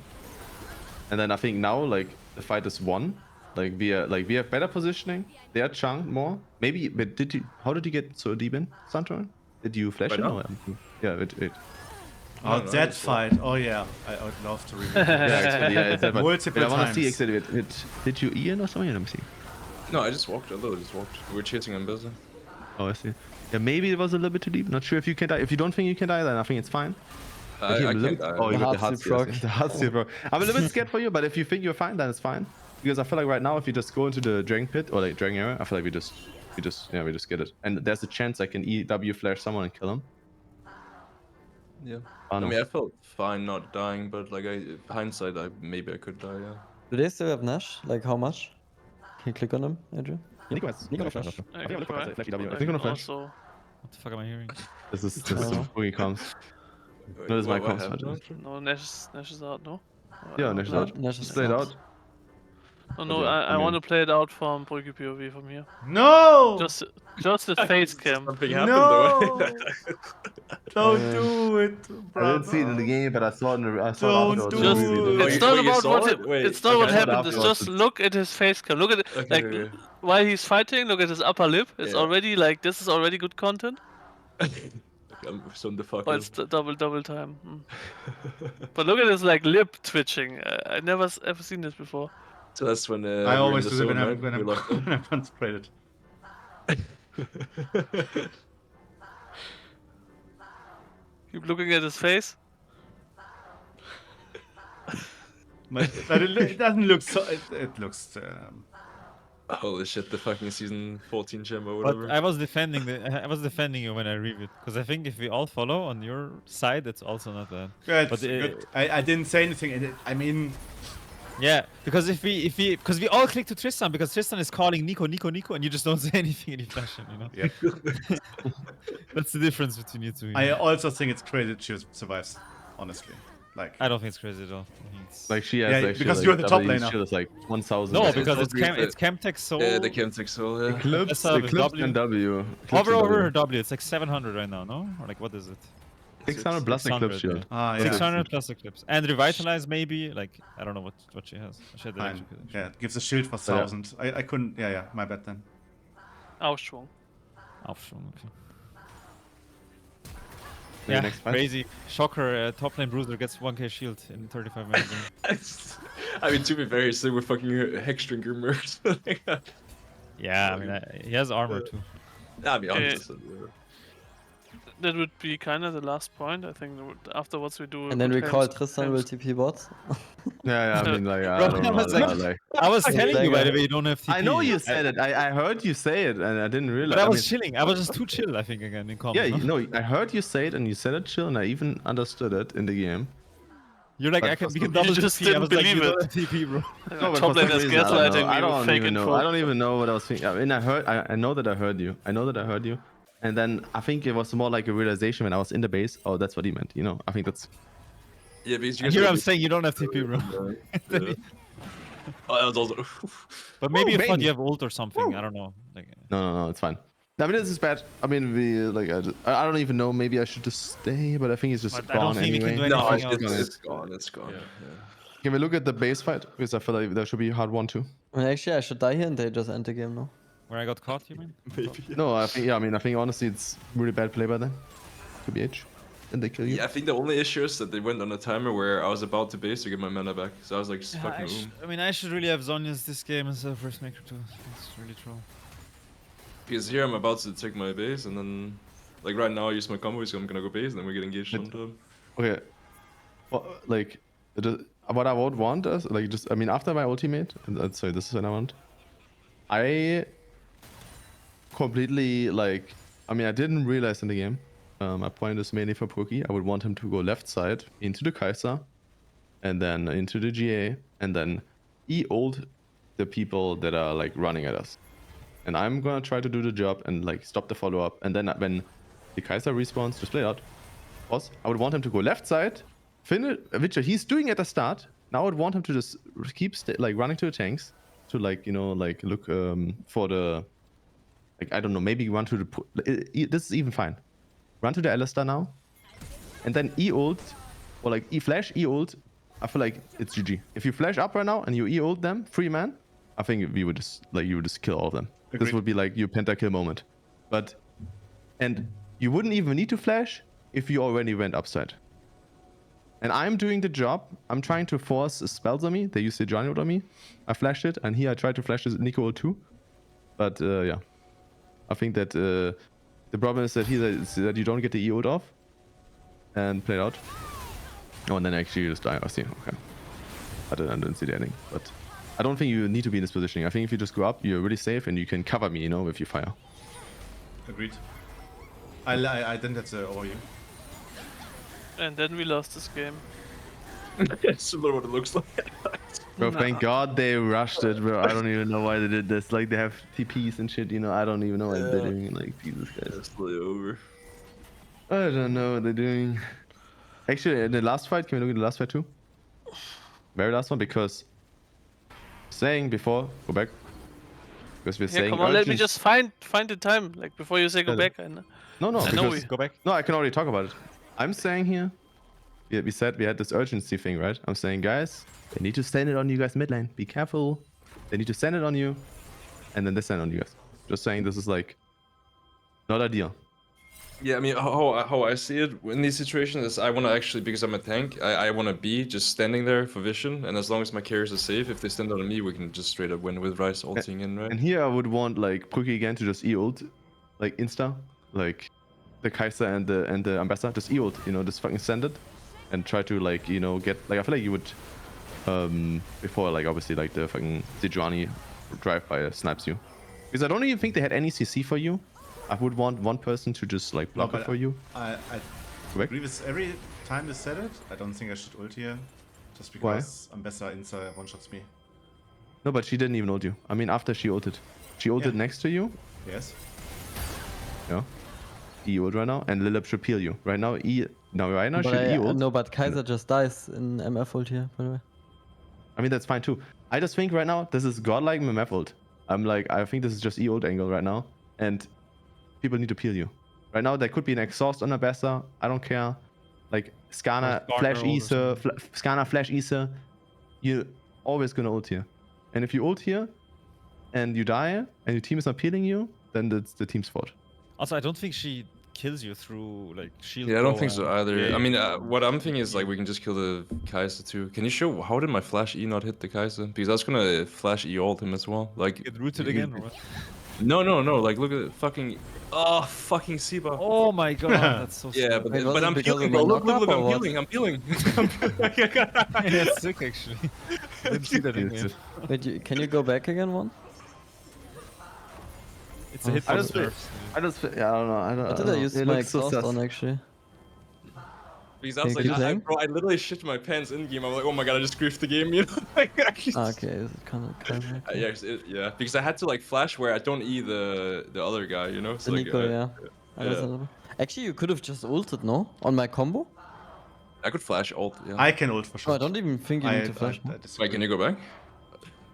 And then I think now like the fight is won. Like we have better positioning. They are chunked more. Maybe, but how did you get so deep in, Santorin? Did you flash Right in? now? Or, yeah, wait. Oh, no, that it's fight. Oh yeah, I would love to review it. Yeah, actually, yeah, it's that. But Multiple I want to see times. exactly. Did you Ian or something? Let me see. No, I just walked. I literally just walked. We were chasing Ambessa. Oh, I see. Yeah, maybe it was a little bit too deep. Not sure if you can die. If you don't think you can die, then I think it's fine. I can't die. Oh, you got the Heart hard steal proc. The hard steal proc. I'm a little bit scared for you, but if you think you're fine, then it's fine. Because I feel like right now, if you just go into the dragon pit or like dragon area, I feel like we just get it. And there's a chance I can EW flash someone and kill him. Yeah. Oh, no. I mean, I felt fine not dying, but like hindsight, maybe I could die. Yeah. Do they still have Nash? Like how much? Can you click on them, Andrew? Nico no flash. I I can think try. Nico no flash. Also, What the fuck am I hearing? This is Broeki comms. No, this is my What comms. happened? no, Nash is out, no? Yeah, Nash is out. Nash is Just play it out. out. No, yeah, I I want mean- to play it out from Broeki POV from here. No! Just the face cam. Something No! happened though. Don't do it, I didn't see it in the game, but I saw it. Don't afterwards. do Just, it. it's you- not oh, you about saw what it? Wait, it's not okay, what I saw it happened. It's afterwards. just look at his face cam. Look at it. Okay, Like okay. while he's fighting, look at his upper lip. It's Yeah. already like this is already good content. I'm so the fuck But up. it's double time. But look at his like lip twitching. I never ever seen this before. So that's when I always do it it when I'm concentrated. Keep looking at his face. But it doesn't look so. It looks. Holy shit! The fucking season 14 gem or whatever. But I was defending you when I reviewed because I think if we all follow on your side, it's also not bad. Good, But, good. I didn't say anything. I mean, Yeah, because because we all click to Tristan because Tristan is calling Nico, and you just don't say anything and you flash him, yeah. That's the difference between you two. I also think it's crazy that she survives. Honestly. Like, I don't think it's crazy at all. I think it's... Like she has Yeah, actually, because like, you're the top WE laner. shield is like 1000. No, Like, because it's it's Chemtech Soul. Yeah, they can't take soul. Yeah. Eclipse, have Eclipse W. and W. Eclipse Hover and over W. W. It's like 700 right now, no? Or like what is it? 600 plus 600, Eclipse shield. yeah. 600 plus Eclipse and Revitalize maybe. Like I don't know what she has. She had the Fine. electric. Yeah, it gives a shield for 1000. I couldn't. Yeah, my bad then. Aufschwung. Aufschwung, okay. Maybe Yeah, next fight? crazy. Shocker, top lane bruiser gets 1k shield in 35 minutes. I mean, to be fair, he's still with fucking Hexdrinker mercs. Yeah, I mean, he has armor too. I mean, Okay. honestly, That would be kind of the last point. I think afterwards we do. And then we good call games- Tristan will games. TP bots. Yeah, I mean, like, I Bro, don't know. I was like, like- I was telling you by the way you don't have TP. I know you said it. I heard you say it, and I didn't realize. But I was mean, chilling. I was just too chill, I think, again in comments. yeah, no? no, I heard you say it, and you said it chill, and I even understood it in the game. You're like, but we can you double just TP. I didn't was like, believe you it. don't have TP, bro. No, but Top for some laners reason, gaslighting I me with don't fake even know. info. I don't even know what I was thinking. I mean, I know that I heard you. I know that I heard you. And then I think it was more like a realization when I was in the base. Oh, that's what he meant. You know, I think that's. yeah, because you And guys here are I'm saying you don't have TP, bro. yeah. Oh, that was also. But maybe Woo, you thought baby. you have ult or something. I don't know. Like, No, it's fine. I mean, this is bad. I mean, I don't even know. Maybe I should just stay, but I think it's just But I don't gone think we can anyway. do No, anything else. it's gone. It's gone. Yeah. Can we look at the base fight? Because I feel like there should be a hard one too. I mean, actually, I should die here and they just end the game now. where I got caught, you mean? No, I think I think honestly it's really bad play by them. To BH. And they kill you. Yeah, I think the only issue is that they went on a timer where I was about to base to get my mana back. So I was like, Yeah, fucking boom. I mean, I should really have Zhonya's this game instead of First Maker 2. It's really troll. Because here I'm about to take my base, and then, like right now I use my combo, so I'm gonna go base, and then we get engaged But- on top. Okay. Well, like what I would want is like just I mean after my ultimate, and sorry, this is what I want. I completely like I mean I didn't realize in the game. My point is mainly for Broeki. I would want him to go left side into the Kaiser, and then into the GA, and then ult the people that are like running at us. And I'm gonna try to do the job and like stop the follow up. And then when the Kaiser respawns, just play out. Pause. I would want him to go left side, finish, which he's doing at the start. Now I would want him to just keep like running to the tanks to like like look for the like I don't know maybe run to the this is even fine. Run to the Alistar now, and then E-ult or like E-flash E-ult. I feel like it's GG. If you flash up right now and you E-ult them, free man, I think we would just like you would just kill all of them. Agreed. This would be like your pentakill moment. And you wouldn't even need to flash if you already went upside. And I'm doing the job. I'm trying to force spells on me. They use the Johnny on me. I flashed it, and here I tried to flash this Nico ult too. But yeah, I think that the problem is that that you don't get the E ult off and play it out. Oh, and then actually you just die. I see. Okay. I didn't see the ending, but I don't think you need to be in this positioning. I think if you just go up, you're really safe and you can cover me, with your fire. Agreed. I didn't have the overview. And then we lost this game. It's similar what it looks like. Bro, thank God they rushed it, bro. I don't even know why they did this. Like, they have TPs and shit, I don't even know what they're doing. Like, Jesus Christ. It's really over. I don't know what they're doing. Actually, in the last fight, can we look at the last fight too? Very last one, because saying before, go back. Because we're Yeah, saying come on, let me urgent- just find the time, like before you say go Yeah. back. No, I know because we- Go back. no, I can already talk about it. I'm saying here, we said we had this urgency thing, right? I'm saying, guys, they need to send it on you guys mid lane. Be careful. They need to send it on you, and then they send it on you guys. Just saying, this is like not ideal. Yeah, I mean, how I see it in these situations is I want to actually, because I'm a tank, I want to be just standing there for vision, and as long as my carries are safe, if they stand on me, we can just straight up win with Rice ulting in, right? And here I would want like Broeki again to just E-ult, like insta, like the Kaiser and the Ambassador, just E-ult, just fucking send it, and try to like get like I feel like you would before like obviously like the fucking Sejuani drive-by snipes you, because I don't even think they had any CC for you. I would want one person to just like block No, it but for you. I Correct? agree with every time you said it. I don't think I should ult here. Just because Ambassador inside one-shots me. No, but she didn't even ult you. I mean, after she ulted. She ulted Yeah. next to you. Yes. Yeah. E ult right now, and Lilip should peel you. Right now, E now right now But should E ult. no, but Kaiser just dies in MF ult here, by the way. I mean, that's fine too. I just think right now, this is godlike MF ult. I think this is just E ult angle right now. And people need to peel you. Right now, there could be an exhaust on a Bessa. I don't care. Like, Skana, Or flash Sparkle ult or Isa, something. Skana, flash Isa. You're always gonna ult here. And if you ult here, and you die, and your team is not peeling you, then it's the team's fault. Also, I don't think she kills you through like shield. Yeah, I don't throw think so and either. I GA. mean, what I'm thinking is like we can just kill the Kaiser too. Can you show how did my flash E not hit the Kaiser? Because I was gonna flash E ult him as well. Like Get rooted you- again or what? No. Like look at fucking fucking Siba. Oh my god, that's so Yeah, sad. but, Wait, was but it I'm because peeling, of bro. my Look, knock-up I'm or what? peeling. I'm peeling. Yeah, it's sick actually. Didn't see that in game. Wait, can you go back again one? It's a hit I for just, nerfs. I don't know. I don't What did know. I use It my looks so exhaust sus. on actually? Because I was Can like, you keep playing? bro, I literally shit my pants in game. I'm like, oh my god, I just griefed the game, you know? Like, actually, Okay, is it kind of Kaiser? Okay. yeah, because I had to like flash where I don't E the other guy, you know? So The like, Nico, yeah. yeah. Understandable. Actually, you could have just ulted, no? On my combo? I could flash ult. Yeah. I can ult for Oh, sure. I don't even think you need to flash. no? disagree. Wait, can you go back?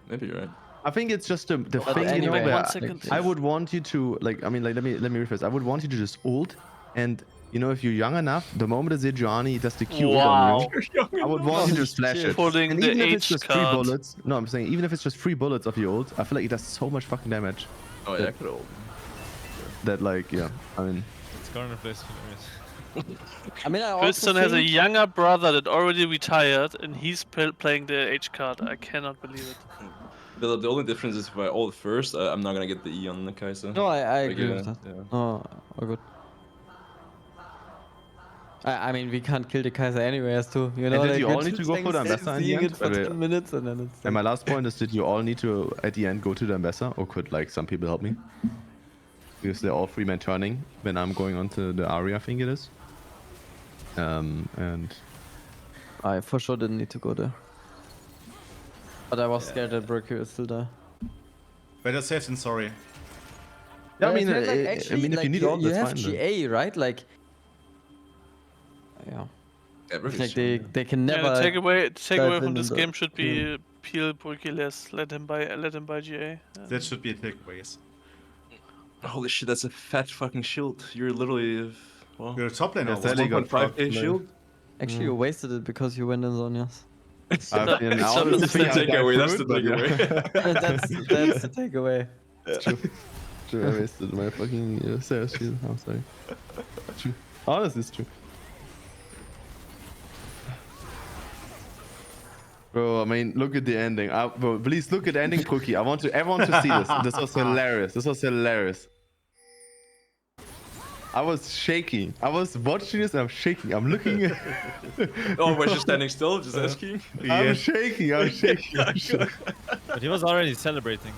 Maybe you're right. I think it's just the But thing, anyway, you know, where 1 second. I would want you to, like, I mean, like, let me rephrase. I would want you to just ult, and, you know, if you're young enough, the moment the Sejuani does the Q ult on you, I would want you to splash it. Pulling And the even if it's H just card. 3 bullets, no, I'm saying, even if it's just 3 bullets of your ult, I feel like it does so much fucking damage Oh yeah, I could ult. that, like, yeah, I mean, It's corner place hilarious. I mean, I also Kristen has a think... younger brother that already retired, and he's playing the H card. I cannot believe it. The only difference is if I ult first, I'm not gonna get the E on the Kaiser. No, I Like, agree with that. Yeah. Oh, all good. I mean, we can't kill the Kaiser anyways, too. You know, did like, you we're all need two to go for the tanks Ambassador in the seeing end? it for By the way, 10 minutes and then it's... and my last point is, did you all need to, at the end, go to the Ambassador, or could, like, some people help me? Because they're all 3-man turning when I'm going onto the Aria, I think it is. And I for sure didn't need to go there. But I was scared that Broeki is still there. Better safe than sorry. yeah, I But mean, feel like I actually, mean, if like, you need you, all, you that's have fine. then. GA, right? Like, yeah. Yeah, It's like they can Yeah, never... the takeaway dive from in this the game should be peel Broeki less, let him buy GA. That should be a takeaway, yes. Holy shit, that's a fat fucking shield. You're literally, well, You're a top laner. Yeah, what? Sally got 1.5k fucked, shield. Actually, you wasted it because you went in Zonias. I've been It's out not of the the thing. same. Takeaway, that's the takeaway. that's the takeaway. True, I wasted my fucking sales shield. I'm sorry. True. Honestly, it's true. Bro, I mean, look at the ending. Bro, please look at the ending, Broeki. I want everyone to see this. This was hilarious. This was hilarious. I was shaking. I was watching this and I'm shaking. I'm looking at... Oh, we're just standing still, just asking. I'm shaking. I'm shaking. I'm shaking. But he was already celebrating.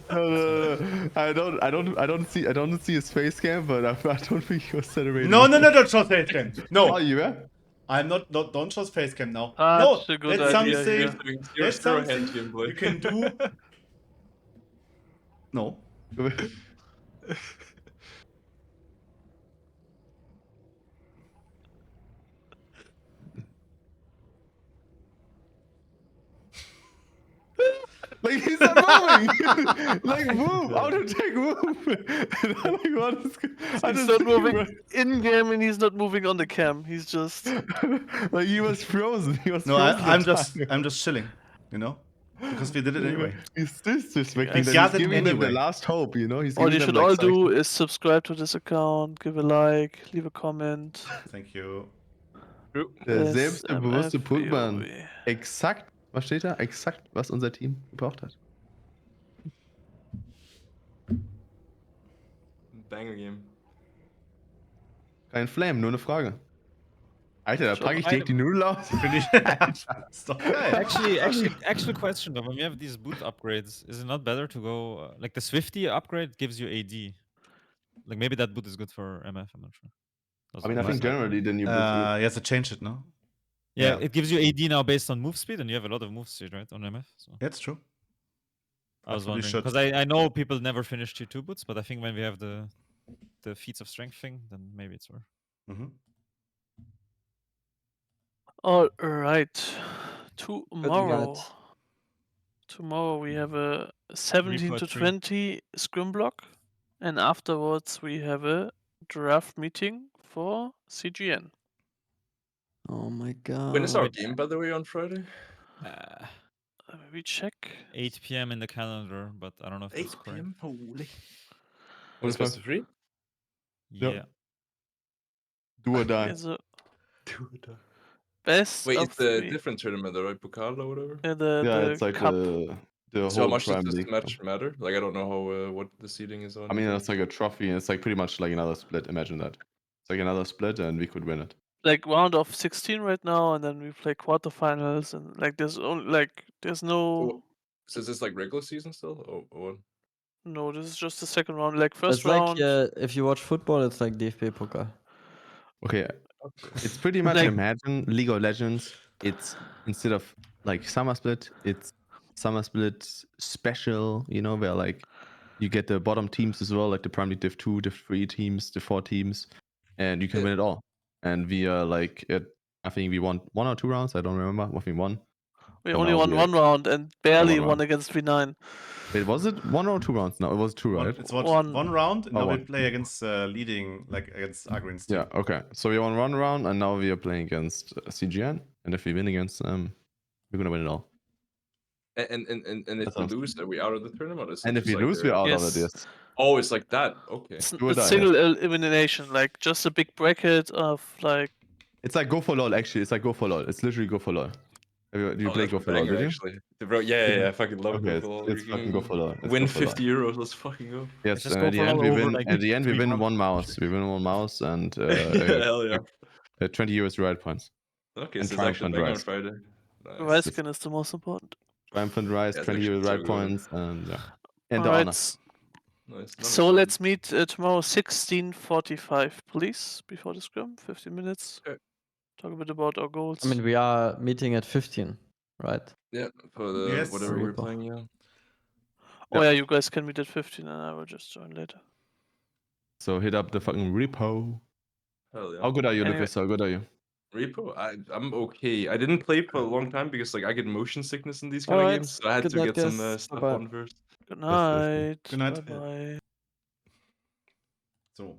No. I don't see his face cam, but I don't think he was celebrating. No, don't show face cam. Oh, No, you were? I'm not. Don't show face cam now. Such No, a good that's idea something. here. That's Zero hand something gameplay. you can do. No. Like, he's not moving! Like, move! Auto take move! And I'm like, what is He's not moving in game, and he's not moving on the cam. He's just like, he was frozen. He was No, frozen. I'm just chilling. You know, because we did it anyway. He's disrespecting them. got He's it giving them the anyway. last hope, you know? He's all giving you them, should like, all something. do is subscribe to this account, give a like, leave a comment. Thank you. Der Yes, selbstbewusste Pugman. FBOE. Exakt, was steht da? Exakt, was unser Team gebraucht hat. Banger game. Kein Flame, nur eine Frage. Alter, da packe ich direkt die Item. Nudel aus. Finde ich. Ist doch geil. Actual question though, when we have these boot upgrades, is it not better to go like the Swifty upgrade gives you AD? Like maybe that boot is good for MF. I'm not sure. I mean, I think generally the new boots. Yes, I changed it, no? Yeah, yeah. it gives you AD now based on move speed, and you have a lot of move speed, right, on MF. So That's true. I was Absolutely wondering should. because I know people never finish tier 2 boots, but I think when we have the feats of strength thing, then maybe it's worth. Mm-hmm. All right. got Tomorrow. it. Tomorrow we have a 17 to Report 3. 20 scrim block, and afterwards we have a draft meeting for CGN. Oh my When is our god. game, by the way, on Friday? We check. 8 p.m. in the calendar, but I don't know if 8 that's correct. p.m. Holy. What Is is my best of 3? Yeah. do or die? It's a Dude. best Wait, of it's the 3. different tournament, though, right? Pokal or whatever? Yeah, it's The like cup. the So how whole much does prime this league. match matter? Like, I don't know how what the seeding is on. I mean, it's like a trophy, and it's like pretty much like another split. Imagine that. It's like another split, and we could win it. Like round of 16 right now, and then we play quarterfinals, and like there's only like there's no So is this like regular season still? Or what? no. This is just the second round. Like first It's like round. if you watch football, it's like DFB Pokal. Okay, it's pretty much Like- imagine League of Legends. It's instead of like summer split, it's summer split special. You know, where like you get the bottom teams as well, like the Prime League Div 2, Div 3 teams, Div 4 teams, and you can Yeah. win it all. And we are like, I think we won 1 or 2 rounds. I don't remember. I think 1. We And only now won we are- one round and barely one won round. against V9. Wait, was it 1 or 2 rounds? No, it was 2, right? It's what, One. one round, and Oh, now we one. play against leading, like against Agrin's team. Yeah, okay. So we won 1 round, and now we are playing against CGN. And if we win against them, we're gonna win it all. And if That we sounds- lose, are we out of the tournament? Or is it And if just we like lose, we're out of Yes. it. Yes. Oh, it's like that. Okay. It's Do or a die, single elimination, like just a big bracket of like. It's like go for lol. Actually, it's like go for lol. It's literally go for lol. Do you Oh, play that's go for lol? banger, Did you? actually. Bro, yeah. I fucking love Okay, Go for Lol. it's You fucking can go for lol. It's Win go for lol. 50 euros. Let's fucking go. Yes, just and go at the for end lol we over, win. like, At the end we 3 win rounds. 1 mouse. We win 1 mouse and Hell yeah. 20 euros ride points. Okay, And so it's actually triumphant back on rise. Friday. Nice. Rice skin is the most important. Triumphant rise, Yeah, it's 20 actually euro so ride good. points, and yeah, and the Alright, honor. Nice. so let's meet tomorrow 16:45, please, before the scrum. 15 minutes. Okay. Talk a bit about our goals. I mean, we are meeting at 15, right? Yeah, for the Yes. whatever we're Repo. playing, yeah. oh yeah, you guys can meet at 15, and I will just join later. So hit up the fucking repo. Hell yeah. How good are you, Anyway. Lucas? How good are you? Repo? I'm okay. I didn't play for a long time because like I get motion sickness in these kind of Alright, games, so I had good to night, get some guys. stuff Bye-bye. on first. Good That's night. Good night. Bye bye. So,